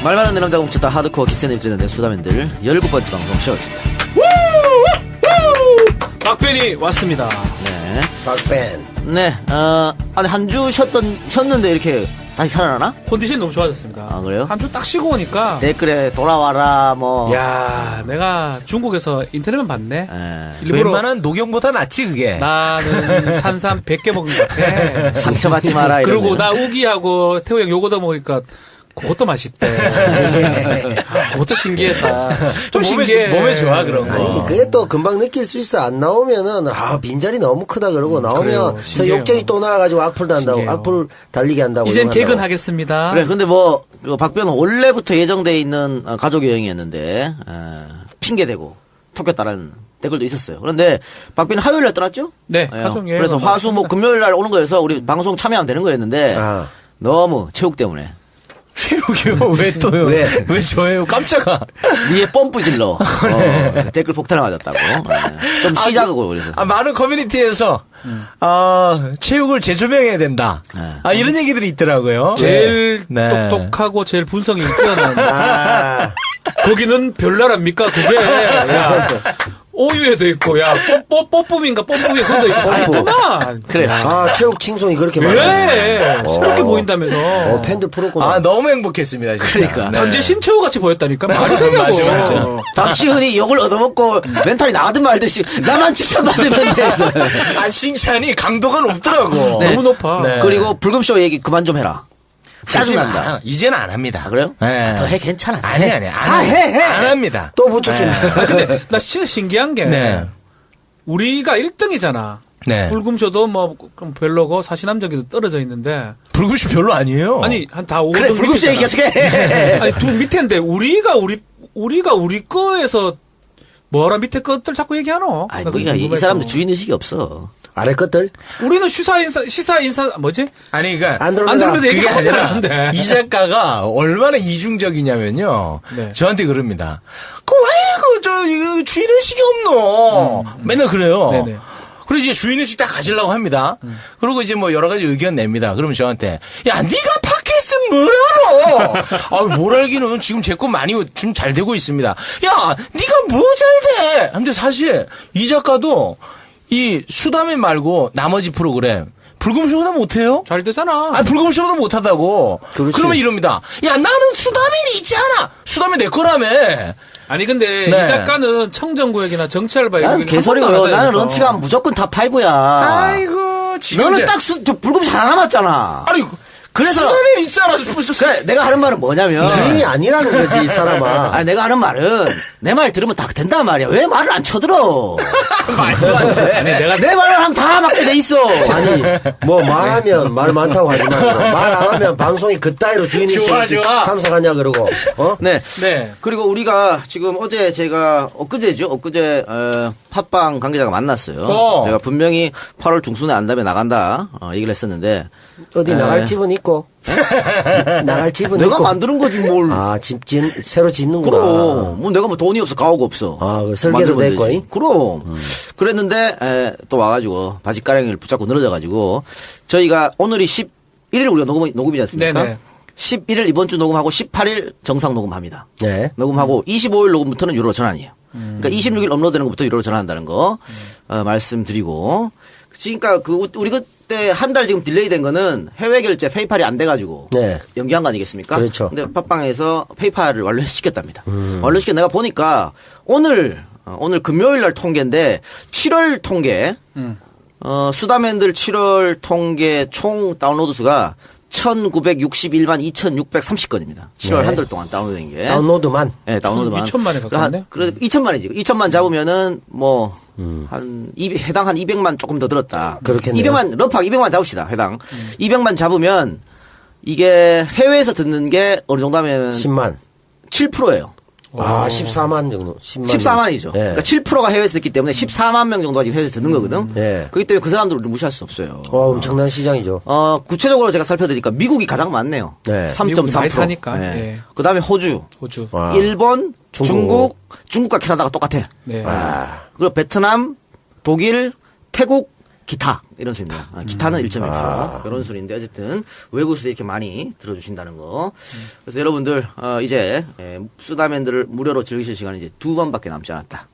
말 많은 내 남자가 훔쳤다 하드코어 기센을 드리는 내 수다맨들 17번째 방송 시작하겠습니다. 박벤이 왔습니다. 네. 박벤. 네, 아니, 한 주 쉬었는데 이렇게 다시 살아나나? 컨디션이 너무 좋아졌습니다. 아, 그래요? 한 주 딱 쉬고 오니까. 댓글에 돌아와라, 뭐. 야, 내가 중국에서 인터넷만 봤네. 일부러 웬만한 녹용보다 낫지, 그게. 나는 산삼 100개 먹은 것 같아. 상처받지 마라, 이런. 그리고 나 우기하고 태우 형 요거 더 먹으니까 그것도 맛있대. 그것도 신기했다. 좀 신기해. 몸에 좋아, 그런 거. 아니, 그게 또 금방 느낄 수 있어. 안 나오면은, 빈자리 너무 크다 그러고, 나오면, 그래요. 저 신기해요. 욕쟁이 또 나와가지고 악플도 한다고, 신기해요. 악플 달리게 한다고. 이젠 욕한다고. 개근하겠습니다. 그래, 근데 뭐, 그 박변은 원래부터 예정돼 있는 가족 여행이었는데, 핑계대고, 토꼈다라는 댓글도 있었어요. 그런데 박변은 화요일 날 떠났죠? 네, 가족 여행. 그래서 화수, 목 금요일 날 오는 거여서 우리 방송 참여하면 되는 거였는데, 너무 체육 때문에. 체육이요? 왜 또요? 왜 저예요? 깜짝아. 위에 펌프 질러. 댓글 폭탄을 맞았다고. 좀 시작하고 그래서. 많은 커뮤니티에서, 체육을 재조명해야 된다. 이런 얘기들이 있더라고요. 제일 네. 똑똑하고 제일 분석이 뛰어난. 거기는 별나라입니까? 그게. 야, 오유에도 있고, 야, 뽀뽀민가 뽀뽀에 그것도 있고, 다 있더만. 그래. 체육 칭송이 그렇게 왜? 많아요. 그렇게 보인다면서. 팬들 풀었구나. 너무 행복했습니다, 진짜. 그러니까. 네. 현재 신체호 같이 보였다니까. 말이 되냐고. 맞아. 박시훈이 욕을 얻어먹고 멘탈이 나가든 말듯이 나만 칭찬받으면 돼. 칭찬이 강도가 높더라고. 네. 너무 높아. 네. 그리고 불금쇼 얘기 그만 좀 해라. 짜증난다. 이제는 안 합니다. 그래요? 네. 더 해, 괜찮아. 아니. 해. 안 합니다. 또 붙였겠네. 근데 나 진짜 신기한 게. 네. 우리가 1등이잖아. 네. 불금쇼도 뭐 그럼 별로고 사시남정기도 떨어져 있는데. 불금쇼 별로 아니에요. 아니 한 다 5등 그래, 불금쇼 얘기 계속 해. 아니 두 밑에인데 우리가 우리 거에서 뭐라 밑에 것들 자꾸 얘기하노? 아니, 나 그게 그러니까 이 궁금해서. 사람들 주인의식이 없어. 아래 것들? 우리는 시사 인사 뭐지? 아니, 그러니까. 안드로메다 얘기 그게 아니라 못하는데. 이 작가가 얼마나 이중적이냐면요. 네. 저한테 그럽니다. 이거 주인의식이 없노. 맨날 그래요. 네네. 그래서 이제 주인의식 딱 가지려고 합니다. 그리고 이제 뭐 여러 가지 의견 냅니다. 그러면 저한테, 야, 네가 팟캐스트 뭘 알아? 뭘 알기는 지금 제 거 많이 좀 잘 되고 있습니다. 야, 네가 뭐 잘 돼? 근데 사실 이 작가도 이 수다맨 말고 나머지 프로그램 불금쇼보다 못해요? 잘 되잖아. 불금쇼보다 못하다고. 그렇지. 그러면 이럽니다. 야, 나는 수다맨이 있잖아. 수다맨 내 거라며. 아니 근데 네. 이 작가는 청정구역이나 정치알바 난 개소리고요. 나는 런치가 무조건 탑5야. 아이고, 지금 너는 이제- 딱 불금쇼 하나 남았잖아. 아니, 그래서- 수다맨 있잖아. 그래, 내가 하는 말은 뭐냐면. 주인이 아니라는 거지, 이 사람아. 아니, 내가 하는 말은 내 말 들으면 다 된단 말이야. 왜 말을 안 쳐들어? 말도 안 돼. 아니 내가 내 말을 하면 다 맞게 돼 있어. 아니, 말하면 말 많다고 하지 말고, 말 안 하면 방송이 그따위로 주인이 좋아. 참석하냐 그러고, 네. 네. 그리고 우리가 지금 어제 제가 엊그제 팟빵 관계자가 만났어요. 제가 분명히 8월 중순에 안 다음에 나간다 얘기를 했었는데 어디 나갈 집은 있고, 나갈 집은 내가 있고. 만드는 거지 뭘. 새로 짓는구나. 그럼 뭐 내가 뭐 돈이 없어 가오가 없어. 그 설계도 만들면 됐고, 되지. 잉? 그럼 그랬는데 또 와가지고 바지가랑이를 붙잡고 늘어져가지고 저희가 오늘이 11일 우리가 녹음이지 않습니까? 네네. 11일 이번 주 녹음하고 18일 정상 녹음합니다. 네. 녹음하고 25일 녹음부터는 유료 전환이에요. 그러니까 26일 업로드되는 것부터 유료로 전환한다는 거 말씀드리고. 그러니까 우리 그때 한 달 지금 딜레이 된 거는 해외 결제 페이팔이 안 돼가지고 네. 연기한 거 아니겠습니까? 그렇죠. 근데 팟빵에서 페이팔을 완료시켰답니다. 완료시켜 내가 보니까 오늘 금요일 날 통계인데 7월 통계 수다맨들 7월 통계 총 다운로드 수가 1961만 2630건입니다. 7월 네. 한 달 동안 다운로드된 게. 다운로드만. 네, 다운로드만. 2천만에 가깝네. 그래 2천만이지. 2천만 잡으면은 해당 한 200만 조금 더 들었다. 그렇겠네요. 200만 러프하게 200만 잡읍시다. 해당. 200만 잡으면 이게 해외에서 듣는 게 어느 정도 하면 10만. 7%예요. 14만 정도. 14만이죠. 네. 그러니까 7%가 해외에서 듣기 때문에 14만 명 정도가 지금 해외에서 듣는 거거든. 네. 그렇기 때문에 그 사람들을 무시할 수 없어요. 엄청난 시장이죠. 구체적으로 제가 살펴드리니까 미국이 가장 많네요. 네. 3.3%. 미국이 많이 사니까. 네. 예. 그 다음에 호주, 와. 일본, 중국. 중국과 캐나다가 똑같아. 네. 그리고 베트남, 독일, 태국, 기타 이런 수입니다. 기타는 1.1% 이런 수인데 어쨌든 외국에서도 이렇게 많이 들어주신다는 거. 그래서 여러분들 이제 쓰다맨들을 무료로 즐기실 시간이 이제 2번밖에 남지 않았다.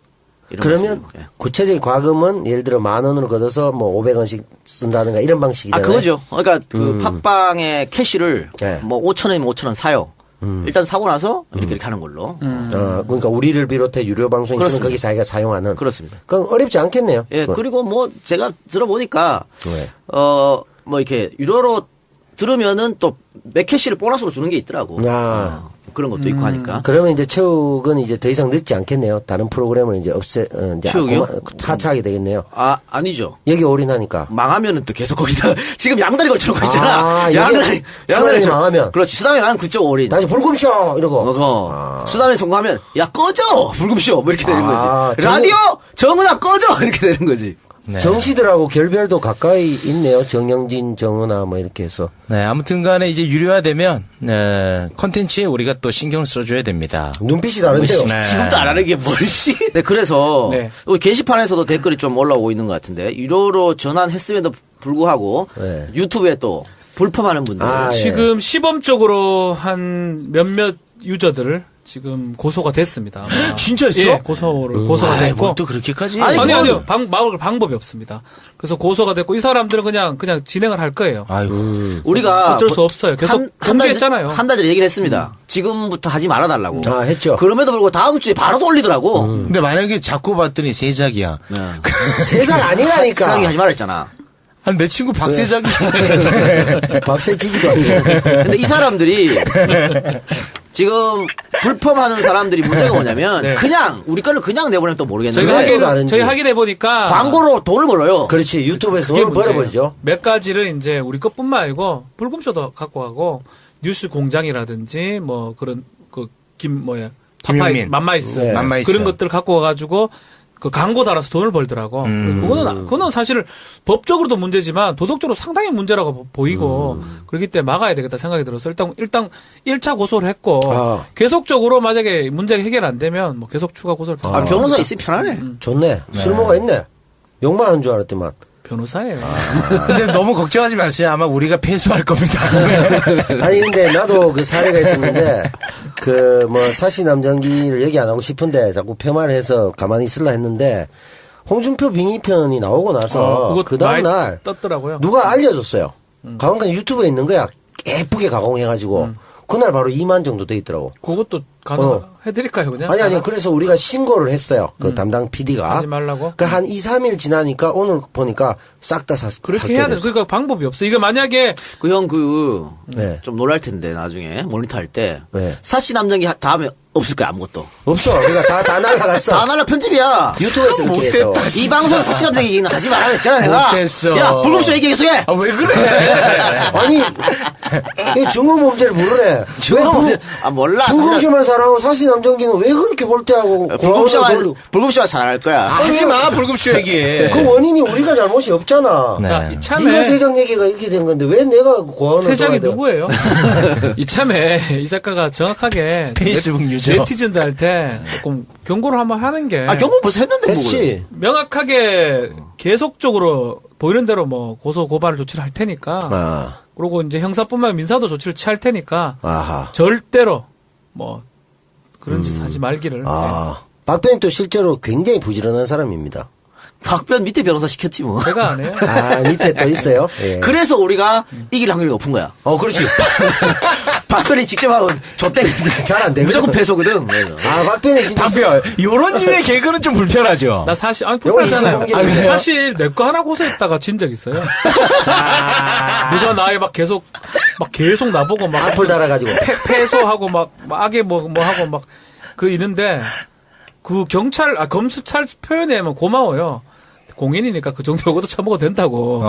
이런 그러면 말씀이고, 예. 구체적인 과금은 예를 들어 10,000원을 걷어서 뭐 500원씩 쓴다든가 이런 방식이잖아요. 그거죠. 그러니까 그 팟빵의 캐시를 네. 뭐 5,000원이면 5,000원 사요. 일단 사고 나서 이렇게 하는 걸로. 그러니까 우리를 비롯해 유료 방송이 있으면 그렇습니다. 거기 자기가 사용하는. 그렇습니다. 그럼 어렵지 않겠네요. 예, 그거. 그리고 뭐 제가 들어보니까 네. 뭐 이렇게 유료로 들으면은 또 맥캐시를 보너스로 주는 게 있더라고. 그런 것도 있고 하니까. 그러면 이제 체육은 이제 더 이상 늦지 않겠네요. 다른 프로그램을 이제 이제 체육이요? 타차하게 되겠네요. 아니죠. 여기 올인하니까. 망하면은 또 계속 거기다 지금 양다리 걸쳐놓고 있잖아. 수다맨이 망하면. 그렇지. 수다맨이 망하면 그쪽 올인. 다시 불금쇼 이러고. 수다맨이 성공하면 야 꺼져 불금쇼 뭐 이렇게 되는 거지. 정우- 라디오 정은아 꺼져 이렇게 되는 거지. 네. 정씨들하고 결별도 가까이 있네요. 정영진, 정은아 뭐 이렇게 해서. 네, 아무튼 간에 이제 유료화되면, 컨텐츠에 우리가 또 신경을 써줘야 됩니다. 눈빛이 다른데요. 네. 지금도 안 하는 게 뭘씨. 네, 그래서 네. 게시판에서도 댓글이 좀 올라오고 있는 것 같은데 유료로 전환했음에도 불구하고 네. 유튜브에 또 불펌하는 분들. 예. 지금 시범적으로 한 몇몇 유저들을 지금 고소가 됐습니다. 아마. 진짜였어? 예, 고소가 됐고. 뭘또 그렇게까지? 아니, 아니요. 방법이 없습니다. 그래서 고소가 됐고 이 사람들은 그냥 진행을 할 거예요. 아이고. 우리가 어쩔 수 없어요. 계속 공개했잖아요. 한 달 전에 얘기를 했습니다. 지금부터 하지 말아달라고. 했죠. 그럼에도 불구하고 다음 주에 바로 또 올리더라고. 근데 만약에 자꾸 봤더니 세작이야. 세상 아니라니까. 생각이 하지 말았잖아. 아니, 내 친구 박세작이. 박세지기도 아니고. 근데 이 사람들이 지금 불펌하는 사람들이 문제가 뭐냐면 네. 그냥 우리 거를 그냥 내보내면 또 모르겠는데 저희 확인해 보니까 광고로 돈을 벌어요. 그렇지. 유튜브에서 그게 돈을 문제예요. 벌어버리죠. 몇 가지를 이제 우리 것뿐만 아니고 불금쇼도 갖고 가고 뉴스 공장이라든지 뭐 그런 김용민. 맘마이스 네. 맘마이스. 그런 것들 갖고 와가지고 그 광고 달아서 돈을 벌더라고. 그거는 사실 법적으로도 문제지만 도덕적으로 상당히 문제라고 보이고 그렇기 때문에 막아야 되겠다 생각이 들어서 일단 1차 고소를 했고 계속적으로 만약에 문제가 해결 안 되면 뭐 계속 추가 고소를 변호사 있으면 편하네. 좋네. 쓸모가 있네. 욕만 하는 줄 알았더만. 변호사예요. 근데 너무 걱정하지 마세요. 아마 우리가 패소할 겁니다. 아니 근데 나도 그 사례가 있었는데 그 뭐 사시 남정기를 얘기 안 하고 싶은데 자꾸 폄하를 해서 가만히 있으려 했는데 홍준표 빙의 편이 나오고 나서 그거 그 다음 많이 날 떴더라고요. 누가 알려줬어요. 가만히 유튜브에 있는 거야. 예쁘게 가공해가지고 그날 바로 2만 정도 돼 있더라고. 그것도 해드릴까요 그냥? 아니 그래서 우리가 신고를 했어요. 그 담당 PD가. 하지 말라고? 그 한 2, 3일 지나니까 오늘 보니까 싹 다 그렇게 해야 돼. 그러니까 방법이 없어. 이거 만약에 그 형 네. 좀 놀랄 텐데 나중에 모니터 할 때 네. 사시 남정기 다음에 없을 거야 아무것도. 없어. 우리가 다 날라갔어. 다 날라 편집이야. 유튜브에서 이렇게 해서. 이 방송 사시 남정기 얘기는 하지 말라 했잖아 내가. 못했어. 야 불금쇼 얘기 계속해. 아, 왜 그래? 아니 이 증오 범죄를 모르네. 몰라. 불금쇼만 사랑하고 사시 남정기는 왜 그렇게 볼때하고 불금쇼만 잘할 거야. 하지 마, 불금쇼 얘기. 그 원인이 우리가 잘못이 없잖아. 네. 자 네가 이참에 세상 얘기가 이렇게 된 건데 왜 내가 고아원을 세작이 돌아야 돼? 누구예요? 이참에 이 작가가 정확하게 페이스북 유저. 네티즌들한테 조금 경고를 한번 하는 게 경고 벌써 했는데 뭐. 했지. 명확하게 계속적으로 보이는 대로 뭐 고소 고발 조치를 할 테니까 그리고 이제 형사뿐만 아니라 민사도 조치를 취할 테니까 아하. 절대로 뭐 그런 짓 하지 말기를. 박변이 또 실제로 굉장히 부지런한 사람입니다. 박변 밑에 변호사 시켰지 뭐. 제가 안 해요. 밑에 또 있어요. 예. 그래서 우리가 이길 확률이 높은 거야. 그렇지. 박변이 직접 하면 좆대. 잘 안 되거든. 무조건 패소거든. 그래서. 박변이 진짜. 박변, 요런 류의 개그는 좀 불편하죠. 나 사실 요거 불편하잖아요. 이승범 그래요? 사실 내 거 하나 고소했다가 진 적 있어요. 누가 나에 막 계속 나보고 막 악플 달아가지고. 패소하고 막 악에 뭐 하고 막 그 있는데 그 검수찰 표현에만 고마워요. 공인이니까 그 정도 요것도 처먹어도 된다고.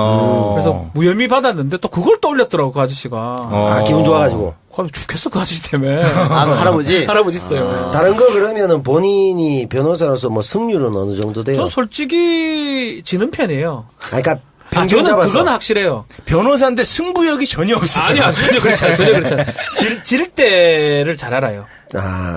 그래서 무혐의 받았는데 또 그걸 또 올렸더라고 그 아저씨가. 기분 좋아가지고. 그럼 죽겠어 그 아저씨 때문에. 할아버지. 할아버지 있어요. 다른 거 그러면은 본인이 변호사로서 뭐 승률은 어느 정도 돼요? 전 솔직히 지는 편이에요. 그러니까 평균 저는 잡아서. 그건 확실해요. 변호사인데 승부욕이 전혀 없어요. 아니요, 전혀 그렇지 않아요. 질 때를 잘 알아요.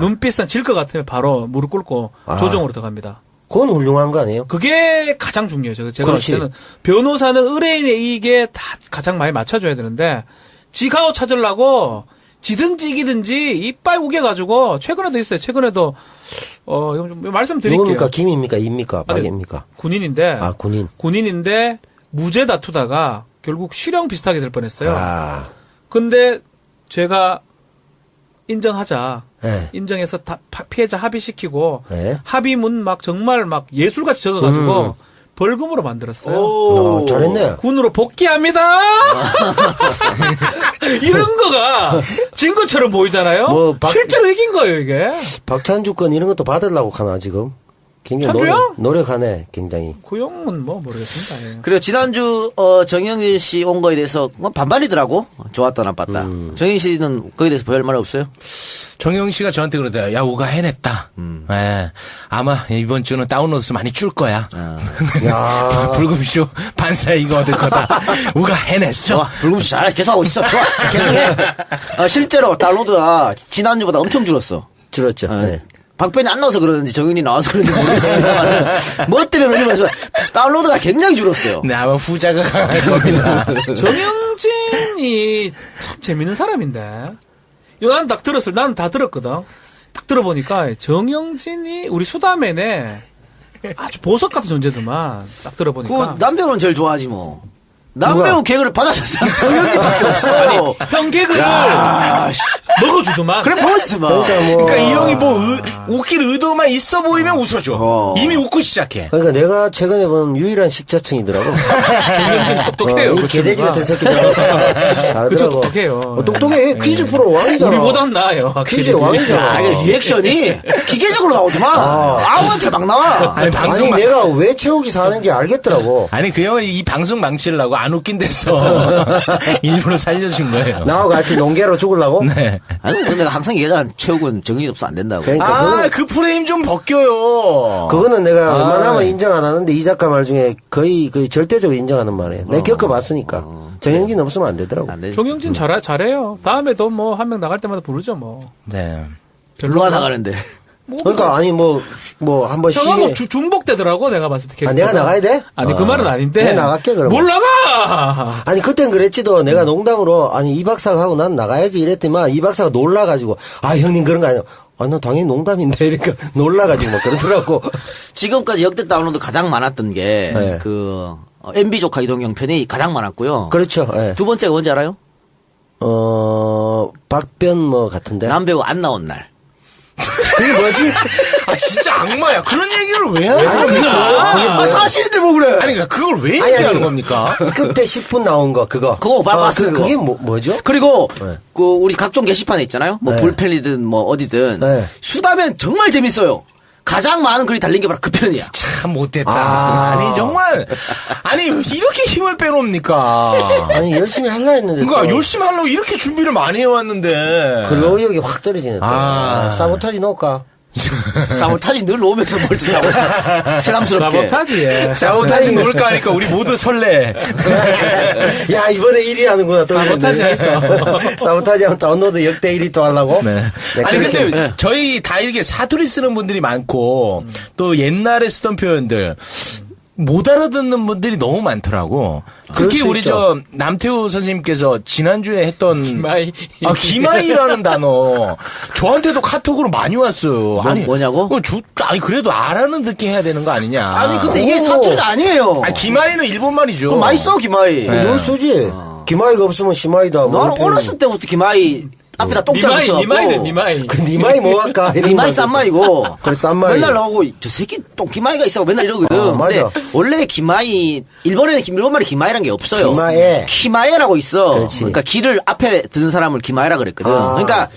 눈빛은 질 것 같으면 바로 무릎 꿇고 조정으로 들어갑니다. 그건 훌륭한 거 아니에요? 그게 가장 중요해요. 제가 그렇지. 볼 때는 변호사는 의뢰인의 이익에 다 가장 많이 맞춰줘야 되는데 지가오 찾으려고 지든지 이기든지 이빨 우겨가지고 최근에도 있어요. 최근에도 이거 좀 말씀드릴게요. 누굽니까? 김입니까? 입니까? 아니, 박입니까? 군인인데 아, 군인. 군인인데 무죄 다투다가 결국 실형 비슷하게 될 뻔했어요. 아, 근데 제가 인정하자. 네. 인정해서 다 피해자 합의시키고 네. 합의문 막 정말 막 예술같이 적어가지고 벌금으로 만들었어요. 오. 잘했네. 군으로 복귀합니다. 이런 거가 증거처럼 보이잖아요. 뭐 실제로 이긴 거예요 이게. 박찬주 건 이런 것도 받으려고 하나, 지금? 굉장히 찬주요? 노력하네, 굉장히. 그 형은 뭐 모르겠습니다. 예. 그리고 지난주 정영진 씨 온 거에 대해서 뭐 반반이더라고. 좋았다 나빴다. 정영진 씨는 거기에 대해서 별 말 없어요? 정영 씨가 저한테 그러더라고요. 야, 우가 해냈다. 예. 아마 이번 주는 다운로드 많이 줄 거야. 야 불금쇼 반사 이거 얻을 거다. 우가 해냈어. 좋아. 불금쇼 잘 계속하고 있어. 좋아. 계속해. 실제로 다운로드가 지난주보다 엄청 줄었어. 줄었죠. 네. 박변이 안 나와서 그러는지 정윤이 나와서 그런지 모르겠습니다만 뭐 때문에 그런지 모르겠지만 다운로드가 굉장히 줄었어요. 네, 아마 후자가 강할 겁니다. 정영진이 참 재밌는 사람인데. 이거 난 딱 들었을, 나는 다 들었거든. 딱 들어보니까 정영진이 우리 수다맨에 아주 보석 같은 존재더만. 딱 들어보니까. 그 남배우는 제일 좋아하지 뭐. 남배우 개그를 받아서 정영진밖에 없어. 형 개그를 먹어주더만. 그래 보여주지 마. 그러니까 이 형이 뭐 웃길 의도만 있어 보이면 웃어줘. 이미 웃고 시작해. 그러니까 내가 최근에 본 유일한 식자층이더라고. 정영진 똑똑해요. 이 그 개돼지 친구가. 같은 새끼들. 그쵸, 똑똑해요. 똑똑해. 퀴즈 프로 왕이잖아. 우리보단 나아요. 확실히. 퀴즈 왕이잖아. 아, 이게 리액션이 기계적으로 나오더만. 아무한테 막 나와. 아니, 방송 아니 내가 왜 최욱이 사는지 알겠더라고. 아니 그 형은 이 방송 망치려고 안 웃긴 데서 일부러 살려준 거예요. 나하고 같이 농계로 죽으려고? 네. 아니, 근데 내가 항상 얘기하잖아. 최욱은 정신이 없어 안 된다고. 그러니까 그 프레임 좀 벗겨요. 그거는 내가 웬만하면 인정 안 하는데 이 작가 말 중에 거의 절대적으로 인정하는 말이에요. 내가 겪어봤으니까. 정영진 없으면 안 되더라고. 안 돼. 정영진 잘해요. 다음에도 뭐 한 명 나갈 때마다 부르죠 뭐. 네. 누가 나가는데. 그러니까 아니 뭐 한번 형하고 쉬게. 중복되더라고 내가 봤을 때. 아, 내가 나가야 돼? 아니 그 말은 아닌데. 내가 나갈게 그럼. 뭘 나가? 아니 그땐 그랬지도 내가 농담으로 아니 이 박사가 하고 난 나가야지 이랬더니만 이 박사가 놀라가지고 아 형님 그런 거 아니야. 아니 나 당연히 농담인데 이러니까 놀라가지고 막 그러더라고. 지금까지 역대 다운로드 가장 많았던 게 네. MB 조카 이동경 편이 가장 많았고요. 그렇죠. 예. 두 번째가 뭔지 알아요? 박변 뭐 같은데. 남배우 안 나온 날. 그게 뭐지? 아 진짜 악마야. 그런 얘기를 왜 하는 아니, 그게 겁니까? 사실인데 뭐 그래. 아니 그러니까 그걸 왜 아니, 얘기하는 아니. 겁니까? 그때 10분 나온 거 그거. 그거 봤어요, 그게 그거. 뭐죠? 그리고 네. 우리 각종 게시판에 있잖아요. 뭐 네. 불펜이든 뭐 어디든 네. 수다면 정말 재밌어요. 가장 많은 글이 달린 게 바로 그 편이야. 참 못됐다. 아. 아니 정말 아니 이렇게 힘을 빼놓습니까? 아니 열심히 하려 했는데. 그러니까 또 열심히 하려고 이렇게 준비를 많이 해왔는데. 근로의욕이 확 떨어지네. 또. 아. 사보타지 넣을까? 사보타지 늘 오면서 뭘 또 새삼스럽게. 사보타지에. 사보타지 놓을까 하니까 우리 모두 설레. 야 이번에 1위 하는구나. 또 사보타지 했어. 사보타지 하면 다운로드 역대 1위 또 하려고? 네. 네, 아니 그렇게. 근데 저희 다 이렇게 사투리 쓰는 분들이 많고 또 옛날에 쓰던 표현들 못 알아듣는 분들이 너무 많더라고. 그럴 특히 수 우리 있죠. 저 남태우 선생님께서 지난주에 했던 기마이. 기마이라는 단어 저한테도 카톡으로 많이 왔어요. 뭐냐고? 아니 그래도 알아는 듣게 해야 되는 거 아니냐. 아니 근데 이게 오. 사투리가 아니에요. 아니, 기마이는 일본 말이죠. 그럼 많이 써 기마이. 넌 쓰지. 기마이가 없으면 시마이다. 뭐 나는 어렸을 때부터 기마이 앞에다 똥장 니마이, 붙여갖고 니마이네, 니마이. 그 니마이 뭐 할까? 이런 니마이 거 싼마이고 그래, 싼마이. 맨날 나오고 저 새끼 똥 기마이가 있어 맨날 이러거든. 맞아. 근데 원래 기마이 일본에는 일본말에 기마이란 게 없어요. 기마에. 키마에라고 있어. 그렇지. 그러니까 길을 앞에 드는 사람을 기마에라 그랬거든. 아. 그러니까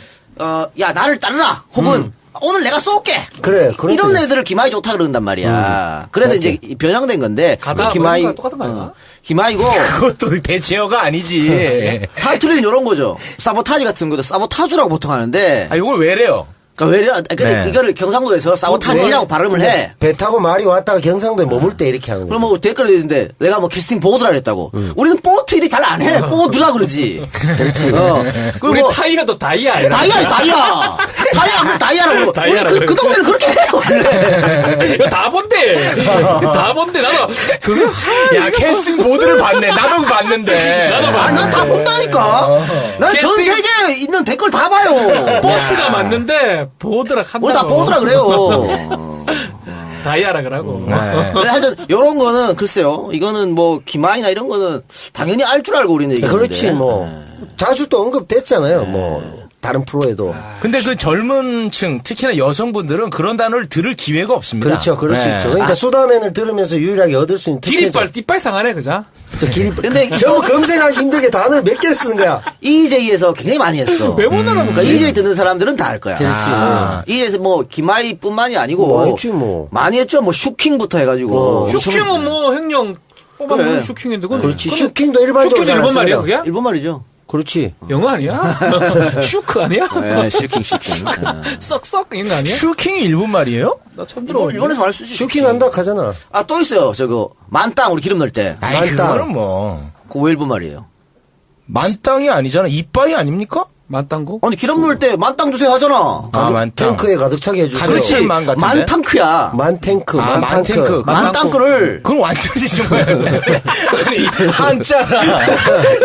야 나를 따르라 혹은 오늘 내가 쏠게. 그래, 그렇지. 이런 애들을 기마이 좋다 그런단 말이야. 그래서 맞지. 이제 변형된 건데 가다 기마이 보니까 똑같은 거 아닌가? 기마이고 그것도 대체어가 아니지. 사투리는 이런 거죠. 사보타지 같은 것도 사보타주라고 보통 하는데 아 이걸 왜래요? 근데 네. 이거를 경상도에서 사보타지라고 발음을 해. 배 타고 말이 왔다가 경상도에 머물 때 이렇게 하는 거죠. 그럼 뭐 댓글에 있는데 내가 뭐 캐스팅 보드라 그랬다고. 우리는 보트 일이 잘 안 해. 보드라 그러지. 그렇지. 그리고 우리 뭐 타이어도 다이아. 다이아라고. 우리 다이아라고 그 동네는 그렇게 해 원래. 이거 다 본대. 다 본대. 나도 그거 야, 캐스팅 보드를 봤네. 나도 봤는데. 난 다 본다니까. 난 전 캐스팅- 세계에 있는 댓글 다 봐요. 포스트가 맞는데 보드라 한다고. 우리 다 보드라 그래요. 다이아라 그러고. 근데 하여튼 요런 거는 글쎄요. 이거는 뭐 기마이나 이런 거는 당연히 알 줄 알고 우리는 얘기하는데. 그렇지 뭐 자주 또 언급됐잖아요. 뭐 다른 프로에도. 근데 그 젊은 층, 특히나 여성분들은 그런 단어를 들을 기회가 없습니다. 그렇죠. 그럴 수 네. 있죠. 그러니까 수다맨을 들으면서 유일하게 얻을 수 있는 기립발, 띠빨 상하네, 그자? 근데 전부 검색하기 힘들게 단어를 몇 개를 쓰는 거야. EJ에서 굉장히 많이 했어. 왜 못 알아보지? 그러니까 EJ 듣는 사람들은 다 알 거야. 그렇지. EJ에서 뭐 기마이뿐만이 아니고 뭐 했지, 뭐. 많이 했죠. 뭐 슈킹부터 해가지고. 슈킹은 뭐 행령 뽑아보는 그래. 슈킹인데. 그건 그렇지. 그건 슈킹도 일반적으로 슈킹도 일본 잘 말이야, 씁니다. 그게? 일본 말이죠. 그렇지. 영어 아니야? 슈크 아니야? 네, 슈킹. 썩썩 이런 거 아니야? 슈킹이 일본 말이에요? 나 처음 들어. 일본에서 말 쓰지. 슈킹 한다 하잖아. 아, 또 있어요. 저거 만땅 우리 기름 넣을 때. 아이, 만땅. 그거는 뭐. 그거 왜 일본 말이에요? 만땅이 아니잖아. 이빠이 아닙니까? 맞단고? 아니 기름 넣을 때 만땅 주세요 하잖아. 아, 만땅. 탱크에 가득 차게 해주세요. 그렇지. 그렇지. 만 같은데? 만탕크야. 만탱크, 아, 만탱크. 만탱크. 만땅크를 그건 완전히 정말. 아니, 한자랑,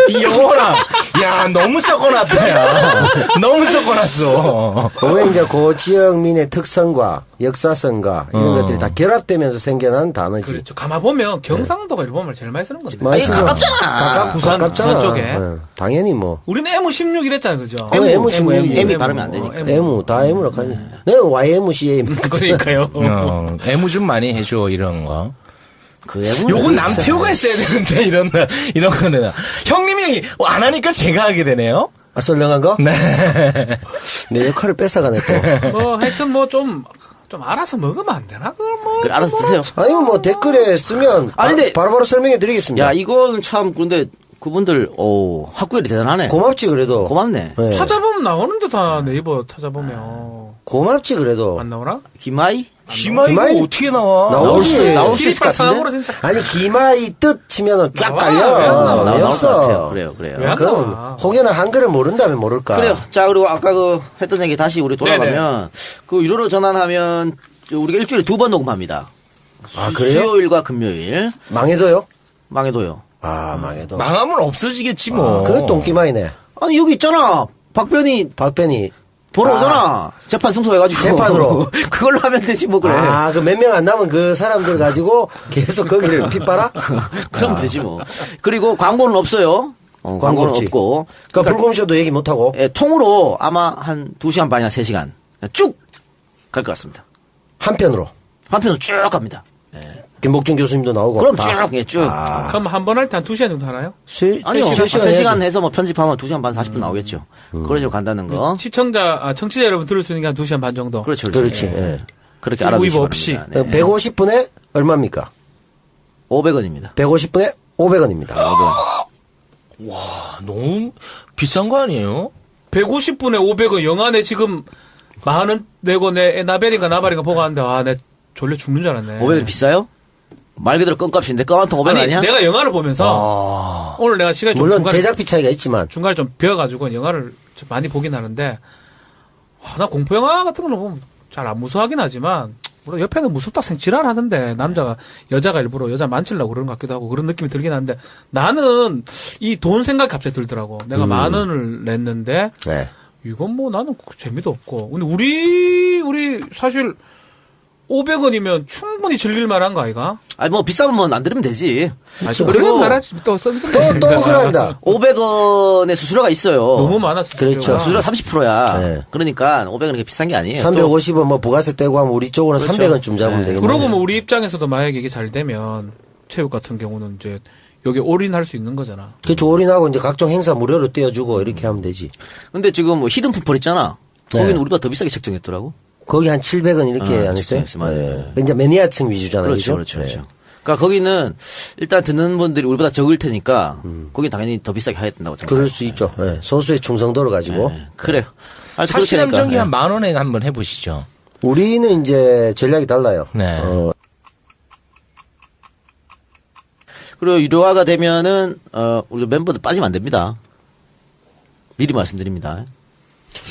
이 영어랑, 야, 너무 섞어놨다, 야. 너무 섞어놨어. 그게 이제 그 지역민의 특성과 역사성과 이런 것들이 다 결합되면서 생겨난 단어지. 그렇죠. 가만 보면 경상도가 일본말 제일 많이 쓰는 건데. 많이 아니, 쓰죠. 가깝잖아. 부산 가깝잖아. 쪽에. 당연히 뭐. 우리는 M16 이랬잖아, 그죠? 그거 M16 이지. M이 발음이 안 되니까. M, 다 M로 가지. 내가 YMCA. 그러니까요. 애무 좀 많이 해줘, 이런 거. 그 애분 요건 남태호가 했어야 되는데, 이런 거는. 형님이 안 하니까 제가 하게 되네요. 아, 썰렁한 거? 네. 내 역할을 뺏어가네, 또. 뭐, 하여튼 뭐 좀 알아서 먹으면 안 되나? 그걸 뭐. 그래, 알아서 드세요. 아니면 뭐 댓글에 쓰면 아니, 근데- 바로바로 설명해 드리겠습니다. 야, 이거는 참 그런데 그분들 학구열이 대단하네. 고맙지, 그래도. 고맙네. 네. 찾아보면 나오는데 다 네이버 찾아보면. 고맙지, 그래도. 안 나오나? 기마이? 기마이가 기마이? 어떻게 나와? 나오지. 나올 수 있을 것 기립발 상하고로 같은데? 진짜. 아니, 기마이 뜻 치면은 쫙 나와, 깔려. 왜안 나와? 왜 나올 것 없어? 같아요. 그래요. 왜 안 그건 나와? 혹여나 한글을 모른다면 모를까. 그래요. 자, 그리고 아까 그 했던 얘기 다시 우리 돌아가면 그 유료로 전환하면 우리가 일주일에 2번 녹음합니다. 아, 그래요? 수요일과 금요일. 망해도요? 망해도요. 아, 망해도. 망하면 없어지겠지, 뭐. 그건 똥기마이네. 아니, 여기 있잖아. 박변이 박변이. 보러 오잖아. 재판 승소해가지고. 재판으로. 그걸로 하면 되지, 뭐, 그래. 아, 그 몇 명 안 남은 그 사람들 가지고 계속 거기를 pit바라? 그러면 되지, 뭐. 그리고 광고는 없어요. 광고는 없지. 없고. 그러니까 불금쇼도 얘기 못하고. 예, 통으로 아마 한 2시간 반이나 3시간 쭉 갈 것 같습니다. 한편으로. 한편으로 쭉 갑니다. 김복준 교수님도 나오고. 그럼 다. 쭉, 예, 쭉. 그럼 한 번 할 때 한 2시간 정도 하나요? 아니요, 3시간 3시간 해서 뭐 편집하면 2시간 반 40분 나오겠죠. 그런 식으로 간다는 거. 청취자 여러분 들을 수 있는 게 한 2시간 반 정도. 그렇죠. 그렇지. 예. 그렇게 그리고 알아두시기 이거 없이. 바랍니다. 네. 150분에 얼마입니까? 500원입니다. 150분에 500원입니다. 너무 비싼 거 아니에요? 150분에 500원 영화내 지금 40원 내고 내 나벨인가 나발인가 보고 하는데 내 졸려 죽는 줄 알았네. 500원 비싸요? 말 그대로 껌값인데 껌 한 통 500원 아니 아니야? 내가 영화를 보면서 오늘 내가 시간이 좀 물론 중간에, 제작비 차이가 있지만. 중간에 좀 비어가지고 영화를 좀 많이 보긴 하는데 나 공포 영화 같은 거는 보면 잘 안 무서워하긴 하지만 물론 옆에는 무섭다 생지랄하는데 여자가 일부러 여자 만지려고 그러는 것 같기도 하고 그런 느낌이 들긴 하는데 나는 이 돈 생각이 갑자기 들더라고. 내가 10,000원을 냈는데 네. 이건 뭐 나는 재미도 없고. 근데 우리 사실 500원이면 충분히 즐길 만한 거 아이가? 아니, 뭐 비싸면 안 들으면 되지. 그리고 말하지 또 또 그런다. 500원의 수수료가 있어요. 너무 많았어. 그렇죠. 수수료가 30%야. 네. 그러니까 500원은 그렇게 비싼 게 아니에요. 350원 뭐 부가세 떼고 하면 우리 쪽으로는 그렇죠. 300원쯤 잡으면 되겠네. 그러고 뭐 우리 입장에서도 만약에 이게 잘 되면 체육 같은 경우는 이제 여기 올인할 수 있는 거잖아. 그렇죠. 올인하고 이제 각종 행사 무료로 떼어주고 이렇게 하면 되지. 근데 지금 뭐 히든 풋볼 있잖아. 네. 거기는 우리보다 더 비싸게 책정했더라고. 거기 한 700원 이렇게 안 했어요? 책정했어, 맞아요. 이제 매니아층 위주잖아요. 그렇죠, 그죠? 그렇죠. 그러니까 거기는 일단 듣는 분들이 우리보다 적을 테니까 거긴 당연히 더 비싸게 해야 된다고 생각해요. 그럴 수 있죠. 예. 소수의 충성도를 가지고. 그래요. 사시 그렇게 남정기 되니까, 한 10,000원에 한번 해보시죠. 우리는 이제 전략이 달라요. 네. 그리고 유료화가 되면은 우리 멤버들 빠지면 안 됩니다. 미리 말씀드립니다.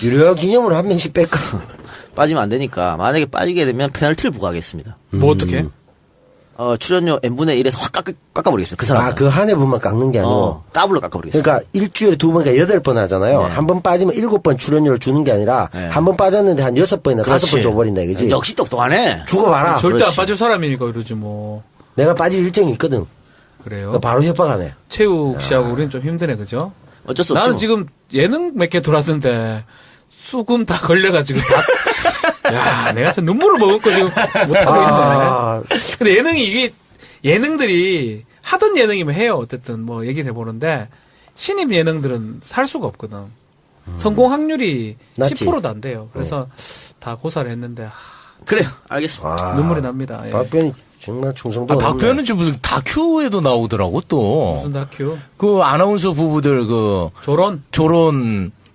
유료화 기념으로 한 명씩 뺄까? 빠지면 안 되니까 만약에 빠지게 되면 페널티를 부과하겠습니다. 뭐 어떻게? 출연료 n분의 1에서 확 깎아버리겠습니다. 그 사람. 그 한 해분만 깎는 게 아니고. 더블로 깎아버리겠습니다. 그러니까 일주일에 2번이니까 8번 하잖아요. 네. 한 번 빠지면 7번 출연료를 주는 게 아니라 네. 한 번 빠졌는데 한 6번이나 그렇지. 5번 줘버린다 이거지. 역시 똑똑하네. 죽어봐라. 절대 안 그렇지. 빠질 사람이니까 이러지 뭐. 내가 빠질 일정이 있거든. 그래요. 그러니까 바로 협박하네. 체육 씨하고 우리는 좀 힘드네, 그죠? 어쩔 수 없죠. 나는 뭐. 지금 예능 몇 개 들어왔는데 수금 다 걸려가지고 야, 내가 참 눈물을 머금고 지금 못하고 있네. 근데 예능이 예능들이 하던 예능이면 해요. 어쨌든 뭐 얘기 해보는데 신입 예능들은 살 수가 없거든. 성공 확률이 낮지. 10%도 안 돼요. 그래서 다 고사를 했는데 그래요. 알겠습니다. 눈물이 납니다. 예. 박변이 정말 충성도 박 배우는 지금 무슨 다큐에도 나오더라고 또. 무슨 다큐? 그 아나운서 부부들 그 조론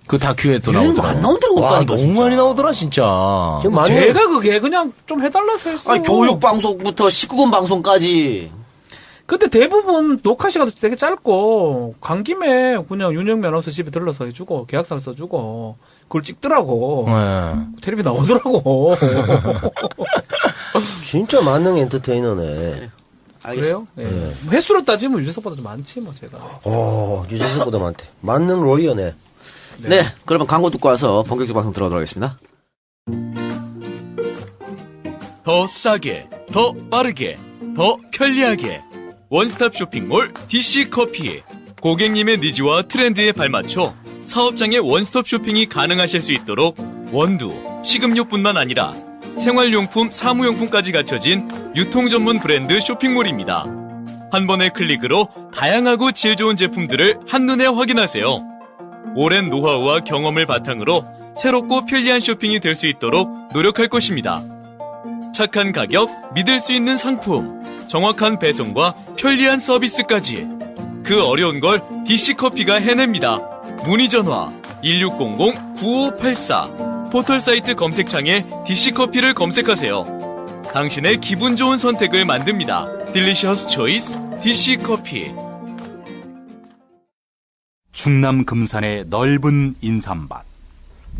그 다큐에 또 얘는 나오더라고. 안 나온 데가 와, 없다니까, 너무 진짜. 많이 나오더라 진짜. 지금 많이 제가 그게 그냥 좀 해달라서 했어. 아니 교육 방송부터 19금 방송까지. 그때 대부분 녹화 시간도 되게 짧고 간 김에 그냥 윤영미 아나운서 집에 들러서 해주고 계약서를 써주고 그걸 찍더라고. 네. 텔레비 나오더라고. 진짜 만능 엔터테이너네. 알겠습니다. 그래요? 예. 횟수로 따지면 유재석보다 좀 많지 뭐 제가. 유재석보다 많대. 만능 로이어네. 네. 그러면 광고 듣고 와서 본격적 방송 들어가도록 하겠습니다. 더 싸게, 더 빠르게, 더 편리하게 원스톱 쇼핑몰 DC커피. 고객님의 니즈와 트렌드에 발맞춰 사업장의 원스톱 쇼핑이 가능하실 수 있도록 원두, 식음료뿐만 아니라 생활용품, 사무용품까지 갖춰진 유통 전문 브랜드 쇼핑몰입니다. 한 번의 클릭으로 다양하고 질 좋은 제품들을 한눈에 확인하세요. 오랜 노하우와 경험을 바탕으로 새롭고 편리한 쇼핑이 될 수 있도록 노력할 것입니다. 착한 가격, 믿을 수 있는 상품, 정확한 배송과 편리한 서비스까지 그 어려운 걸 DC커피가 해냅니다. 문의 전화 1600-9584 포털사이트 검색창에 DC커피를 검색하세요. 당신의 기분 좋은 선택을 만듭니다. 딜리셔스 초이스 DC커피. 충남 금산의 넓은 인삼밭,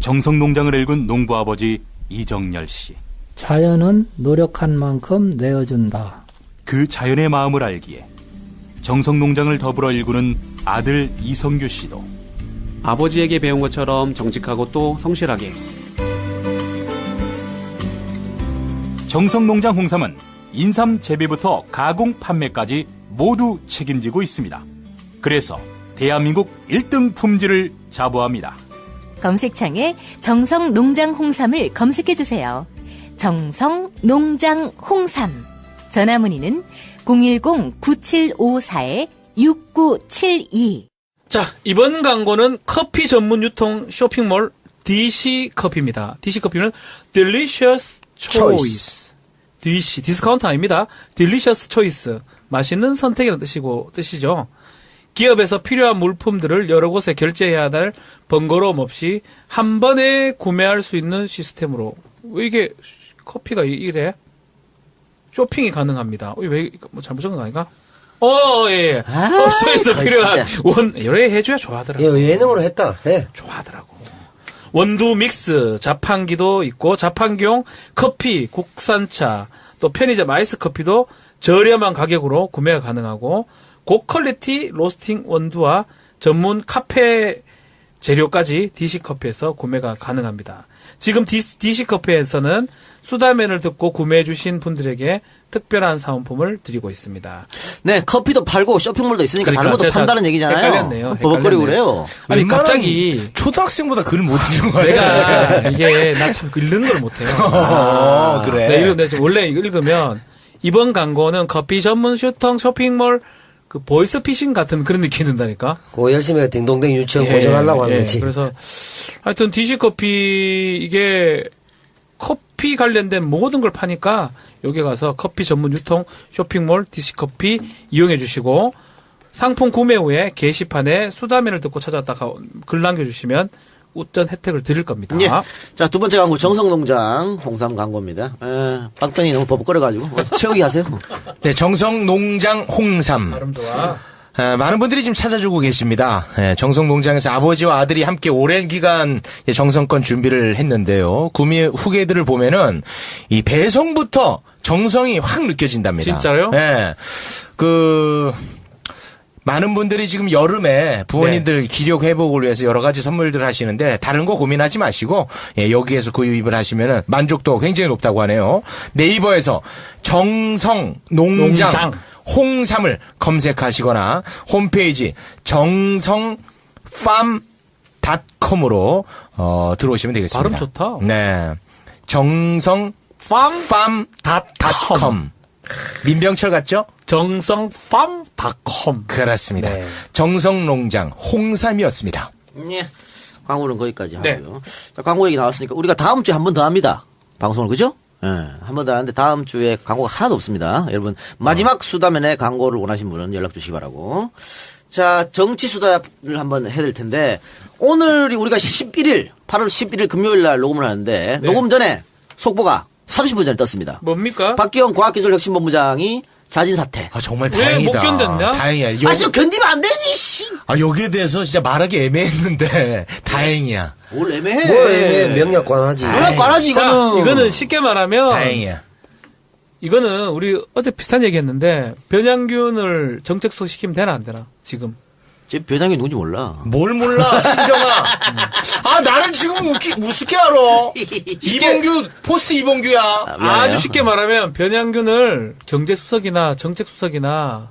정성농장을 일군 농부아버지 이정열 씨. 자연은 노력한 만큼 내어준다. 그 자연의 마음을 알기에 정성농장을 더불어 일구는 아들 이성규 씨도 아버지에게 배운 것처럼 정직하고 또 성실하게. 정성농장 홍삼은 인삼 재배부터 가공 판매까지 모두 책임지고 있습니다. 그래서 대한민국 1등 품질을 자부합니다. 검색창에 정성농장 홍삼을 검색해주세요. 정성농장 홍삼. 전화문의는 010-9754-6972. 자, 이번 광고는 커피 전문 유통 쇼핑몰 DC커피입니다. DC커피는 Delicious Choice. DC, 디스카운트 아닙니다. Delicious Choice. 맛있는 선택이라는 뜻이죠. 기업에서 필요한 물품들을 여러 곳에 결제해야 할 번거로움 없이 한 번에 구매할 수 있는 시스템으로. 왜 이게 커피가 이래? 쇼핑이 가능합니다. 왜, 뭐 잘못 적은 거 아닌가? 예. 업소에서 필요한 이래 해줘야 좋아하더라고. 예능으로 했다. 해. 좋아하더라고. 원두 믹스, 자판기도 있고, 자판기용 커피, 국산차, 또 편의점 아이스 커피도 저렴한 가격으로 구매가 가능하고, 고퀄리티 로스팅 원두와 전문 카페 재료까지 DC커피에서 구매가 가능합니다. 지금 DC커피에서는 수다맨을 듣고 구매해주신 분들에게 특별한 사은품을 드리고 있습니다. 네, 커피도 팔고 쇼핑몰도 있으니까 다른 그러니까 것도 판다는 얘기잖아요. 헷갈렸네요. 버벅거리고 그래요. 아니, 갑자기. 초등학생보다 글을 못 읽은 거야. 내가, 이게, 나 참 읽는 걸 못해요. 그래. 네, 근데 원래 이거 읽으면, 이번 광고는 커피 전문 슈통 쇼핑몰, 그 보이스피싱 같은 그런 느낌이 든다니까. 그 열심히 딩동댕 유치원 고정하려고 하는 거지. 그래서 하여튼 DC커피 이게 커피 관련된 모든 걸 파니까 여기 가서 커피 전문 유통 쇼핑몰 DC커피 이용해 주시고 상품 구매 후에 게시판에 수다맨을 듣고 찾았다가 글 남겨주시면 우전 혜택을 드릴 겁니다. 예. 자, 두 번째 광고 정성농장 홍삼 광고입니다. 빵편이 너무 버벅거려가지고 채우기 하세요. 네, 정성농장 홍삼. 발음 좋아. 많은 분들이 지금 찾아주고 계십니다. 정성농장에서 아버지와 아들이 함께 오랜 기간 정성껏 준비를 했는데요. 구매 후기들을 보면은 이 배송부터 정성이 확 느껴진답니다. 진짜요? 네. 많은 분들이 지금 여름에 부모님들 기력 회복을 위해서 여러 가지 선물들 하시는데 다른 거 고민하지 마시고 여기에서 구입을 하시면은 만족도가 굉장히 높다고 하네요. 네이버에서 정성농장 홍삼을 검색하시거나 홈페이지 정성팜.com으로 들어오시면 되겠습니다. 발음 좋다. 네. 정성팜.com. 민병철 같죠? 정성팜.com. 그렇습니다. 네. 정성농장 홍삼이었습니다. 예. 광고는 거기까지 하고요. 자, 광고 얘기 나왔으니까 우리가 다음 주에 한 번 더 합니다. 방송을, 그죠? 예. 한 번 더 하는데 다음 주에 광고가 하나도 없습니다. 여러분, 마지막 수다면에 광고를 원하신 분은 연락 주시기 바라고. 자, 정치 수다를 한번 해야 될 텐데, 오늘이 우리가 8월 11일 금요일 날 녹음을 하는데, 녹음 전에 속보가 30분 전에 떴습니다. 뭡니까? 박기영 과학기술혁신본부장이 자진 사퇴. 아, 정말 왜 다행이다. 못 견뎠냐? 다행이야. 견디면 안 되지, 씨. 여기에 대해서 진짜 말하기 애매했는데, 다행이야. 뭘 애매해. 뭐 애매해. 명약관 하지. 명약관 하지, 이거는. 이거는 쉽게 말하면. 다행이야. 이거는 우리 어제 비슷한 얘기 했는데, 변양균을 정책 소식시키면 되나 안 되나? 지금. 제 변장이 누군지 몰라. 뭘 몰라, 신정아. 나는 지금 우습게 알아. 이봉규, 포스트 이봉규야. 아주 쉽게 말하면 변양균을 경제수석이나 정책수석이나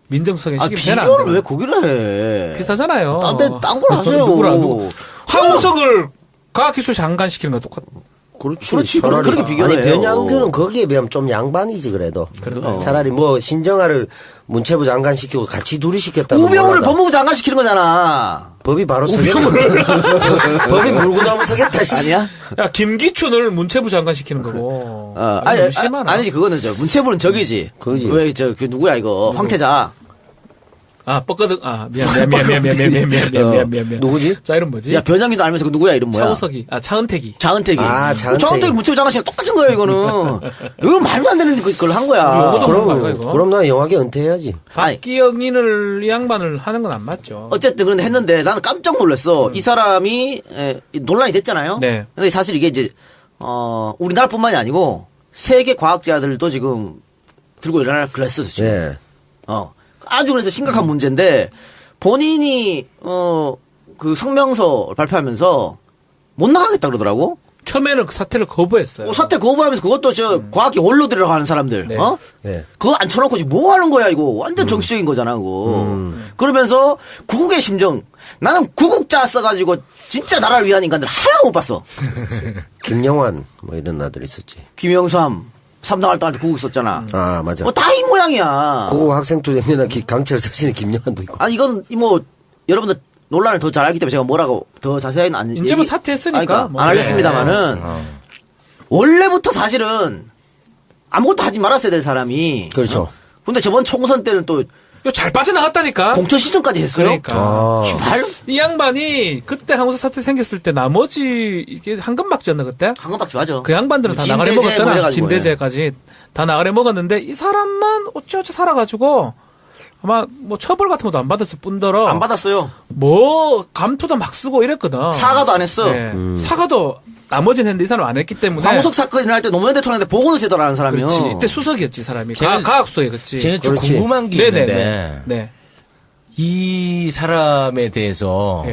민정수석에 시키면 되나 안 비교를 되나? 왜 거기를 해? 비슷하잖아요. 딴 걸 하세요. 누구? 황우석을 과학기술 장관 시키는 거 똑같. 그렇지. 그렇게 비교를 아니, 해요. 변양규는 거기에 비하면 좀 양반이지, 그래도. 차라리 뭐, 신정아를 문체부 장관 시키고 같이 둘이 시켰다고. 우병우를 법무부 장관 시키는 거잖아. 법이 바로 서겠다. 법이 물고 나면 서겠다, 씨. 아니야? 야, 김기춘을 문체부 장관 시키는 거고. 아니지, 그거는 문체부는 저기지. 그거지. 왜, 그 누구야, 이거. 황태자. 뻐거득. 미안. 누구지? 자, 이름 뭐지? 야, 변장기도 알면서 그 누구야, 이름 뭐야? 차우석이. 차은택이. 차은택이. 차은택이. 문체부 장관 시키는 똑같은 거야, 이거는. 이건 말도 안 되는 그걸 한 거야. 그럼 나 영화계 은퇴해야지. 박기영인을 이 양반을 하는 건 안 맞죠. 어쨌든 그런데 했는데 나는 깜짝 놀랐어. 이 사람이 논란이 됐잖아요. 네. 근데 사실 이게 이제 우리나라뿐만이 아니고 세계 과학자들도 지금 들고 일어날 글래스 지금. 네. 아주 그래서 심각한 문제인데 본인이 그 성명서 발표하면서 못 나가겠다 그러더라고. 처음에는 그 사태를 거부했어요. 사태 거부하면서 그것도 과학계 원로들이라고 하는 사람들. 네. 네. 그거 앉혀놓고 지금 뭐 하는 거야 이거. 완전 정치적인 거잖아 그거. 그러면서 구국의 심정. 나는 구국자 써가지고 진짜 나라를 위한 인간들 하나도 못 봤어. 김영환 뭐 이런 나들 있었지. 김영삼 3당 활동할 때 구국 썼잖아. 맞아. 다 이 모양이야. 그거 학생투쟁이나 강철 서신의 김영환도 있고. 아니 이건 여러분들 논란을 더 잘 알기 때문에 제가 뭐라고 더 자세히는 안 이제 뭐 사퇴했으니까 안 하겠습니다만은 원래부터 사실은 아무것도 하지 말았어야 될 사람이. 그렇죠. 근데 저번 총선 때는 또 잘 빠져나갔다니까. 공천 시점까지 했어요. 그러니까. 이 양반이 그때 항우석 사태 생겼을 때 나머지 이게 한금박지였나 그때? 한금박지 맞아. 그 양반들은 다 나가래 먹었잖아. 진대제까지 다 나가래 먹었는데 이 사람만 어쩌어쩌 살아가지고 아마 뭐 처벌 같은 것도 안 받았을 뿐더러 안 받았어요. 뭐 감투도 막 쓰고 이랬거든. 사과도 안 했어. 네. 사과도 나머지는 했는데 이 사람 안 했기 때문에. 황우석 사건 일어날 때 노무현 대통령한테 보고도 제대로 하는 사람이요. 그렇지. 이때 수석이었지 사람이. 과학수석이었지. 제가 좀 궁금한 게 있는데 네. 이 사람에 대해서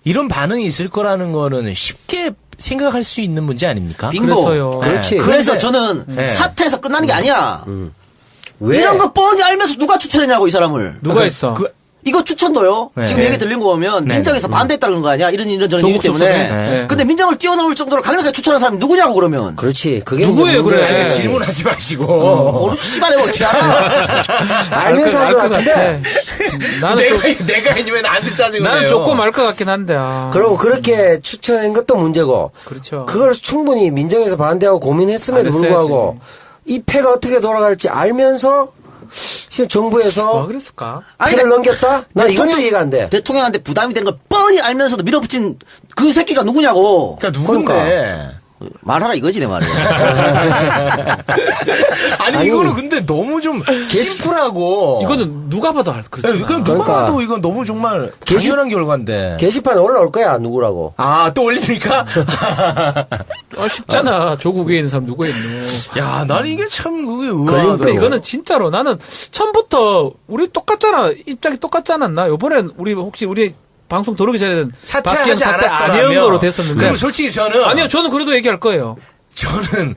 이런 반응이 있을 거라는 거는 쉽게 생각할 수 있는 문제 아닙니까? 빙고. 그래서요. 그렇지. 그래서 저는 사퇴해서 끝나는 게 아니야. 왜? 이런 거 뻔히 알면서 누가 추천했냐고 이 사람을. 누가 했어? 이거 추천도요. 네. 지금 얘기 들린 거 보면 민정에서 반대했다는 거 아니야. 이런 저런 얘기 때문에. 근데 민정을 뛰어넘을 정도로 강력하게 추천한 사람이 누구냐고 그러면. 그렇지. 그게 누구예요, 그래? 아니, 질문하지 마시고. 씨발 내가 어떻게 알아? 알면서 한 것 같은데. 나는 내가 아니면 안 짜증을 내요. 나는 조금 알 것 같긴 한데. 그리고 그렇게 추천한 것도 문제고. 그렇죠. 그걸 충분히 민정에서 반대하고 고민했음에도 불구하고 이 패가 어떻게 돌아갈지 알면서 정부에서 그랬을까? 패를 넘겼다? 나 이것도 이해가 안 돼. 대통령한테 부담이 되는 걸 뻔히 알면서도 밀어붙인 그 새끼가 누구냐고. 그러니까 누군데? 말하라 이거지 내 말이. 아니 이거는 근데 너무 좀 심플하고 이거는 누가 봐도 그렇잖아. 누가 봐도 이건 너무 정말 당연한 결과인데. 게시판에 올라올 거야 누구라고. 또 올립니까? 쉽잖아. 조국 위에 있는 사람 누구 있노. 야, 나는 이게 참 그게 근데 의아하더라고. 이거는 진짜로 나는 처음부터 우리 똑같잖아. 입장이 똑같지 않았나? 이번엔 우리 방송 들어오기 전에는 박지원 사퇴 아니언거로 됐었는데. 그럼 솔직히 저는 아니요, 저는 그래도 얘기할 거예요. 저는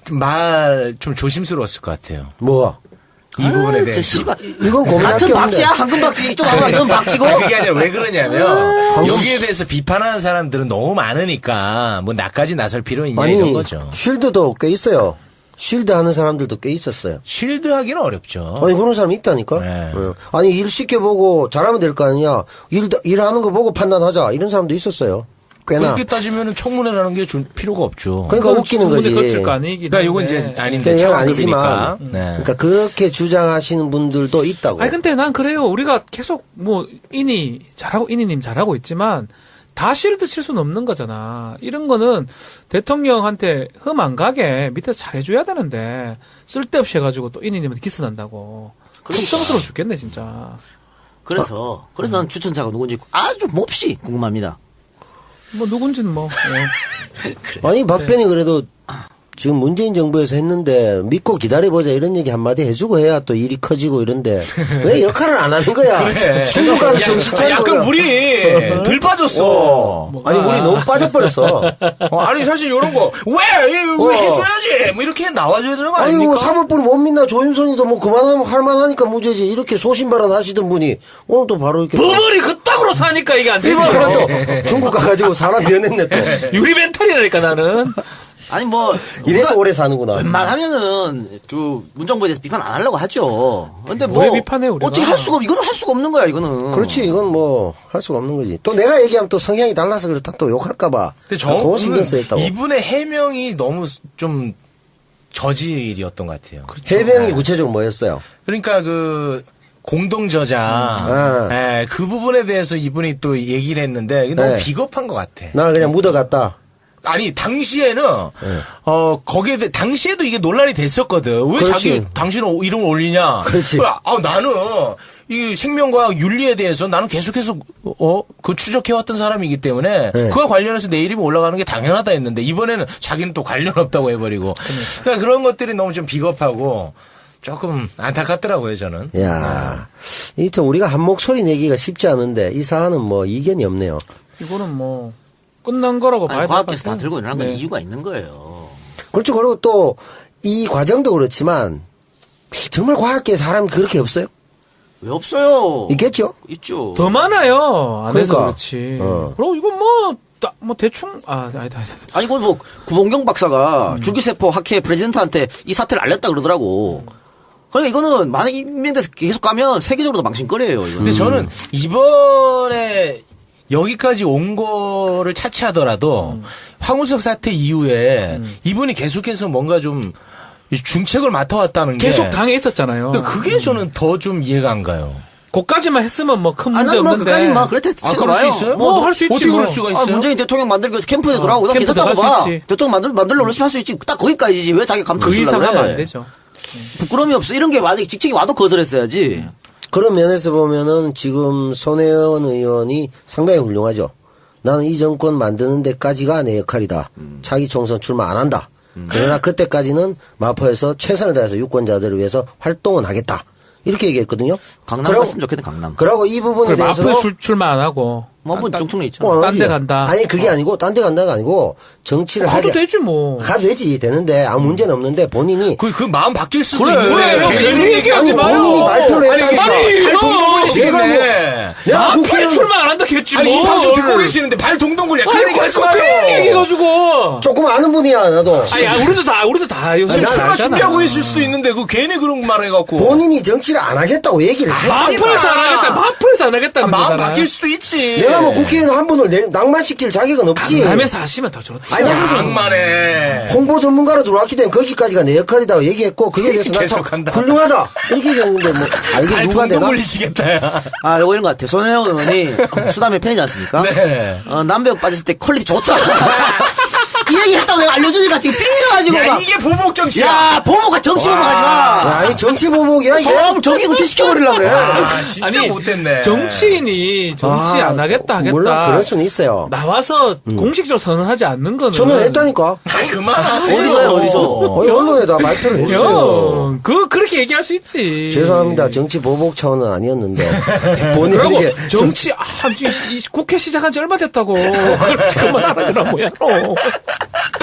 말 좀 조심스러웠을 것 같아요. 뭐? 이 부분에 대해서. 씨발. 이건 고민할 같은 게 박쥐야? 황금 박쥐 이쪽 하고 이건 박쥐고? 그게 아니라 왜 그러냐면 여기에 대해서 비판하는 사람들은 너무 많으니까 뭐 나까지 나설 필요 있냐 이런 거죠. 쉴드도 꽤 있어요. 쉴드 하는 사람들도 꽤 있었어요. 쉴드 하기는 어렵죠. 아니 그런 사람이 있다니까. 네. 아니 일 쉽게 보고 잘하면 될 거 아니냐. 일하는 거 보고 판단하자 이런 사람도 있었어요. 꽤나. 그렇게 따지면 청문회라는 게 줄 필요가 없죠. 그러니까 웃기는 거지. 거칠 거 아니긴 그러니까 이건 이제 아닌데 그건 아니지만. 아니지만. 그러니까 그렇게 주장하시는 분들도 있다고. 아니 근데 난 그래요. 우리가 계속 뭐 이니님 잘하고 있지만 다 실드 칠 수는 없는 거잖아. 이런 거는 대통령한테 흠 안 가게 밑에서 잘해줘야 되는데 쓸데없이 해가지고 또 이니님한테 기스난다고. 걱정스러워 죽겠네 진짜. 그래서 난 추천자가 누군지 아주 몹시 궁금합니다. 뭐 누군지는 뭐. 아니 박변이 그래도 지금 문재인 정부에서 했는데 믿고 기다려보자 이런 얘기 한마디 해주고 해야 또 일이 커지고 이런데 왜 역할을 안 하는 거야? 그래. 중국 가서 정신 차리고. 약간 물이 덜 빠졌어. 아니 물이 너무 빠져버렸어. 아니 사실 이런 거 왜 해줘야지 뭐 이렇게 나와줘야 되는 거 아니 아닙니까? 뭐 사법부는 못 믿나 조윤선이도 뭐 그만하면 할만하니까 무죄지 이렇게 소신발언 하시던 분이 오늘 또 바로 이렇게 버버리 그따구로 사니까 이게 안 되지. 이번에 또 중국 가가지고 사람 변했네 또. 유리 멘탈이라니까 나는. 아니 뭐 이래서 오래 사는구나. 웬만하면은 그 문정부에 대해서 비판 안 하려고 하죠. 근데 뭐 왜 비판해 우리가? 어떻게 이거는 할 수가 없는 거야 이거는. 그렇지 이건 뭐 할 수가 없는 거지. 또 내가 얘기하면 또 성향이 달라서 그렇다 또 욕할까봐. 근데 그거 신경 써있다고. 이분의 해명이 너무 좀 저질이었던 것 같아요. 해명이 구체적으로 뭐였어요? 그러니까 그 공동 저자 그 부분에 대해서 이분이 또 얘기를 했는데 너무 비겁한 것 같아. 나 그냥 묻어갔다. 아니 당시에는 거기에 당시에도 이게 논란이 됐었거든. 왜 그렇지. 자기 당신은 이름을 올리냐? 그렇지. 나는 이 생명과 윤리에 대해서 나는 계속해서 그 추적해왔던 사람이기 때문에 그와 관련해서 내 이름이 올라가는 게 당연하다 했는데 이번에는 자기는 또 관련 없다고 해버리고 그러니까 그런 것들이 너무 좀 비겁하고 조금 안타깝더라고요 저는. 야, 이때 우리가 한 목소리 내기가 쉽지 않은데 이 사안은 뭐 이견이 없네요. 이거는 뭐. 끝난 거라고 봐야 될 것 같아요. 과학계에서 다 들고 일어난 건 이유가 있는 거예요. 그렇죠. 그리고 또 이 과정도 그렇지만 정말 과학계 사람 그렇게 없어요? 왜 없어요? 있겠죠. 있죠. 더 많아요. 안 해서 그러니까. 그렇지. 그리고 이건 뭐 대충 아니다. 아니 이거 뭐 구봉경 박사가 줄기세포 학회 프레지던트한테 이 사태를 알렸다 그러더라고. 그러니까 이거는 만약 임명돼서 계속 가면 세계적으로도 망신거리예요. 이거는. 근데 저는 이번에 여기까지 온 거를 차치하더라도 황우석 사태 이후에 이분이 계속해서 뭔가 좀 중책을 맡아왔다는 게 계속 당해 있었잖아요. 그게 저는 더 좀 이해가 안 가요. 그까지만 했으면 뭐 큰 문제 뭐 없는데. 그까지 막 그랬대. 그럴 수 있어요? 뭐 할 수 있지. 어떻게 뭐. 그럴 수가 있어요? 문재인 대통령 만들기 위해서 캠프에 돌아오고 나 캠프 괜찮다고 들어갈 수 봐. 있지. 대통령 만들러 열심히 할 수 있지. 딱 거기까지지. 왜 자기 감투 그 쓰려고 이상 그래. 하면 안 되죠. 부끄러움이 없어. 이런 게 만약에 직책이 와도 거절했어야지. 그런 면에서 보면은 지금 손혜원 의원이 상당히 훌륭하죠. 나는 이 정권 만드는 데까지가 내 역할이다. 차기 총선 출마 안 한다. 그러나 그때까지는 마포에서 최선을 다해서 유권자들을 위해서 활동은 하겠다. 이렇게 얘기했거든요. 강남 갔으면 좋겠네, 강남. 그러고 이 부분에 대해서 마포에 출마 안 하고. 뭐 정청래 있잖아. 뭐 딴 데 간다. 아니 그게 아니고 딴 데 간다가 아니고 정치를 가도 하자. 되지 뭐. 가도 되지 되는데 아무 문제는 없는데 본인이 그 마음 바뀔 수도 그래, 있는 그래요. 거예요. 괜히 얘기하지 아니, 마요. 본인이 발표를 했다니까. 발 동동 굴리시겠네. 내가 마포에 국회의원 출마 안 한다겠지 아니 이 뭐. 방송 듣고 계시는데 발 동동 굴려. 그런 얘기 하지 그런 마요. 얘기해가지고. 조금 아는 분이야 나도. 아니, 우리도 다 지금 열심히 출마 알잖아. 준비하고 있을 수도 있는데 그 괜히 그런 말 해갖고. 본인이 정치를 안 하겠다고 얘기를 했지. 마포에서 안 하겠다. 마포에서 안 하겠다는 마음 거잖아. 바뀔 수도 있지. 내가 내가 뭐 국회의원 한 분을 낙마시킬 자격은 없지. 강남에서 하시면 더 좋지. 아니, 내가 무슨 악마네. 홍보 전문가로 들어왔기 때문에 거기까지가 내 역할이라고 얘기했고 그게 대해서 나 참 계속한다. 훌륭하다 이렇게 얘기했는데 뭐 이게 누가 되나? 물리시겠다. 야. 아, 요거 이런 것 같아요. 손혜영 의원이 수담의 팬이지 않습니까? 네. 남배우 빠졌을 때 퀄리티 좋다. 이 얘기 했다고 내가 알려주니까 지금 삐져가지고. 야, 막. 이게 보복 정치야. 야, 보복과 정치 보복하지 마. 아니 정치 보복이야 이게. 소음 저기 은퇴시켜버리려고 그래. 아, 진짜 아니, 못됐네. 정치인이 정치 안 하겠다 하겠다. 물론 그럴 수는 있어요. 나와서 공식적으로 선언하지 않는 거는. 선언했다니까. 아, 그만하세요. 어디서요, 어디서? 언론에다 발표를 했어요. 형, 그렇게 얘기할 수 있지. 죄송합니다. 정치 보복 차원은 아니었는데 본인이 그러고 이게 정치 이 국회 시작한 지 얼마 됐다고. 그만하라 그런 뭐야로.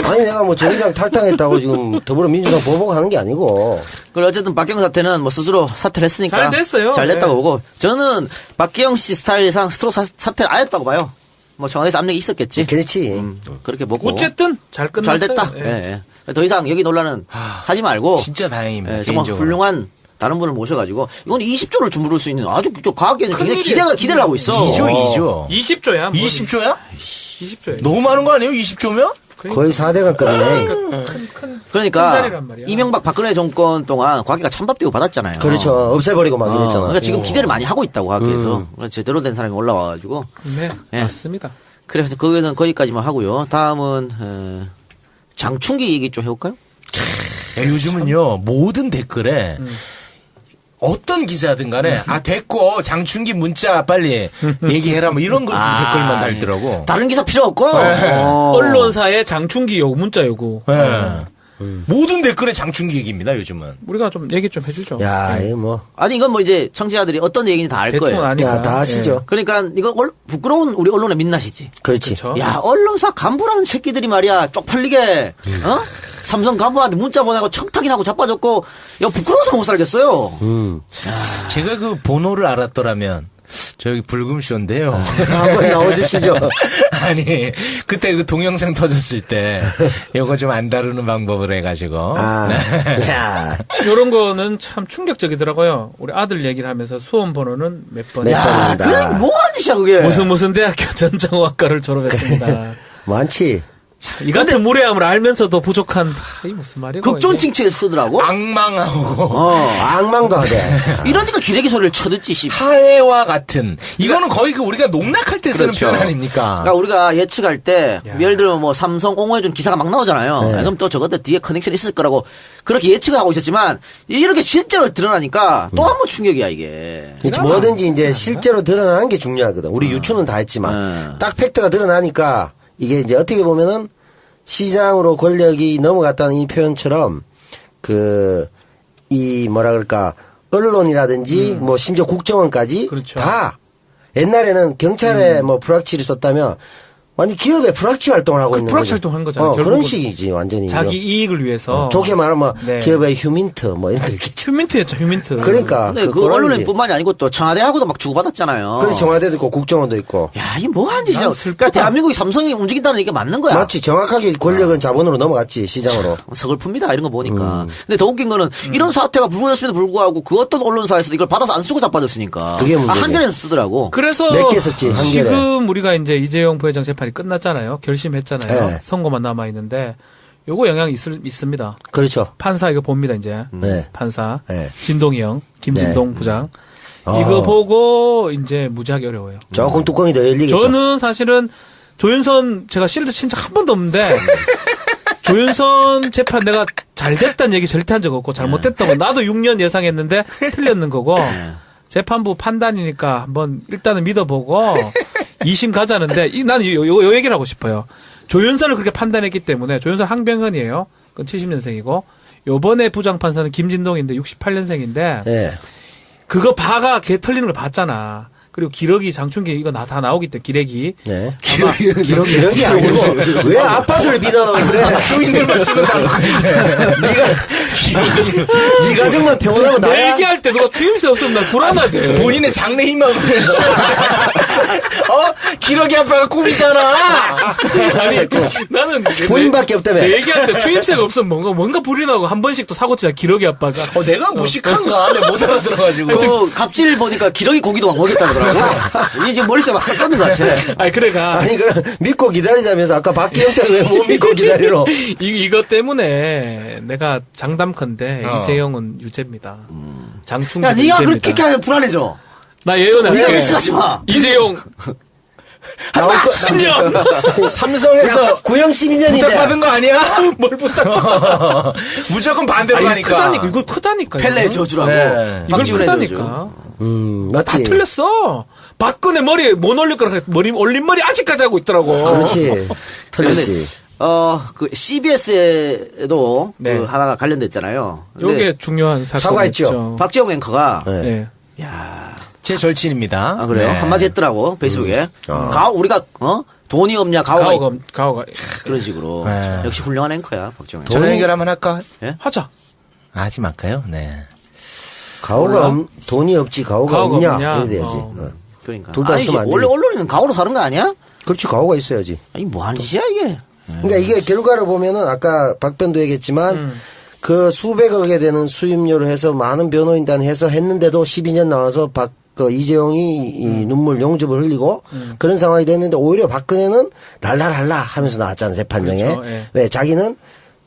아니 내가 뭐 정의당 탈당했다고 지금 더불어민주당 보복하는 게 아니고 그리고 어쨌든 박기영 사태는 뭐 스스로 사퇴를 했으니까. 잘 됐어요. 잘 됐다고 네. 보고. 저는 박기영 씨 스타일상 스스로 사퇴를 안 했다고 봐요. 뭐 청와대에서 압력이 있었겠지. 그렇지. 그렇게 보고. 어쨌든 잘 끝났어요. 잘 됐다. 예. 예. 더 이상 여기 논란은 하지 말고. 진짜 다행입니다. 예, 정말 개인적으로. 훌륭한 다른 분을 모셔가지고 이건 20조를 주무를 수 있는 아주 과학계는 굉장히 큰일이에요. 기대를 하고 있어. 2조. 20조야. 20조야? 20조야. 너무 많은 거 아니에요? 20조면? 거의 4대강급이네. 그러니까 큰 자리란 말이야. 이명박 박근혜 정권 동안 과학계가 찬밥대고 받았잖아요. 그렇죠. 없애버리고 막 이랬잖아. 그러니까 지금 기대를 많이 하고 있다고 과학계에서. 그래서 제대로 된 사람이 올라와가지고. 네, 예. 맞습니다. 그래서 거기는 거기까지만 하고요. 다음은 장충기 얘기 좀 해볼까요? 야, 요즘은요, 모든 댓글에 어떤 기사든 간에 됐고 장충기 문자 빨리 얘기해라 뭐 이런 거 댓글만 달더라고. 다른 기사 필요 없고. 언론사의 장충기 요구, 문자 요구. 네. 모든 댓글에 장충기 얘기입니다, 요즘은. 우리가 좀 얘기 좀 해주죠. 야, 이거 뭐. 아니 이건 뭐 이제 청취자들이 어떤 얘기인지 다 알 대충 거예요. 아니까. 야, 다 아시죠? 그러니까 이거 부끄러운 우리 언론의 민낯이지. 그렇지. 그렇죠. 야, 언론사 간부라는 새끼들이 말이야, 쪽팔리게, 삼성 간부한테 문자 보내고 청탁이나고 자빠졌고, 야, 부끄러워서 못 살겠어요. 제가 그 번호를 알았더라면 저기 불금쇼인데요. 한번 나와주시죠. 아니 그때 그 동영상 터졌을 때 이거 좀 안 다루는 방법을 해가지고. 야. 이런 거는 참 충격적이더라고요. 우리 아들 얘기를 하면서 수험 번호는 몇 번. 몇 야, 번입니다. 그래, 뭐하는 짓이야, 그게. 무슨 대학교 전정학과를 졸업했습니다. 많지. 이 같은 무례함을 알면서도 부족한 이 무슨 말이고. 극존칭치를 쓰더라고. 악망하고 악망도 하대. 이러니까 기레기 소리를 쳐듣지, 씨. 하해와 같은 이거는 거의 그 우리가 농락할 때 쓰는 그렇죠. 표현 아닙니까? 그러니까 우리가 예측할 때, 예를 들면 뭐 삼성 옹호해준 기사가 막 나오잖아요. 네. 그럼 또 저것들 뒤에 커넥션이 있을 거라고 그렇게 예측을 하고 있었지만, 이렇게 실제로 드러나니까 또 한 번 충격이야, 이게. 뭐든지 이제 실제로 드러나는 게 중요하거든. 우리 유추는 다 했지만 딱 팩트가 드러나니까 이게 이제 어떻게 보면은 시장으로 권력이 넘어갔다는 이 표현처럼 이 뭐라 그럴까 언론이라든지 뭐 심지어 국정원까지 그렇죠. 다 옛날에는 경찰에 뭐 불확실히 썼다면 완전 기업의 불확실 활동을 하고 있는 불확실 거죠. 활동하는 거잖아요. 그런 결국은 식이지 완전히. 자기 이익을 위해서. 좋게 말하면 네. 기업의 휴민트 뭐 이렇게. 휴민트였죠, 휴민트. 그러니까 근데 그 그거랑 언론인 이제 뿐만이 아니고 또 청와대하고도 막 주고받았잖아요. 그래서 청와대도 있고 국정원도 있고. 야, 이게 뭐 하는 짓이야. 난 슬프다. 그러니까 대한민국이 삼성이 움직인다는 얘기가 맞는 거야. 마치 정확하게 권력은 자본으로 넘어갔지 시장으로. 서글픕니다. 이런 거 보니까. 근데 더 웃긴 거는 이런 사태가 불거졌음에도 불구하고 그 어떤 언론사에서도 이걸 받아서 안 쓰고 자빠졌으니까. 그게 문제죠. 한겨레에서 쓰더라고. 그래서 몇 개 썼지, 한겨레. 지금 우리가 이제 이재용 부회장 재판이 끝났잖아요. 결심했잖아요. 네. 선고만 남아 있는데 요거 영향이 있습니다. 그렇죠. 판사 이거 봅니다 이제. 네. 판사 네. 진동이 형, 김진동 부장. 어. 이거 보고 이제 무지하게 어려워요. 조금 뚜껑이 더 열리겠죠. 저는 사실은 조윤선 제가 실드 친 적 한 번도 없는데 조윤선 재판 내가 잘 됐다는 얘기 절대 한 적 없고 잘못됐던 거 나도 6년 예상했는데 틀렸는 거고 재판부 판단이니까 한번 일단은 믿어보고 2심 가자는데 나는 요 얘기를 하고 싶어요. 조윤선을 그렇게 판단했기 때문에 조윤선 항병헌이에요. 그건 70년생이고 요번에 부장판사는 김진동인데 68년생인데 네. 그거 바가 개 털리는 걸 봤잖아. 그리고 기러기, 장충기 이거 다 나오기 때문에 기레기. 네. 아마 기러기 아니고 왜 아빠들 비난하고 그래? 쇼인들만 쓰는 단어인데. 네 가정만 평온하면 내 나야. 얘기할 때 누가 주임새 없으면 나 불안하대. 본인의 장래 희망을 기러기 아빠가 꿈이잖아. 아니, 나는 본인밖에 없다며. 내 얘기할 때 주임새가 없으면 뭔가 불이 나고 한 번씩 또 사고 치자 기러기 아빠가. 내가 무식한가? 내가 못 알아들어가지고. 그 갑질 보니까 기러기 고기도 막 먹였다 그러더라고. 이게 지금 머릿속에 막 섞였는 것 같아. 아니 그래가 아니 그럼 믿고 기다리자면서 아까 박기영자는 왜 못 믿고 기다리러? 이것 때문에 내가 장담컨대 이재용은 유죄입니다. 장충기 야, 네가 유죄입니다. 그렇게 하면 불안해져. 나 네가 예언할게. 의심하지 마. 이재용 나올 거 10년 삼성에서 구형 12년인데. 부탁받은 거 아니야? 뭘 부탁? 무조건 반대로 아니, 가니까. 크다니까 이걸 크다니까. 펠레 이거. 저주라고. 네. 이걸 박지훈의 저주. 크다니까. 맞지. 다 틀렸어. 박근혜 머리에 못 올릴 거라 머리 올린 머리 아직까지 하고 있더라고. 그렇지. 틀렸지. 그 CBS에도 네. 그 하나가 관련됐잖아요. 근데 요게 중요한 사과했죠. 사건이죠. 박지영 앵커가 네. 제 절친입니다. 아 그래요? 네. 한마디 했더라고 페이스북에. 우리가 돈이 없냐 가오가 가오가 그런 식으로. 네. 역시 훌륭한 앵커야 박지영 앵커. 전화 연결 한번 할까? 하자. 하지 말까요? 네. 가오가 돈이 없지 가오가 가오가 없냐 없냐? 이래 돼야지. 그러니까. 둘다 아니지. 있으면 안 원래 되지. 언론인은 가오로 사는 거 아니야? 그렇지 가오가 있어야지. 아니 뭐 하는 짓이야 이게. 그러니까 이게 결과를 보면은 아까 박변도 얘기했지만 그 수백억에 되는 수임료를 해서 많은 변호인단 해서 했는데도 12년 나와서 이재용이 이 눈물 용접을 흘리고 그런 상황이 됐는데 오히려 박근혜는 랄랄랄라 하면서 나왔잖아요 재판정에. 그렇죠, 예. 왜 자기는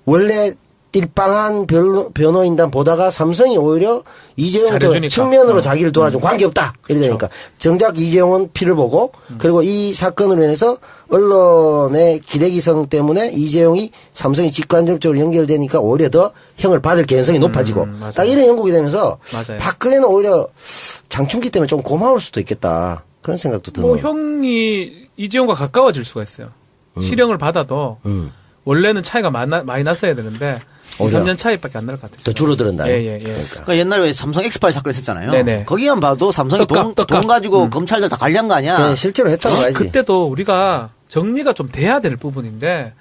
원래 일방한 변호인단 보다가 삼성이 오히려 이재용 잘해주니까. 측면으로 자기를 도와준 관계없다 이러니까 정작 이재용은 피를 보고 그리고 이 사건으로 인해서 언론의 기대기성 때문에 이재용이 삼성이 직간접적으로 연결되니까 오히려 더 형을 받을 개연성이 높아지고 맞아요. 딱 이런 형국이 되면서 맞아요. 박근혜는 오히려 장충기 때문에 좀 고마울 수도 있겠다 그런 생각도 드네요. 뭐 형이 이재용과 가까워질 수가 있어요. 실형을 받아도 원래는 차이가 많이 났어야 되는데 2, 오히려 3년 차이밖에 안 날 것 같아요. 더 줄어든다. 예. 그러니까. 그러니까 옛날에 왜 삼성 엑스파일 사건 했었잖아요. 네네. 거기만 봐도 삼성이 떡값. 돈 가지고 검찰들 다 관리한 거 아니야? 그냥 실제로 했다고 봐야지. 그때도 우리가 정리가 좀 돼야 될 부분인데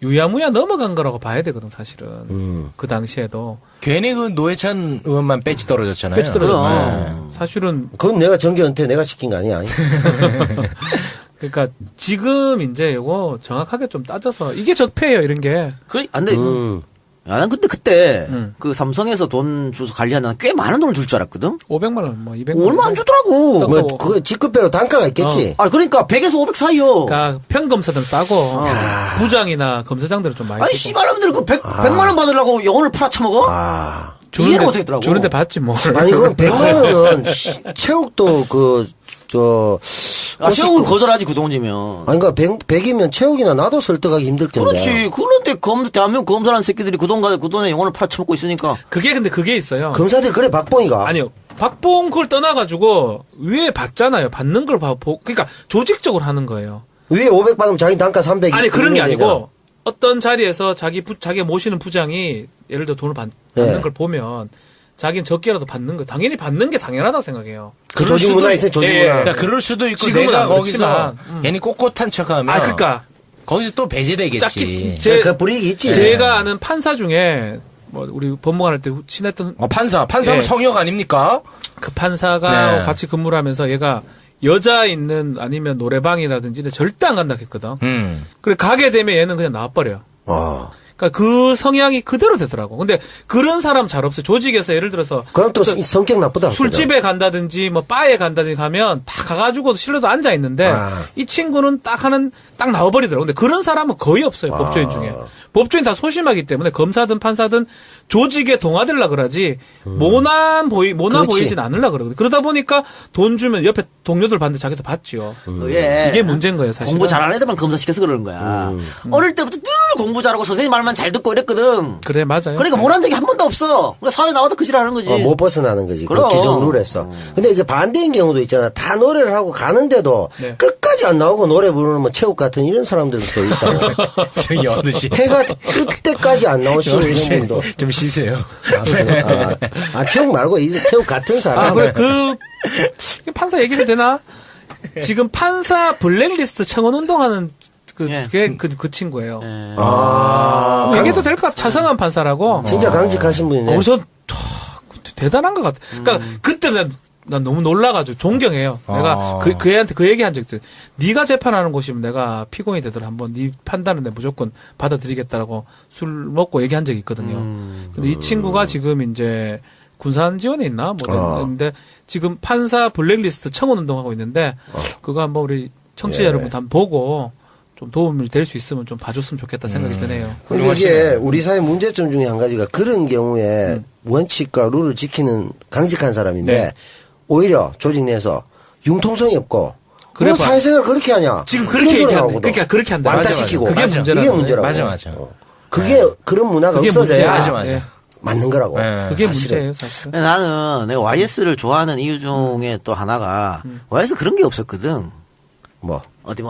유야무야 넘어간 거라고 봐야 되거든 사실은. 그 당시에도 괜히 그 노회찬 의원만 배치 떨어졌잖아요. 배치 떨어졌죠. 네. 사실은 그건 내가 정계 은퇴 내가 시킨 거 아니야. 그러니까 지금 이제 이거 정확하게 좀 따져서 이게 적폐예요 이런 게. 그래, 안 돼. 난 근데 그때 음. 그 삼성에서 돈 주서 관리하는 꽤 많은 돈을 줄 줄 알았거든? 500만 원, 뭐 200만 원. 얼마 안 주더라고. 뭐 그거 직급별로 단가가 있겠지. 그러니까 100에서 500 사이요. 그러니까 평검사들 싸고 부장이나 검사장들은 좀 많이 아니, 쓰고. 씨발놈들 그 100만 원 받으려고 영혼을 팔아쳐먹어? 이해가 못하겠더라고. 주는데 받지 뭘. 아니 그럼 100만 원은 체육도 체육은 거절하지, 그 돈이면. 아니 그러니까 100이면 체육이나 나도 설득하기 힘들 텐데. 그렇지. 그런데 대한민국 검사라는 새끼들이 그 돈에 영혼을 팔아쳐먹고 있으니까. 근데 그게 있어요. 검사들 그래 박봉이가. 아니요. 박봉 그걸 떠나가지고 위에 받잖아요. 받는 걸 그러니까 조직적으로 하는 거예요. 위에 500 받으면 자기 단가 300. 아니 그런 게 아니고 되잖아. 어떤 자리에서 자기가 모시는 부장이 예를 들어 돈을 받는 네. 걸 보면 자기는 적게라도 받는 거 당연히 받는 게 당연하다고 생각해요. 그 조직 문화 있어요, 조직 문화. 그러니까 그럴 수도 있고 지금은 내가 안 거기서 그렇지만, 괜히 꼿꼿한 척하면 그러니까 거기서 또 배제되겠지. 그 불이익이 있지. 제가 아는 판사 중에 뭐 우리 법무관 할 때 친했던 판사는 예. 성역 아닙니까? 그 판사가 네. 같이 근무를 하면서 얘가 여자 있는 아니면 노래방이라든지 이런 데 절대 안 간다 했거든. 그래 가게 되면 얘는 그냥 나와버려. 그러니까 그 성향이 그대로 되더라고. 근데 그런 사람 잘 없어요. 조직에서 예를 들어서 그럼 또 어떤 성격 나쁘다. 술집에 간다든지 뭐 바에 간다든지 가면 다 가가지고 실내도 앉아 있는데 이 친구는 딱 나와버리더라고. 근데 그런 사람은 거의 없어요. 법조인 중에. 법조인 다 소심하기 때문에 검사든 판사든 조직에 동화되려 그러지 모나 보이진 않으려 그러거든. 그러다 보니까 돈 주면 옆에 동료들 받는데 자기도 받지요. 예. 이게 문제인 거예요, 사실. 공부 잘하는 애들만 검사시켜서 그러는 거야. 어릴 때부터 늘 공부 잘하고 선생님 말만 잘 듣고 이랬거든. 그래, 맞아요. 그러니까 못한 적이 한 번도 없어. 그러니까 사회 나와도 그 지랄하는 거지. 못 벗어나는 거지. 그 그럼. 기존 룰에서. 근데 이게 반대인 경우도 있잖아. 다 노래를 하고 가는데도 네. 끝까지 안 나오고 노래 부르는 뭐 체육 같은 이런 사람들도 또 있다고. 저기 어르신. 해가 뜰 때까지 안 나오시고 이런 분도. 좀 쉬세요. 체육 말고 이 체육 같은 사람. 그래, 판사 얘기도 되나? 지금 판사 블랙리스트 청원 운동하는 그 친구예요. 아. 얘기해도 될 것 같아. 차성한 판사라고. 진짜 강직하신 분이네. 그래서 대단한 것 같아. 그러니까 그때 난 너무 놀라가지고 존경해요. 내가 그 애한테 그 얘기한 적도 있어요. 네가 재판하는 곳이면 내가 피고인이 되더라 한번 네 판단은 내가 무조건 받아들이겠다라고 술 먹고 얘기한 적이 있거든요. 근데 이 친구가 지금 이제 군산 지원에 있나 모르겠는데 지금 판사 블랙리스트 청원 운동하고 있는데 그거 한번 우리 청취자 여러분 한번 보고 좀 도움이 될 수 있으면 좀 봐줬으면 좋겠다 생각이 드네요. 근데 이게 우리 사회 문제점 중에 한 가지가 그런 경우에 원칙과 룰을 지키는 강직한 사람인데 네. 오히려 조직 내에서 융통성이 없고 그래 뭐 봐. 사회생활 그렇게 하냐? 지금 그렇게 얘기하는데 그러니까 그렇게 한다. 왕따시키고 그게 맞아. 문제라고. 이게 문제라고. 맞아. 그게 그런 문화가 그게 없어져야 문제야. 맞아. 예. 맞는 거라고. 네. 그게 사실은. 문제예요, 사실. 나는 내가 YS를 좋아하는 이유 중에 또 하나가 YS 그런 게 없었거든. 뭐 어디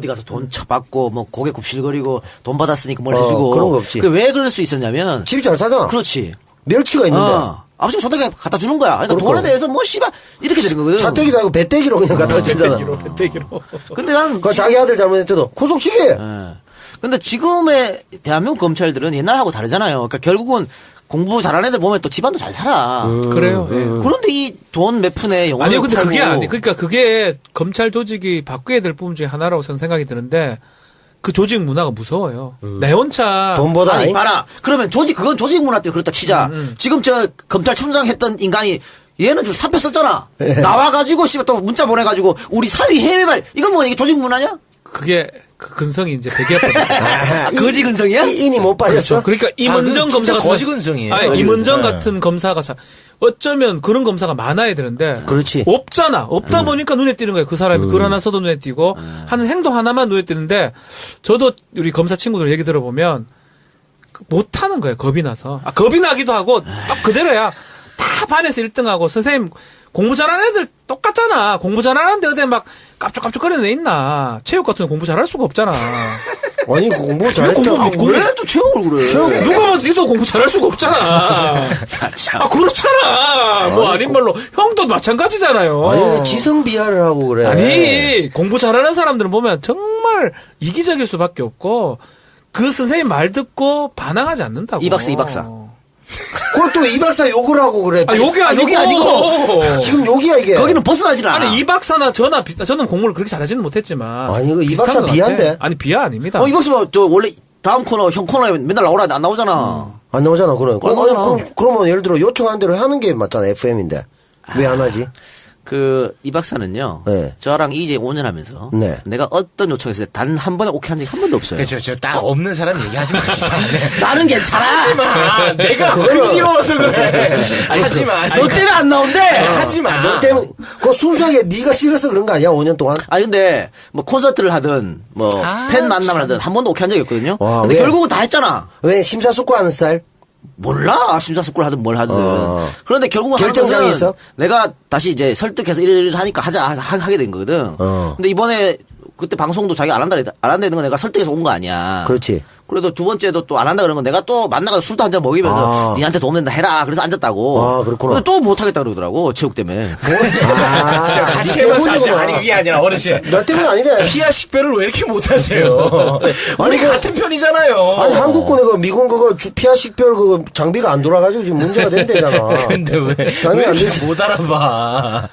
가서 돈 쳐받고 뭐 고개 굽실거리고 돈 받았으니까 뭘 어, 해주고 그런 거 없지. 왜 그럴 수 있었냐면 집이 잘 사잖아. 그렇지. 멸치가 있는데. 아버지가 조대가 갖다 주는 거야. 그러니까 그렇고. 돈에 대해서 뭐 씨발 이렇게 되는 거거든. 차떼기도 아니고 배떼기로 그냥 갖다 주잖아. 배때기로. 근데 나는 그 자기 아들 잘못했대도 구속시키. 근데 지금의 대한민국 검찰들은 옛날하고 다르잖아요. 그러니까 결국은 공부 잘하는 애들 보면 또 집안도 잘 살아. 그래요. 예. 그런데 이 돈 몇 푼에 영혼을 아니요, 근데 팔고 그게 아니. 그러니까 그게 검찰 조직이 바뀌어야 될 부분 중에 하나라고 저는 생각이 드는데 그 조직 문화가 무서워요. 내원차 돈보다 아니 아니? 봐라. 그러면 그건 조직 문화 때문에 그렇다 치자. 지금 저 검찰총장 했던 인간이 얘는 지금 사표 썼잖아. 나와가지고 씨발 또 문자 보내가지고 우리 사위 해외발 이건 뭐 이게 조직 문화냐? 그게 그 근성이 이제 배기했거든요. 거지 근성이야? 인이 못 빠졌어. 그러니까 임은정 검사 같은 거지 근성이에요. 아니, 임은정 네. 같은 검사가 어쩌면 그런 검사가 많아야 되는데 그렇지. 없잖아. 없다 보니까 눈에 띄는 거예요. 그 사람이 글 하나 써도 눈에 띄고 하는 행동 하나만 눈에 띄는데 저도 우리 검사 친구들 얘기 들어보면 못하는 거예요. 겁이 나서. 겁이 나기도 하고 딱 그대로야. 다 반에서 1등하고 선생님 공부 잘하는 애들 똑같잖아. 공부 잘하는데 어디 막 깝죽깝죽거리는 애 있나. 체육 같은 거 공부 잘할 수가 없잖아. 아니 공부 잘했다. 왜 또 체육을 그래? 누가 봐도 니도 공부 잘할 수가 없잖아. 그렇잖아. 뭐 아닌 말로 형도 마찬가지잖아요. 아니 지성 비하를 하고 그래. 아니 공부 잘하는 사람들은 보면 정말 이기적일 수밖에 없고 그 선생님 말 듣고 반항하지 않는다고. 이 박사. 그걸 또 이 박사 욕을 하고 그래. 욕이 아니고. 지금 욕이야 이게. 거기는 벗어나질 않아. 아니 이 박사나 저나 비슷. 저는 공부를 그렇게 잘하지는 못했지만. 아니, 이거 이 비슷한 박사 것 비하인데? 같아. 아니 비하 아닙니다. 이 박사 저 원래 다음 코너 형 코너에 맨날 나오라 안 나오잖아. 안 나오잖아 그럼. 안 나오잖아. 그러면 예를 들어 요청한 대로 하는 게 맞잖아 FM인데 왜 안 하지? 이 박사는요. 네. 저랑 이제 5년 하면서 네. 내가 어떤 요청했을 때 단 한 번에 오케이 한 적이 한 번도 없어요. 그렇죠. 저딱 없는 사람 얘기하지 맙시다. 나는 괜찮아. 하지마. 내가 끈질어서 그래. 하지마. 너 때문에 안 나온대. 하지마. 너 때문에 그 순수하게 네가 싫어서 그런 거 아니야 5년 동안? 아니 근데 뭐 콘서트를 하든 뭐 팬 만남을 하든 한 번도 오케이 한 적이 없거든요. 와, 근데 왜? 결국은 다 했잖아. 왜 심사숙고하는 스타일? 몰라 심사숙고를 하든 뭘 하든. 그런데 결국은 하는 결정장이 것은 있어? 내가 다시 이제 설득해서 일을 하니까 하게 된 거거든. 근데 이번에 그때 방송도 자기 안 한다는 건 내가 설득해서 온 거 아니야. 그렇지. 그래도 두 번째도 또 안 한다 그러는 건 내가 또 만나가지고 술도 한잔 먹이면서 니한테 도움 된다 해라. 그래서 앉았다고. 아, 그렇구나. 근데 또 못하겠다 그러더라고. 체육 때문에. 같이 해봐 사실. 아니 그게 아니라 어르신. 나 때문에 아니래. 피아 식별을 왜 이렇게 못하세요? 아니 같은 편이잖아요. 아니 한국군에 그 미군 그거 피아 식별 그거 장비가 안 돌아가지고 지금 문제가 된대잖아. 근데 왜 당연히 안 이렇게 되지. 못 알아봐.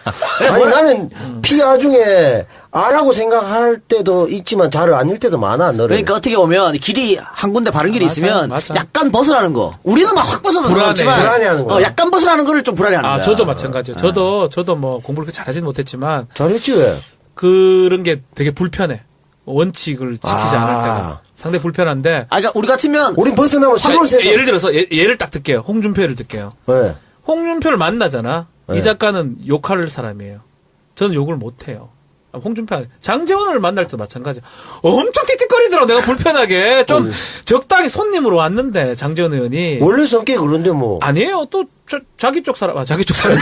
아니 나는 피아 중에 아라고 생각할 때도 있지만 잘 아닐 때도 많아 너를. 그러니까 어떻게 보면 길이 한 군데 바른 길이 있으면 맞아. 약간 벗어나는 거. 우리는 막 확 벗어나서 불안해. 그렇지만 불안해하는 거야. 약간 벗어나는 거를 좀 불안해하는 거야. 저도 마찬가지예요. 저도 뭐 공부를 그렇게 잘하지는 못했지만 잘했지 왜? 그런 게 되게 불편해. 원칙을 지키지 아. 않을 때가 상당히 불편한데. 그러니까 우리 같으면 우린 벗어나면 새로운 세상. 예를 들어서 예를 딱 들게요. 홍준표를 들게요. 왜? 홍준표를 만나잖아. 네. 이 작가는 욕할 사람이에요. 저는 욕을 못 해요. 홍준표, 장재원을 만날 때도 마찬가지야. 엄청 틱틱거리더라고, 내가 불편하게. 좀 적당히 손님으로 왔는데, 장재원 의원이. 원래 성격이 그런데 뭐. 아니에요. 또, 자기 쪽 사람, 자기 쪽 사람이.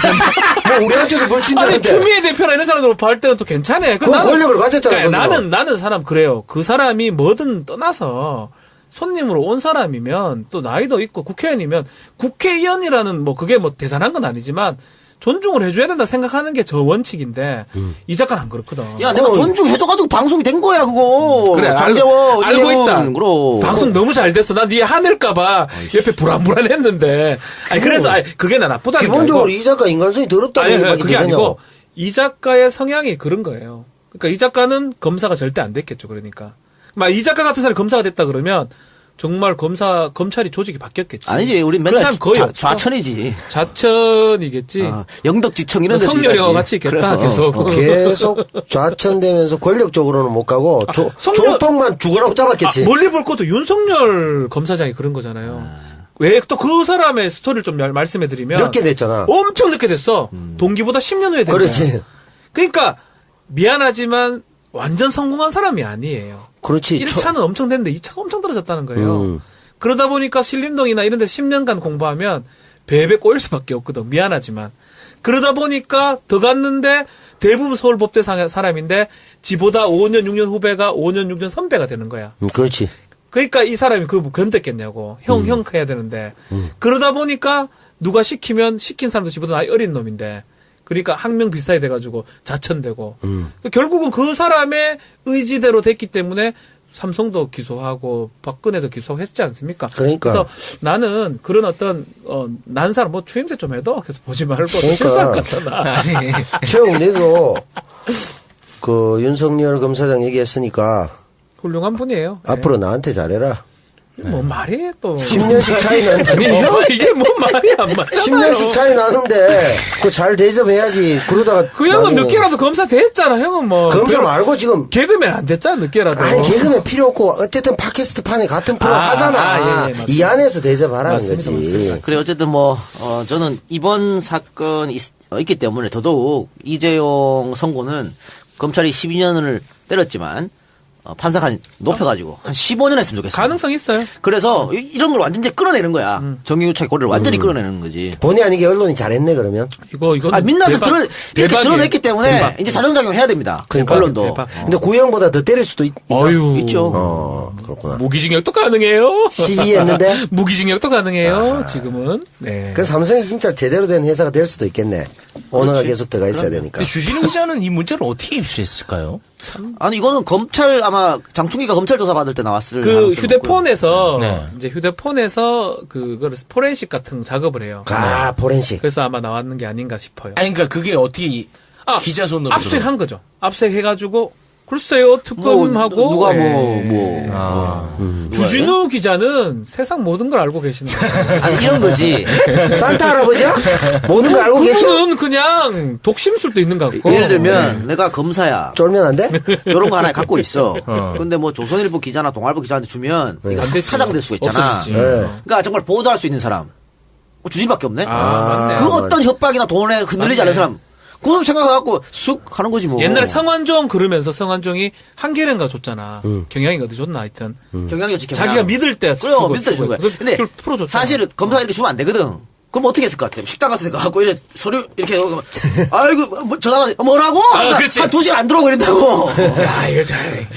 뭐 우리한테도 벌친 줄 아니, 알았는데. 추미애 대표나 이런 사람들 볼 때는 또 괜찮아. 그건 권력을 가졌잖아. 그러니까 나는 사람 그래요. 그 사람이 뭐든 떠나서, 손님으로 온 사람이면, 또 나이도 있고, 국회의원이면, 국회의원이라는 뭐, 그게 뭐 대단한 건 아니지만, 존중을 해줘야 된다 생각하는 게 저 원칙인데 이 작가는 안 그렇거든. 야, 내가 존중해줘가지고 방송이 된 거야, 그거. 그래, 장재원, 알고 있다. 그럼. 방송 너무 잘 됐어. 난 네 화낼까봐 옆에 불안불안했는데. 아니, 그래서, 그게 나 나쁘다는 게 기본적으로 아니고. 이 작가 인간성이 더럽다고 아니, 얘기하기 그게 되냐고. 아니고, 이 작가의 성향이 그런 거예요. 그러니까 이 작가는 검사가 절대 안 됐겠죠, 그러니까. 막 이 작가 같은 사람이 검사가 됐다 그러면, 정말 검찰이 조직이 바뀌었겠지. 아니지, 우린 그런 맨날 사람 거의 없어. 좌천이지. 좌천이겠지. 영덕지청 이런 데서. 성렬이와 같이 있겠다, 계속. 계속 좌천되면서 권력적으로는 못 가고 조폭만 죽으라고 잡았겠지. 멀리 볼 것도 윤석열 검사장이 그런 거잖아요. 왜 또 그 사람의 스토리를 좀 말씀해드리면 늦게 됐잖아. 엄청 늦게 됐어. 동기보다 10년 후에 된 거야. 그렇지. 그러니까 미안하지만 완전 성공한 사람이 아니에요. 그렇지. 1차는 엄청 됐는데 2차가 엄청 떨어졌다는 거예요. 그러다 보니까 신림동이나 이런 데 10년간 공부하면 배배 꼬일 수밖에 없거든. 미안하지만. 그러다 보니까 더 갔는데 대부분 서울법대 사람인데 지보다 5년, 6년 후배가 5년, 6년 선배가 되는 거야. 그렇지. 그러니까 이 사람이 그거 견뎠겠냐고. 형 해야 되는데. 그러다 보니까 누가 시키면 시킨 사람도 지보다 나이 어린 놈인데. 그러니까 학명 비슷하게 돼가지고 자천되고. 결국은 그 사람의 의지대로 됐기 때문에 삼성도 기소하고 박근혜도 기소했지 않습니까? 그러니까. 그래서 나는 그런 어떤 난 사람 뭐 추임새 좀 해도 계속 보지 말고 그러니까. 실수할 것 같다. 최영 내도 그 윤석열 검사장 얘기했으니까 훌륭한 분이에요. 앞으로 나한테 잘해라. 뭐 말이 또 10년씩 차이 나는데 이게 뭐 말이 안 맞잖아요. 10년씩 차이 나는데 그 잘 대접해야지. 그러다가 그 형은 나중에 늦게라도 검사 됐잖아. 형은 뭐 검사 말고 지금 개그맨 안 됐잖아. 늦게라도. 아니 개그맨 필요 없고 어쨌든 팟캐스트 판에 같은 프로 하잖아. 예, 이 안에서 대접하라는 맞습니다, 거지. 맞습니다. 그래, 어쨌든 저는 이번 사건이 있기 때문에 더더욱 이재용 선고는 검찰이 12년을 때렸지만, 판사가 높여가지고 한 15년 했으면 좋겠어요. 가능성 있어요. 그래서 이런 걸 완전히 끌어내는 거야. 정의유착 고리를 완전히 끌어내는 거지. 본의 아니게 언론이 잘했네 그러면. 이거 민낯을 이렇게 대박이에요. 드러냈기 때문에 대박. 이제 자정작용 해야 됩니다. 그러니까. 언론도. 대박. 근데 구형보다 더 때릴 수도 있죠. 그렇구나. 무기징역도 가능해요. 12 했는데? 무기징역도 가능해요. 지금은. 네. 그 삼성이 진짜 제대로 된 회사가 될 수도 있겠네. 오너가 계속 들어가 있어야 되니까. 근데 주진우 기자는 이 문제를 어떻게 입수했을까요? 아니 이거는 검찰 아마 장충기가 검찰 조사 받을 때 나왔을 그 가능성이 휴대폰에서 네. 이제 휴대폰에서 그거를 포렌식 같은 작업을 해요. 포렌식. 그래서 아마 나왔는 게 아닌가 싶어요. 아니 그러니까 그게 어떻게 기자 손으로 압수수색한 거죠. 압수수색해가지고 글쎄요 특검하고 누가 주진우 기자는 세상 모든 걸 알고 계시는 거예요. 아니 이런 거지. 산타 할아버지야? 모든 걸 알고 계셔? 그분은 그냥 독심술도 있는 것 같고. 예를 들면 내가 검사야. 쫄면 안 돼? 이런 거 하나 갖고 있어. 근데 뭐 조선일보 기자나 동아일보 기자한테 주면 사장 될 수가 있잖아. 없어지지. 네. 그러니까 정말 보도할 수 있는 사람. 주진밖에 없네. 맞네. 그 어떤 협박이나 돈에 흔들리지 않는 사람. 그거 생각해갖고 쑥 하는 거지 뭐. 옛날에 성완종 그러면서 성완종이 한겨레인가 줬잖아. 경향인가 어디 줬나 하여튼. 경향이 지켜. 자기가 믿을 때 그래요, 믿을 때 주는 거야. 근데 풀어줬잖아. 사실 검사가 이렇게 주면 안 되거든. 그럼 어떻게 했을 것 같아? 식당 가서 갖고 이래 서류 이렇게 아이고 뭐 전화만 뭐라고? 그렇지. 한 2시간 안 들어오고 이런다고. 야 이거 잘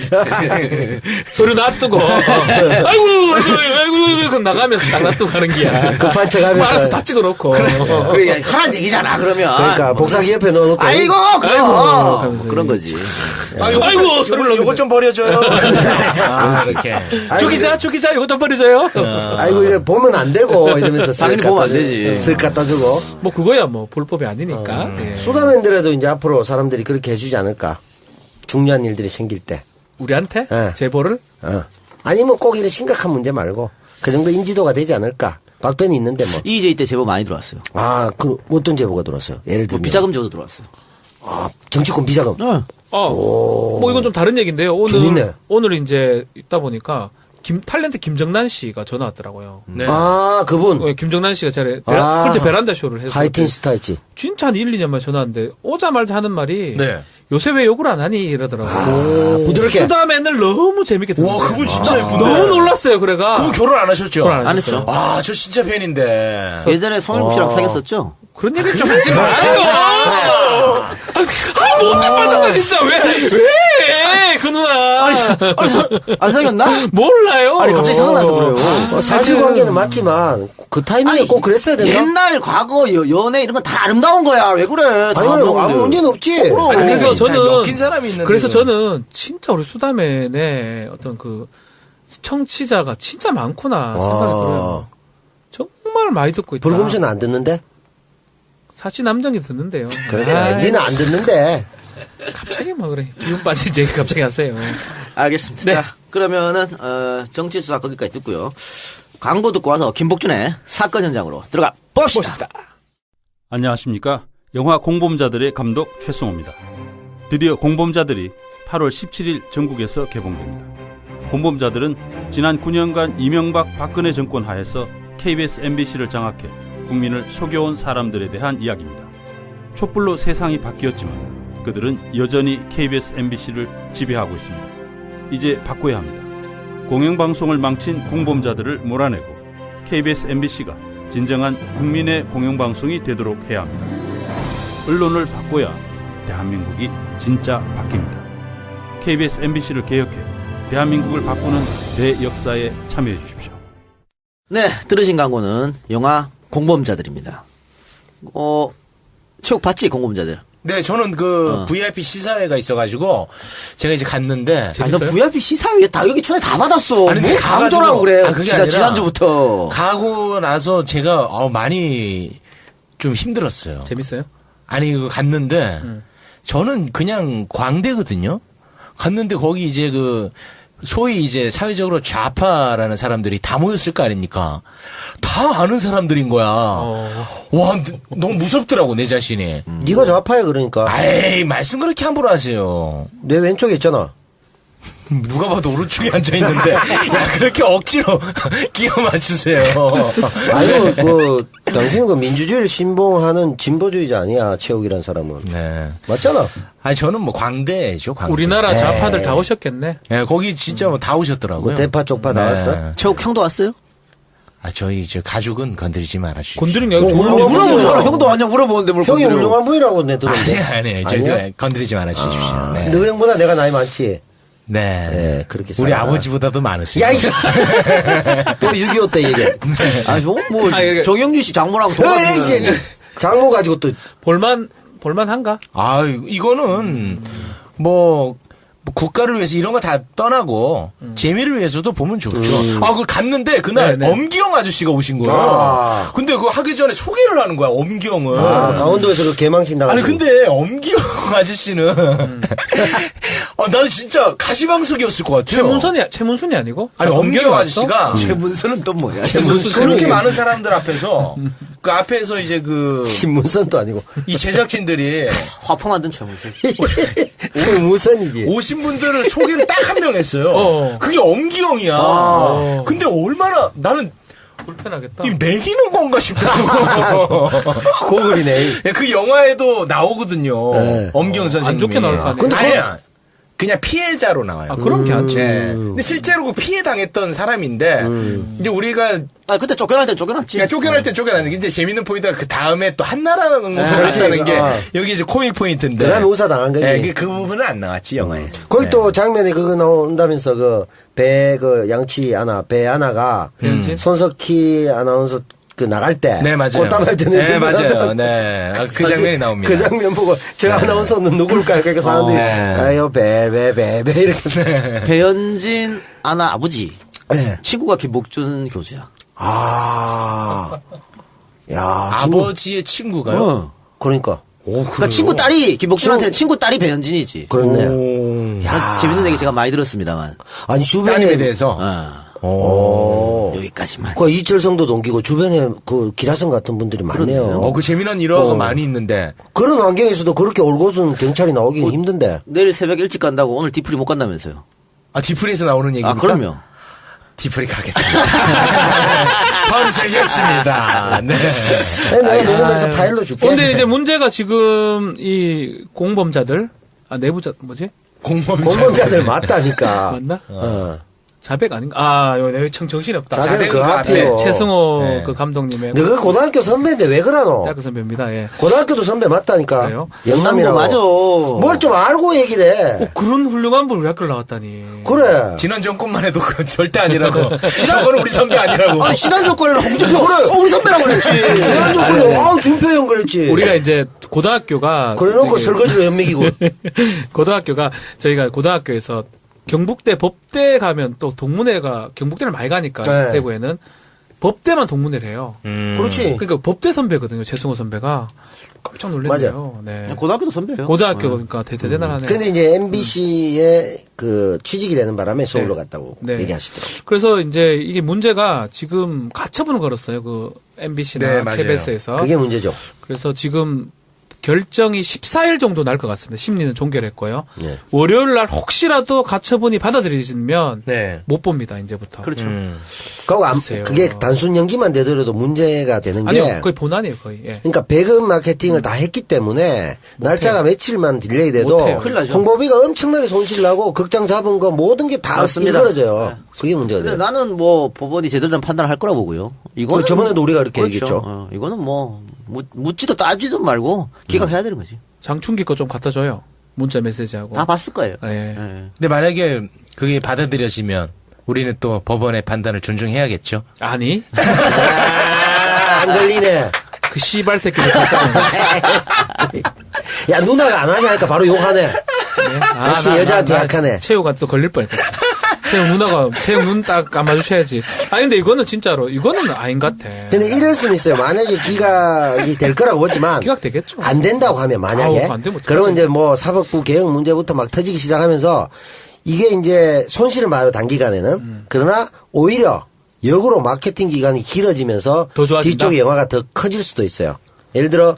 서류 놔두고 아이고 그럼 나가면서 딱 놔두고 가는 기야. 급한 척 하면서. 알아서 다 찍어놓고. 그래 하라는 얘기잖아 그러면. 그러니까 복사기 옆에 넣어놓고. 아이고 아이고, 그럼 하면서 그런 거지. 아이고 서류를 요거 좀 버려줘요. 이렇게. 조기자 이거 좀 버려줘요. 아이고 이거 보면 안 되고 이러면서 당연히 보면 안 되지. 쓱 갖다 주고. 뭐 그거야 뭐 불법이 아니니까. 예. 수다맨들에도 이제 앞으로 사람들이 그렇게 해주지 않을까. 중요한 일들이 생길 때. 우리한테 예. 제보를 아니면 꼭 이런 심각한 문제 말고 그 정도 인지도가 되지 않을까. 박변이 있는데 뭐. EJ 때 제보 많이 들어왔어요. 그 어떤 제보가 들어왔어요? 예를 들면. 비자금 제보 들어왔어요. 정치권 비자금. 뭐 이건 좀 다른 얘기인데요. 재밌네. 오늘 이제 있다 보니까 탤런트 김정난 씨가 전화 왔더라고요. 네. 그분. 김정난 씨가 그때 베란다 쇼를 해서 하이틴 스타였지. 진짜 한 1, 2년 만에 전화 왔는데 오자마자 하는 말이 네. 요새 왜 욕을 안 하니 이러더라고요. 부드럽게. 수다맨을 너무 재밌게 듣는 와, 그분 진짜 예쁜데. 너무 놀랐어요. 그래가 그분 결혼 안 하셨죠? 결혼 안 안 했죠. 아, 저 진짜 팬인데. 예전에 송일국 씨랑 사귀었었죠. 그런 얘기 좀 하지 마요. 못해 빠졌다 진짜 왜? 왜 그 누나? 안 사귀었나? 몰라요. 아니 갑자기 생각나서 그래요. 사실관계는 맞지만 그 타이밍에 꼭 그랬어야 된다. 옛날 과거 연애 이런 건 다 아름다운 거야. 왜 그래? 다 아니 아무 문제는 없지. 그래서 저는 엮인 사람이 있는데. 그래서 저는 진짜 우리 수다맨의 어떤 그 청취자가 진짜 많구나 생각이 들어요. 정말 많이 듣고 있다. 불금쇼는 안 듣는데? 사실 남정이 듣는데요. 그래. 아이, 니는 안 듣는데. 갑자기 뭐 그래 기운 빠진 얘기 갑자기 하세요. 알겠습니다. 자, 그러면은 정치 수사 거기까지 듣고요. 광고 듣고 와서 김복준의 사건 현장으로 들어가 봅시다. 안녕하십니까. 영화 공범자들의 감독 최승호입니다. 드디어 공범자들이 8월 17일 전국에서 개봉됩니다. 공범자들은 지난 9년간 이명박 박근혜 정권 하에서 KBS MBC를 장악해 국민을 속여온 사람들에 대한 이야기입니다. 촛불로 세상이 바뀌었지만 그들은 여전히 KBS MBC를 지배하고 있습니다. 이제 바꿔야 합니다. 공영방송을 망친 공범자들을 몰아내고 KBS MBC가 진정한 국민의 공영방송이 되도록 해야 합니다. 언론을 바꿔야 대한민국이 진짜 바뀝니다. KBS MBC를 개혁해 대한민국을 바꾸는 대역사에 참여해 주십시오. 네, 들으신 광고는 영화 공범자들입니다. 체육 봤지 공범자들? 네, 저는 VIP 시사회가 있어가지고 제가 이제 갔는데. 아니, 너 VIP 시사회 다 여기 초대 다 받았어. 아니, 뭐 강조라고 그래. 그게 아니라 지난주부터. 가고 나서 제가 많이 좀 힘들었어요. 재밌어요? 아니 갔는데 저는 그냥 광대거든요. 갔는데 거기 이제 소위 이제 사회적으로 좌파라는 사람들이 다 모였을 거 아닙니까? 다 아는 사람들인 거야. 와, 너무 무섭더라고 내 자신이. 네가 좌파야 그러니까. 에이, 말씀 그렇게 함부로 하세요. 내 왼쪽에 있잖아. 누가 봐도 오른쪽에 앉아 있는데 야 그렇게 억지로 끼워 맞추세요. 아니 당신은 민주주의를 신봉하는 진보주의자 아니야 최욱이란 사람은. 네, 맞잖아. 아니 저는 광대죠. 광대. 우리나라 좌파들 다 오셨겠네. 네, 거기 진짜 다 오셨더라고요. 대파 쪽파 다 왔어? 체육 형도 왔어요? 저희 가족은 건드리지 말아주십시오. 건드린 게 물어보잖아. 형도 왔냐 물어보는데 뭘 형이 건드려. 훌륭한 분이라고 내 들었는데. 아니, 저희 건드리지 말아주십시오. 네. 너 형보다 내가 나이 많지? 네. 네, 그렇게 우리 살아. 아버지보다도 많으세요. 야, 또 6.25 때 얘기해. 정영준 씨 장모라고 동갑이네. 장모 가지고 또. 볼만한가? 이거는 뭐 국가를 위해서 이런 거 다 떠나고 재미를 위해서도 보면 좋죠. 그걸 갔는데 그날 엄기영 아저씨가 오신 거예요. 근데 그거 하기 전에 소개를 하는 거야, 엄기영을. 강원도에서 그 개망신 나가지고. 아니 근데 엄기영 아저씨는 나는 진짜 가시방석이었을 것 같아요. 최문순이 아니고? 아니 엄기영 아저씨가 최문선은 또 뭐야? 그렇게 많은 사람들 앞에서 그 앞에서 이제 신문선도 아니고 이 제작진들이 화포 만든 최문선. 최문선이지. 오신 분들을 소개를 딱 한 명 했어요. 그게 엄기영이야. 근데 얼마나 나는 불편하겠다. 이 매기는 건가 싶다고. 고글이네. 그 영화에도 나오거든요. 네. 엄기영 선생님이. 안 좋게 나올 거 아니에요? 근데 아니야. 그냥 피해자로 나와요. 그럼 괜찮지. 근데 실제로 그 피해 당했던 사람인데, 이제 우리가 그때 쫓겨날 때 쫓겨났지. 그냥 쫓겨날 때 쫓겨났는데, 근데 재밌는 포인트가 그 다음에 또 한나라는 나왔다는 게 여기 이제 코믹 포인트인데. 그 다음에 우사 당한 거지. 네, 그 부분은 안 나왔지 영화에. 거기 또 장면에 그거 나온다면서 배 아나가 손석희 아나운서 나갈 때. 네, 맞아요. 꽃다발 드는 네, 맞아요. 네. 그 장면이 나옵니다. 그 장면 보고, 저 아나운서는 누굴까요? 그러니까 사람들이, 아유, 배, 이렇게. 배현진 아나 아버지. 네. 친구가 김복준 교수야. 야, 아버지의 친구가요? 그러니까. 그러니까 친구 딸이, 김복준한테는 친구 딸이 배현진이지. 그렇네. 야, 재밌는 얘기 제가 많이 들었습니다만. 아니, 주변에. 따님에 대해서. 여기까지만. 그 이철성도 동기고 주변에 기라성 같은 분들이 많네요. 그 재미난 일화가 많이 있는데. 그런 환경에서도 그렇게 올곧은 경찰이 나오기 힘든데. 내일 새벽 일찍 간다고 오늘 디프리 못 간다면서요. 디프리에서 나오는 얘기입니까? 그럼요. 디프리 가겠습니다. 밤새겠습니다. 네. 내가 내려면서 파일로 줄게. 근데 이제 문제가 지금 이 공범자들, 내부자, 뭐지? 공범자들 맞다니까. 맞나? 자백 아닌가? 아, 내가 참 정신이 없다. 자백은 그 네, 앞이고. 최승호 네. 그 감독님의 너가 고등학교 선배인데 왜 그러노? 대학교 선배입니다. 예. 고등학교도 선배 맞다니까. 그래요? 영남이라고. 맞아. 뭘 좀 알고 얘기를 해. 그런 훌륭한 분 우리 학교를 나왔다니. 그래. 지난 정권만 해도 그건 절대 아니라고. 저거는 우리 선배 아니라고. 아니 지난 조건에는 홍준표 우리 선배라고 그랬지. 지난 조건에 준표 형 그랬지. 우리가 이제 고등학교가 그래놓고 되게 설거지로 연맥이고. 고등학교가 저희가 고등학교에서 경북대 법대 가면 또 동문회가 경북대를 많이 가니까 네. 대구에는 법대만 동문회를 해요. 그렇지. 그러니까 법대 선배거든요. 최승호 선배가 깜짝 놀랐네요. 네. 고등학교도 선배예요. 고등학교 그러니까 대단하네. 근데 이제 MBC에 그 취직이 되는 바람에 서울로 갔다고 네. 얘기하시더라고요. 그래서 이제 이게 문제가 지금 가처분을 걸었어요. 그 MBC나 네, 맞아요. KBS에서. 그게 문제죠. 그래서 지금 결정이 14일 정도 날 것 같습니다. 심리는 종결했고요. 네. 월요일 날 혹시라도 가처분이 받아들여지면 네. 못 봅니다. 이제부터. 그렇죠. 그리고 글쎄요. 그게 단순 연기만 되더라도 문제가 되는 게. 아니요, 거의 본안이에요, 거의. 예. 그러니까 배급 마케팅을 다 했기 때문에 날짜가 며칠만 딜레이 돼도 못해요. 큰일 나죠. 홍보비가 엄청나게 손실나고 극장 잡은 거 모든 게 다 맞습니다. 일그러져요. 그게 문제가 근데 돼요. 나는 뭐 법원이 제대로 된 판단을 할 거라 보고요. 이거는 그 저번에도 우리가 이렇게 그렇죠. 얘기했죠. 이거는 뭐 묻지도 따지도 말고 기각해야 되는 거지. 장충기 거 좀 갖다 줘요. 문자 메시지하고. 다 봤을 거예요. 예. 예. 근데 만약에 그게 받아들여지면 우리는 또 법원의 판단을 존중해야겠죠. 아니, 안 걸리네. 그 씨발 새끼들. 야, 누나가 안 하게 하니까 바로 욕하네. 역시 여자한테 약하네. 채우가 또 걸릴 뻔했지. 채우 눈 딱 감아주셔야지. 아니, 근데 이거는 진짜로, 이거는 아닌 것 같아. 근데 이럴 수는 있어요. 만약에 기각이 될 거라고 보지만. 기각되겠죠. 안 된다고 하면 만약에. 아우, 안 되면 어떡하지? 그러면 이제 뭐 사법부 개혁 문제부터 막 터지기 시작하면서 이게 이제 손실을 봐요, 단기간에는. 그러나 오히려 역으로 마케팅 기간이 길어지면서 더 좋아진다? 뒤쪽의 영화가 더 커질 수도 있어요. 예를 들어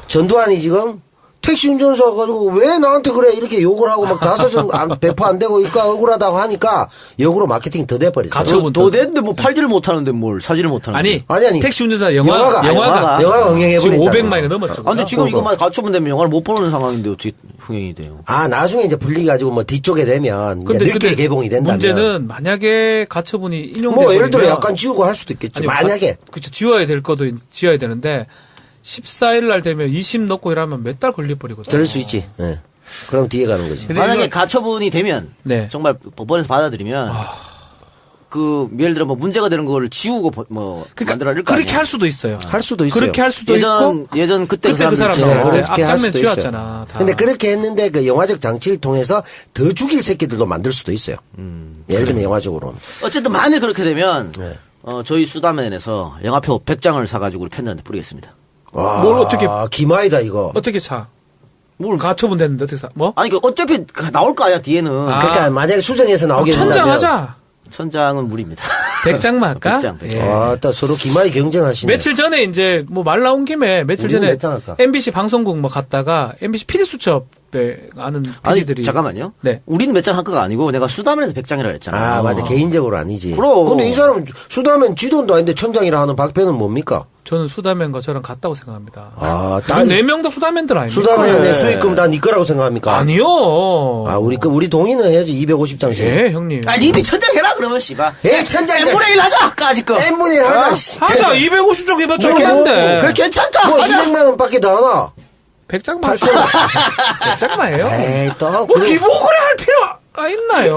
전두환이 지금 택시 운전사 가지고 왜 나한테 그래 이렇게 욕을 하고 막 자서전 배포 안 되고 이까 억울하다고 하니까 역으로 마케팅이 더 돼버리죠. 가처분 더 됐는데 뭐 팔지를 못하는데 뭘 사지를 못하는데. 아니, 택시 운전사 영화가 영화가 흥행해버린다. 지금 500만이 넘었죠. 아, 근데 지금 이거만 가처분 되면 영화를 못 보는 상황인데 어떻게 흥행이 돼요? 아, 나중에 이제 분리가지고 뭐 뒤쪽에 되면 이제 늦게 개봉이 된다면. 문제는 만약에 가처분이 인용되면 뭐 예를 들어 약간 지우고 할 수도 있겠죠. 만약에. 그렇죠. 지워야 될 것도 지워야 되는데 14일 날 되면 20 넣고 이러면 몇 달 걸려버리거든요. 그럴 수 있지. 예. 그럼 뒤에 가는 거지. 만약에 가처분이 되면 네. 정말 법원에서 받아들이면 그 예를 들어 뭐 문제가 되는 거를 지우고 뭐 만들어낼 거 그렇게 아니에요? 할 수도 있어요. 할 수도 있어요. 그렇게 할 수도 있고 예전 그때 그 사람 네, 나오고 그렇게 할 앞장면 수도 지웠잖아. 있어요. 근데 그렇게 했는데 그 영화적 장치를 통해서 더 죽일 새끼들도 만들 수도 있어요. 예를 들면 영화적으로는. 어쨌든 만일 그렇게 되면 네. 저희 수다맨에서 영화표 100장을 사가지고 우리 팬들한테 뿌리겠습니다. 와, 뭘 어떻게 기마이다 이거. 어떻게 차? 뭘 가처분 됐는데 어떻게 사? 뭐? 아니 그 어차피 나올 거 아니야 뒤에는. 그러니까 만약에 수정해서 나오게 된다면. 천장하자. 천장은 무리입니다. 100장만 할까? 100장. 예. 아, 또 서로 기마이 경쟁하시네. 며칠 전에 이제 뭐 말 나온 김에 며칠 우리는 전에 몇 장 할까? MBC 방송국 뭐 갔다가 MBC PD 수첩에 아는 아니 PD들이 잠깐만요. 네. 우리는 몇 장 할 거가 아니고 내가 수다맨에서 100장이라 그랬잖아. 아, 맞아. 개인적으로 아니지. 그럼. 근데 이 사람은 수다면 지돈도 아닌데 천장이라 하는 박배는 뭡니까? 저는 수다맨과 저랑 같다고 생각합니다. 아, 네 명 다 수다맨들 아닙니까? 수다면의 그래. 수익금 다 네 거라고 생각합니까? 아니요. 아, 우리 동의는 해야지. 250장씩. 예, 형님. 아니 이미 천장 해라 그러면 씨발. 천장 N분의 1 하자 아까지 거. N분의 1 하자. 씨. 하자. 250쪽 해봤자 뭐, 한데. 그래 괜찮다. 뭐 하자. 200만 원밖에 더 하나? 100장만 100장만 해요. 에이, 또. 뭐 기부를 할 필요가 있나요?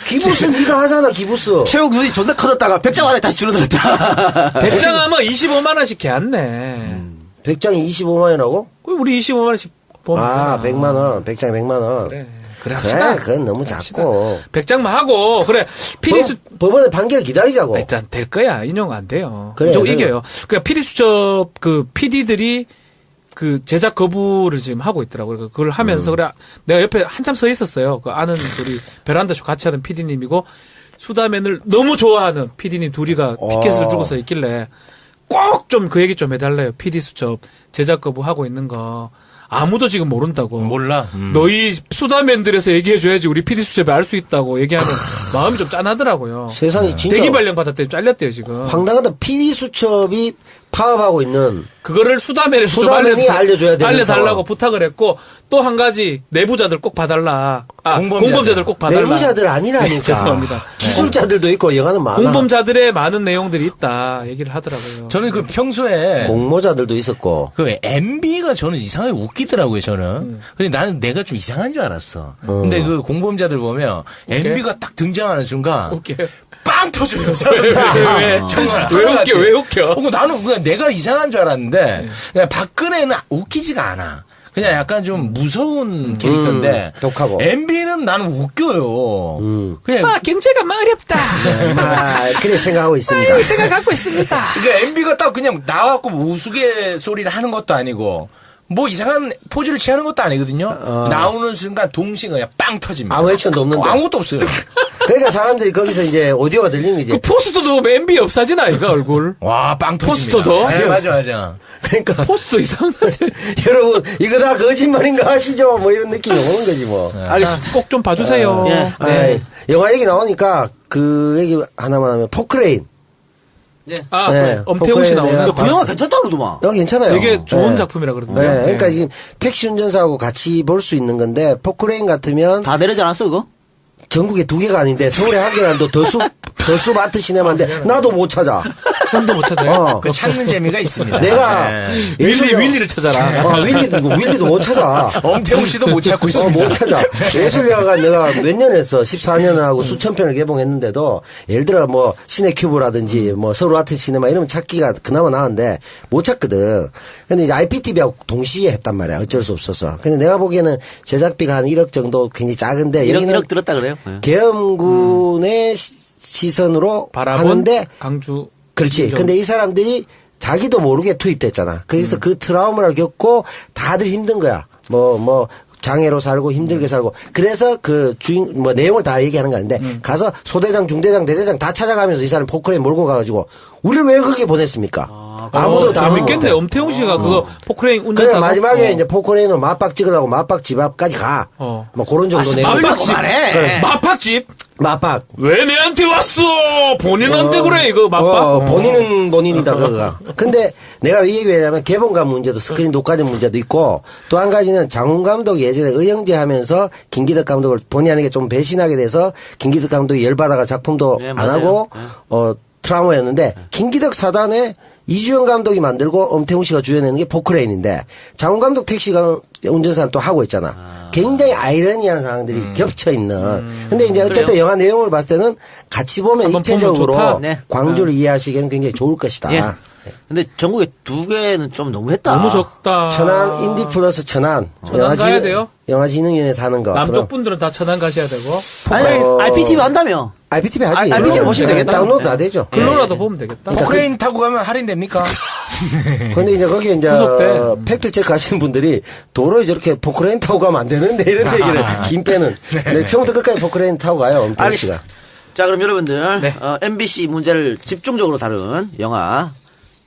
기부스 네가 하잖아, 기부스. 체육 눈이 존나 커졌다가 100장 안에 다시 줄어들었다. 100장 하면 25만 원씩 개안네. 100장이 25만 원이라고? 우리 25만 원씩 보면 아, 100만 원. 100장에 100만 원. 그래 합시다. 그래, 그건 너무 작고. 100장만 하고 그래 PD 수 법원의 판결 기다리자고. 일단 될 거야. 인용 안 돼요. 그래, 좀 그래. 이겨요. 그러니까 PD 수첩 그 PD들이 그 제작 거부를 지금 하고 있더라고요. 그걸 하면서 그래 내가 옆에 한참 서 있었어요. 그 아는 우리 베란다쇼 같이 하던 PD님이고 수다맨을 너무 좋아하는 PD님 둘이가 피켓을 들고 서 있길래 꼭 좀 그 얘기 좀 해달래요. PD 수첩 제작 거부하고 있는 거 아무도 지금 모른다고. 몰라. 너희 수다맨들에서 얘기해줘야지 우리 PD 수첩에 알 수 있다고 얘기하면 마음이 좀 짠하더라고요. 세상이 진짜. 대기 발령 받았대요. 잘렸대요 지금. 황당하다. PD 수첩이 파업하고 있는 그거를 수다맨에서 좀 수다맨이 알려줘야 되는 알려달라고 상황. 부탁을 했고 또 한 가지 내부자들 꼭 봐달라. 공범자들 꼭 봐달라. 내부자들 아니라니까. 죄송합니다. 기술자들도 있고 영화는 많아. 공범자들의 많은 내용들이 있다 얘기를 하더라고요. 저는 그 평소에 공모자들도 있었고. 그 MB가 저는 이상하게 웃기더라고요, 저는. 근데 나는 내가 좀 이상한 줄 알았어. 근데 그 공범자들 보면 MB가 딱 등장하는 순간 웃겨요. 빵 터져요. 왜? 정말 왜 웃겨? 왜 웃겨? 나는 그냥 내가 이상한 줄 알았는데 그냥 박근혜는 웃기지가 않아. 그냥 약간 좀 무서운 캐릭터인데 독하고. MB는 나는 웃겨요. 그냥 경제가 어렵다. 그래 생각하고 있습니다. 생각 갖고 있습니다. 그러니까 MB가 딱 그냥 나와갖고 우스갯소리를 하는 것도 아니고 뭐 이상한 포즈를 취하는 것도 아니거든요. 나오는 순간 동시에 그냥 빵 터집니다. 아무 액션도 없는데. 아무것도 없어요. 그러니까 사람들이 거기서 이제 오디오가 들리는 거지. 그 포스터도 MB 없어진 아이가 얼굴. 와, 빵 터집니다. 포스터도? 네, 맞아. 그러니까 포스터 이상한데. 여러분 이거 다 거짓말인가 하시죠? 뭐 이런 느낌이 오는 거지 뭐. 알겠습니다. 꼭 좀 봐주세요. 예. 네. 영화 얘기 나오니까 그 얘기 하나만 하면 포크레인. 아, 네, 엄태웅 씨 포크레인 나오는 내가 그 영화 괜찮다 그러더만. 여기 괜찮아요. 되게 좋은 네. 작품이라 그러던데. 네, 그러니까 지금 택시 운전사하고 같이 볼 수 있는 건데 포크레인 같으면 다 내리지 않았어 그거? 전국에 2개가 아닌데 서울에 한 개가 또 더수 마트 시네마인데 나도 못 찾아. 혼도 못 찾아요. 그 찾는 재미가 있습니다. 내가 네. 윌리를 찾아라. 윌리도 못 찾아. 엄태웅 씨도 못 찾고 있습니다. 못 찾아. 예술영화가 내가 몇 년 했어. 14년 하고 수천 편을 개봉했는데도 예를 들어 뭐 시네큐브라든지 뭐 서울 아트 시네마 이러면 찾기가 그나마 나은데 못 찾거든. 근데 이제 IPTV하고 동시에 했단 말이야. 어쩔 수 없어서. 근데 내가 보기에는 제작비가 한 1억 정도 굉장히 작은데 1억 들었다 그래요. 네. 계엄군의 시선으로 바라본 하는데 강주. 그렇지. 근데 이 사람들이 자기도 모르게 투입됐잖아. 그래서 그 트라우마를 겪고 다들 힘든 거야. 뭐 장애로 살고 힘들게 살고. 그래서 그 내용을 다 얘기하는 거 아닌데 가서 소대장, 중대장, 대대장 다 찾아가면서 이 사람 포크레인 몰고 가가지고 우리를 왜 거기에 보냈습니까? 아무도 다 재밌겠네. 엄태웅 씨가 그거 포크레인 운전사. 그래 마지막에 이제 포크레인으로 맞박 찍으려고 맞박 집 앞까지 가. 뭐 그런 정도 내용. 그래. 맞박집. 맞박. 왜 내한테 왔어? 본인한테 그래 이거 맞박. 본인은 본인이다 그거가. 근데 내가 이 얘기 왜냐면 개봉관 문제도 스크린 녹화된 문제도 있고 또 한 가지는 장훈 감독이 예전에 의형제 하면서 김기덕 감독을 본의 아니게 좀 배신하게 돼서 김기덕 감독이 열받아가 작품도 네, 안 맞아요. 하고 트라우마였는데 김기덕 사단에 이주영 감독이 만들고 엄태웅 씨가 주연하는 게 포크레인인데 장훈 감독 택시가 운전사는 또 하고 있잖아. 굉장히 아이러니한 상황들이 겹쳐 있는. 근데 이제 어쨌든 그래요. 영화 내용을 봤을 때는 같이 보면 한번 입체적으로 보면 좋다. 네. 광주를 이해하시기에는 굉장히 좋을 것이다. 예. 근데 전국에 2개는 좀 너무했다. 너무 적다. 천안 인디 플러스 천안. 천안 가야 돼요? 영화진흥위원회 사는 거. 남쪽 분들은 다 천안 가셔야 되고. 아니, IPTV 한다며. IPTV 하지. IPTV 보시면 되겠다. 다운로드 다 되죠. 글로라도 보면 되겠다. 포크레인 타고 가면 할인됩니까? 근데 이제 거기에 이제 구속돼. 팩트 체크 하시는 분들이 도로에 저렇게 포크레인 타고 가면 안 되는데 이런 얘기를 김 빼는. 네, 처음부터 끝까지 포크레인 타고 가요. 엄태웅 씨가. 알겠습니다. 자, 그럼 여러분들 네. MBC 문제를 집중적으로 다룬 영화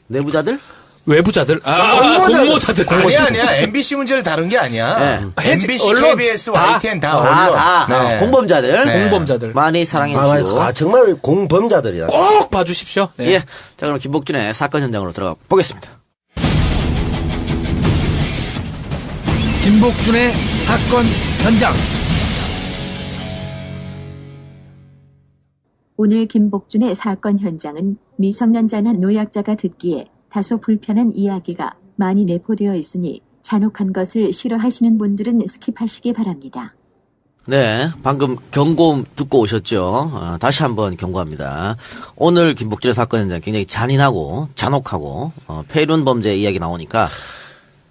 내부자들? 외부자들. 공모자들. 아니야. MBC 문제를 다룬 게 아니야. MBC, 언론 KBS, 다. YTN 다 언론. 네. 공범자들. 네. 공범자들. 많이 사랑해 주시고. 정말 공범자들이다. 꼭 봐주십시오. 네. 예. 자, 그럼 김복준의 사건 현장으로 들어가 보겠습니다. 김복준의 사건 현장. 오늘 김복준의 사건 현장은 미성년자나 노약자가 듣기에 다소 불편한 이야기가 많이 내포되어 있으니 잔혹한 것을 싫어하시는 분들은 스킵하시기 바랍니다. 네, 방금 경고 듣고 오셨죠? 다시 한번 경고합니다. 오늘 김복준의 사건 현장 굉장히 잔인하고 잔혹하고 폐륜 범죄 이야기 나오니까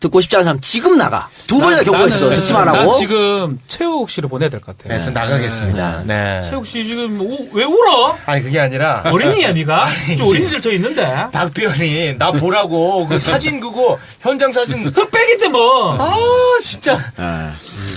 듣고 싶지 않은 사람 지금 나가. 2번이나 경고했어. 듣지 말라고. 난 지금 최욱 씨를 보내야 될 것 같아요. 네, 저 나가겠습니다. 네. 최욱 씨 지금 왜 울어? 아니 그게 아니라 어린이야 네가? 좀 어린이들 저 있는데. 박비원이 나 보라고 그 사진 그거 현장 사진 흑백인데 뭐. 아 진짜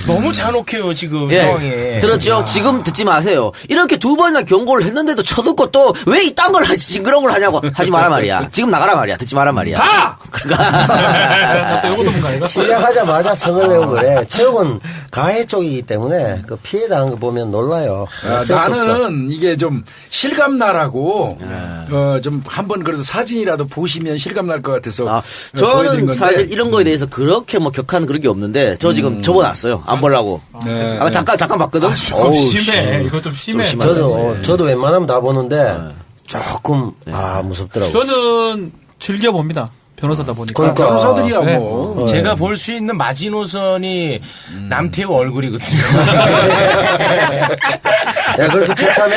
너무 잔혹해요 지금 상황이. 들었죠? 지금 듣지 마세요. 이렇게 2번이나 경고를 했는데도 쳐듣고 또 왜 이딴 걸 하지 징그러운 걸 하냐고 하지 마라 말이야. 지금 나가라 말이야. 듣지 마라 말이야. 가! 그러니까 이것도 뭔가 이거? 시작하자마자 성을 내고 그래. 체육은 가해 쪽이기 때문에 그 피해 당한 거 보면 놀라요. 어쩔 수 없어. 나는 이게 좀 실감나라고 좀 한번 그래도 사진이라도 보시면 실감날 것 같아서 보여드린 저는 건데. 사실 이런 거에 대해서 그렇게 뭐 격한 그런 게 없는데 저 지금 접어놨어요. 안 보려고. 네. 잠깐 봤거든. 조금 심해. 이거 좀 심해. 저도 웬만하면 다 보는데 조금 무섭더라고요. 저는 즐겨봅니다. 변호사다 보니까. 그러니까 변호사들이야 네. 뭐. 제가 볼 수 있는 마지노선이 남태우 얼굴이거든요. 야, 그렇게 처참해?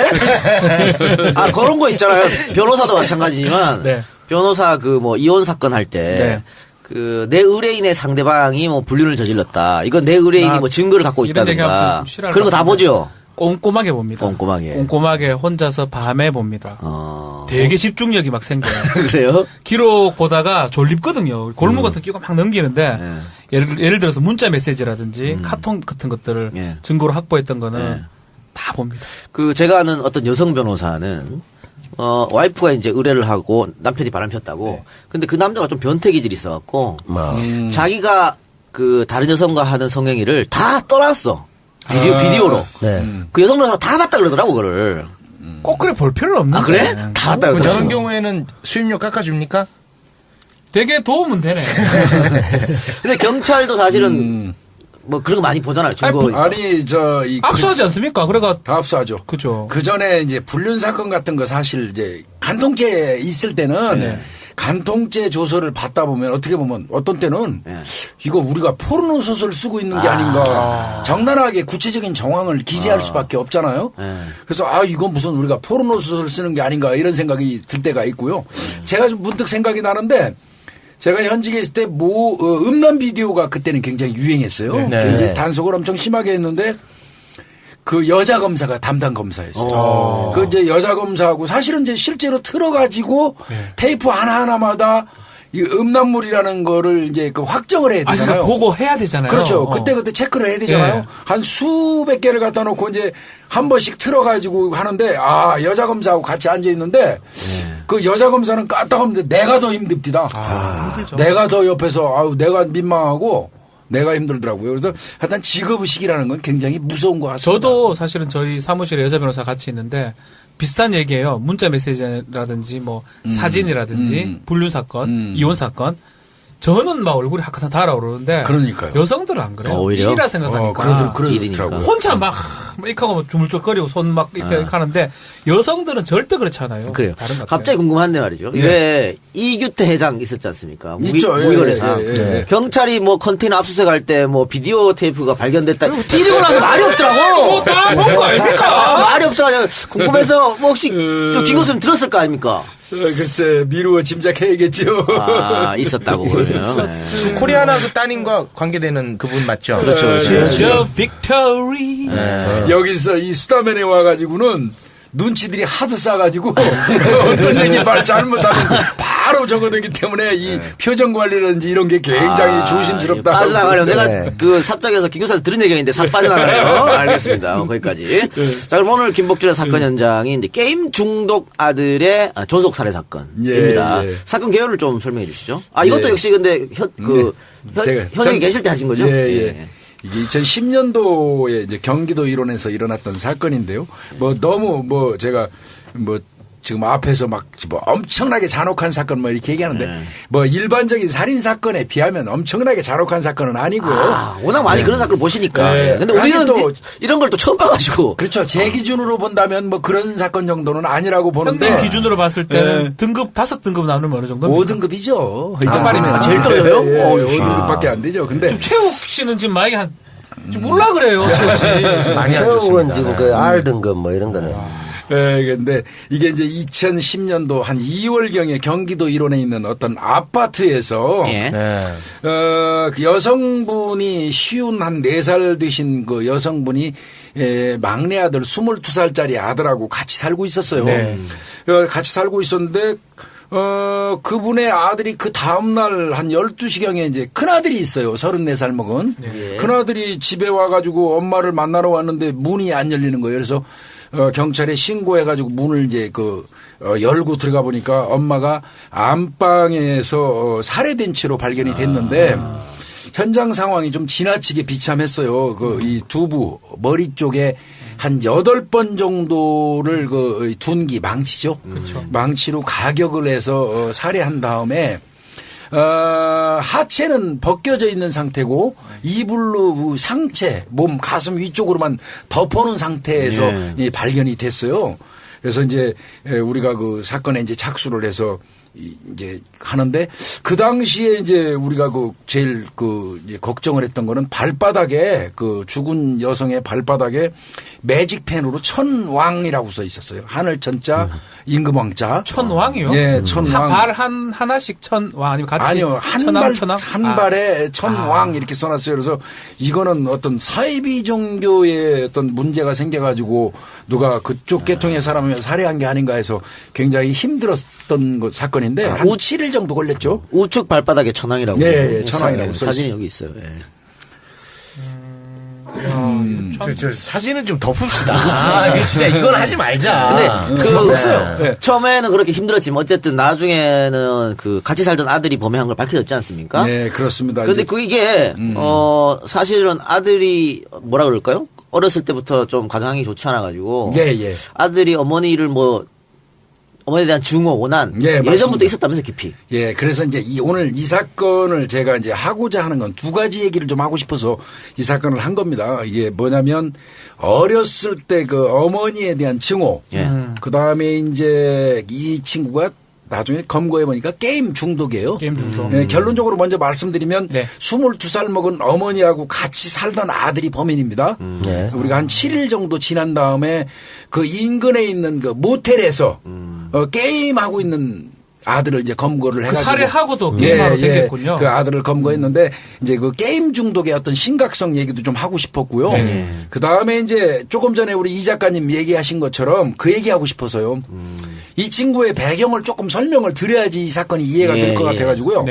그런 거 있잖아요. 변호사도 마찬가지지만 네. 변호사 그 뭐 이혼 사건 할 때 그 내 의뢰인의 상대방이 뭐 불륜을 저질렀다. 이건 내 의뢰인이 뭐 증거를 갖고 이런 얘기하면 있다든가 좀 싫어할 그런 거 다 것 같은데. 보죠. 꼼꼼하게 봅니다. 꼼꼼하게 혼자서 밤에 봅니다. 되게 집중력이 막 생겨요. 그래요? 기록 보다가 졸립거든요. 골무 같은 거 끼고 막 넘기는데 예를 들어서 문자 메시지라든지 카톡 같은 것들을 증거로 확보했던 거는 다 봅니다. 그 제가 아는 어떤 여성 변호사는 와이프가 이제 의뢰를 하고 남편이 바람 폈다고. 근데 그 남자가 좀 변태 기질이 있어갖고 자기가 그 다른 여성과 하는 성행위를 다 떠났어. 비디오로. 그 여성 변호사 다 봤다 그러더라고 그거를. 꼭 그래 볼 필요는 없는데. 그래? 다 봤다 그러더라고. 저런 경우에는 수임료 깎아줍니까? 되게 도움은 되네. 근데 경찰도 사실은 뭐 그런 거 많이 보잖아요. 증거. 압수하지 않습니까? 그래가 다 압수하죠. 그죠. 그 전에 이제 불륜 사건 같은 거 사실 이제 간통죄 있을 때는 간통죄 조서를 받다 보면 어떻게 보면 어떤 때는 이거 우리가 포르노 소설 쓰고 있는 게 아닌가 적나라하게 구체적인 정황을 기재할 수밖에 없잖아요. 그래서 이건 무슨 우리가 포르노 소설 쓰는 게 아닌가 이런 생각이 들 때가 있고요. 제가 좀 문득 생각이 나는데 제가 현직에 있을 때 음란 비디오가 그때는 굉장히 유행했어요. 굉장히 단속을 엄청 심하게 했는데 그 여자 검사가 담당 검사였어요. 그 이제 여자 검사하고 사실은 이제 실제로 틀어가지고 테이프 하나하나마다 이 음란물이라는 거를 이제 그 확정을 해야 되잖아요. 그러니까 보고 해야 되잖아요. 그렇죠. 그때 체크를 해야 되잖아요. 한 수백 개를 갖다 놓고 이제 한 번씩 틀어가지고 하는데 여자 검사하고 같이 앉아 있는데 그 여자 검사는 까딱하는데 내가 더 힘듭니다. 내가 더 옆에서 내가 민망하고 내가 힘들더라고요. 그래서 하여튼 직업의식이라는 건 굉장히 무서운 것 같습니다. 저도 사실은 저희 사무실에 여자 변호사 같이 있는데 비슷한 얘기예요. 문자 메시지라든지 뭐 사진이라든지 불륜 사건, 이혼 사건. 저는 막 얼굴이 하얗게 달아오르는데 그러니까요. 여성들은 안 그래요. 오히려? 일이라 생각하니까. 그러더라고요. 혼자 막 이렇게 하고 주물쩍거리고 손 막 이렇게 하는데 여성들은 절대 그렇지 않아요. 그래요. 다른 것 같아요. 갑자기 궁금한데 말이죠. 왜 이규태 회장 있었지 않습니까? 있죠. 무기거래상. 경찰이 뭐 컨테이너 압수수색할 때 뭐 비디오 테이프가 발견됐다. 이러고 나서 말이 없더라고. 다 그런 거 아닙니까? 말이 없어가지고 궁금해서 뭐 혹시 또 김고수님 들었을 거 아닙니까? 글쎄 미루어 짐작해야겠죠. 있었다고 그러면. 코리아나 그 따님과 관계되는 그분 맞죠? 그렇죠. 저 빅토리. 여기서 이 수다맨에 와가지고는 눈치들이 하도 싸가지고 어떤 얘기 말 잘못하면 바로 적어내기 때문에 이 표정 관리라든지 이런 게 굉장히 조심스럽다. 빠져나가려. 내가 그 사적에서 김교사한테 들은 얘기가 있는데 싹 빠져나가네요. 알겠습니다. 거기까지. 자, 그럼 오늘 김복준의 사건 현장이 이제 게임 중독 아들의 존속 살해 사건입니다. 사건 개요를 좀 설명해 주시죠. 이것도 역시 근데 현역에 계실 때 하신 거죠? 이게 2010년도에 이제 경기도 일원에서 일어났던 사건인데요. 너무 제가 지금 앞에서 막 엄청나게 잔혹한 사건 이렇게 얘기하는데 일반적인 살인 사건에 비하면 엄청나게 잔혹한 사건은 아니고요. 워낙 많이 그런 사건을 보시니까. 근데 우리는 또 이런 걸 또 처음 봐가지고. 그렇죠. 제 기준으로 본다면 그런 사건 정도는 아니라고 보는데. 형님 기준으로 봤을 때는 등급 5등급 나누면 어느 정도? 5등급이죠. 제일 떨어져요? 5등급밖에 안 되죠. 근데 지금 최욱 씨는 지금 만약에 좀 몰라 그래요. 최욱 씨. 최욱은 지금 그 R등급 이런 거는. 근데 이게 이제 2010년도 한 2월경에 경기도 일원에 있는 어떤 아파트에서 그 여성분이 쉬운 한 4살 되신 그 여성분이 막내 아들 22살짜리 아들하고 같이 살고 있었어요. 같이 살고 있었는데 그분의 아들이 그 다음날 한 12시경에 이제 큰아들이 있어요. 34살 먹은. 큰아들이 집에 와가지고 엄마를 만나러 왔는데 문이 안 열리는 거예요. 그래서 경찰에 신고해가지고 문을 이제 열고 들어가 보니까 엄마가 안방에서 살해된 채로 발견이 됐는데 현장 상황이 좀 지나치게 비참했어요. 이 두부 머리 쪽에 한 8번 정도를 둔기 망치죠. 그렇죠. 망치로 가격을 해서 살해한 다음에 하체는 벗겨져 있는 상태고 이불로 상체, 몸, 가슴 위쪽으로만 덮어놓은 상태에서 발견이 됐어요. 그래서 이제 우리가 그 사건에 이제 착수를 해서 이제 하는데 그 당시에 이제 우리가 제일 이제 걱정을 했던 거는 발바닥에 죽은 여성의 발바닥에 매직펜으로 천왕이라고 써 있었어요. 하늘 천자, 임금왕자. 천왕이요? 예, 천왕. 발 하나씩 천왕 아니면 같이? 아니요, 한 발에 천왕 이렇게 써놨어요. 그래서 이거는 어떤 사이비 종교의 어떤 문제가 생겨가지고 누가 그쪽 계통의 사람을 살해한 게 아닌가 해서 굉장히 힘들었던 사건인데 한 7일 정도 걸렸죠. 우측 발바닥에 천왕이라고. 네, 천왕이라고 사진이 여기 있어요. 예. 저 사진은 좀 덮읍시다. 진짜 이건 하지 말자. 근데 덮었어요. 처음에는 그렇게 힘들었지만 어쨌든 나중에는 같이 살던 아들이 범행한 걸 밝혀졌지 않습니까? 네, 그렇습니다. 근데 이게 사실은 아들이 뭐라 그럴까요? 어렸을 때부터 좀 가정환경이 좋지 않아 가지고 아들이 어머니를 어머니에 대한 증오, 원한 예전부터 있었다면서 깊이. 예, 그래서 이제 오늘 이 사건을 제가 이제 하고자 하는 건 두 가지 얘기를 좀 하고 싶어서 이 사건을 한 겁니다. 이게 뭐냐면 어렸을 때 어머니에 대한 증오, 그 다음에 이제 이 친구가 나중에 검거해 보니까 게임 중독이에요. 게임 중독. 예, 결론적으로 먼저 말씀드리면 22살 먹은 어머니하고 같이 살던 아들이 범인입니다. 우리가 한 7일 정도 지난 다음에 인근에 있는 모텔에서 게임하고 있는 아들을 이제 검거를 해가지고 살해하고도 게임하러 댕겼군요. 그 아들을 검거했는데 이제 게임 중독의 어떤 심각성 얘기도 좀 하고 싶었고요. 그 다음에 이제 조금 전에 우리 이 작가님 얘기하신 것처럼 그 얘기하고 싶어서요. 이 친구의 배경을 조금 설명을 드려야지 이 사건이 이해가 될 것 같아가지고요.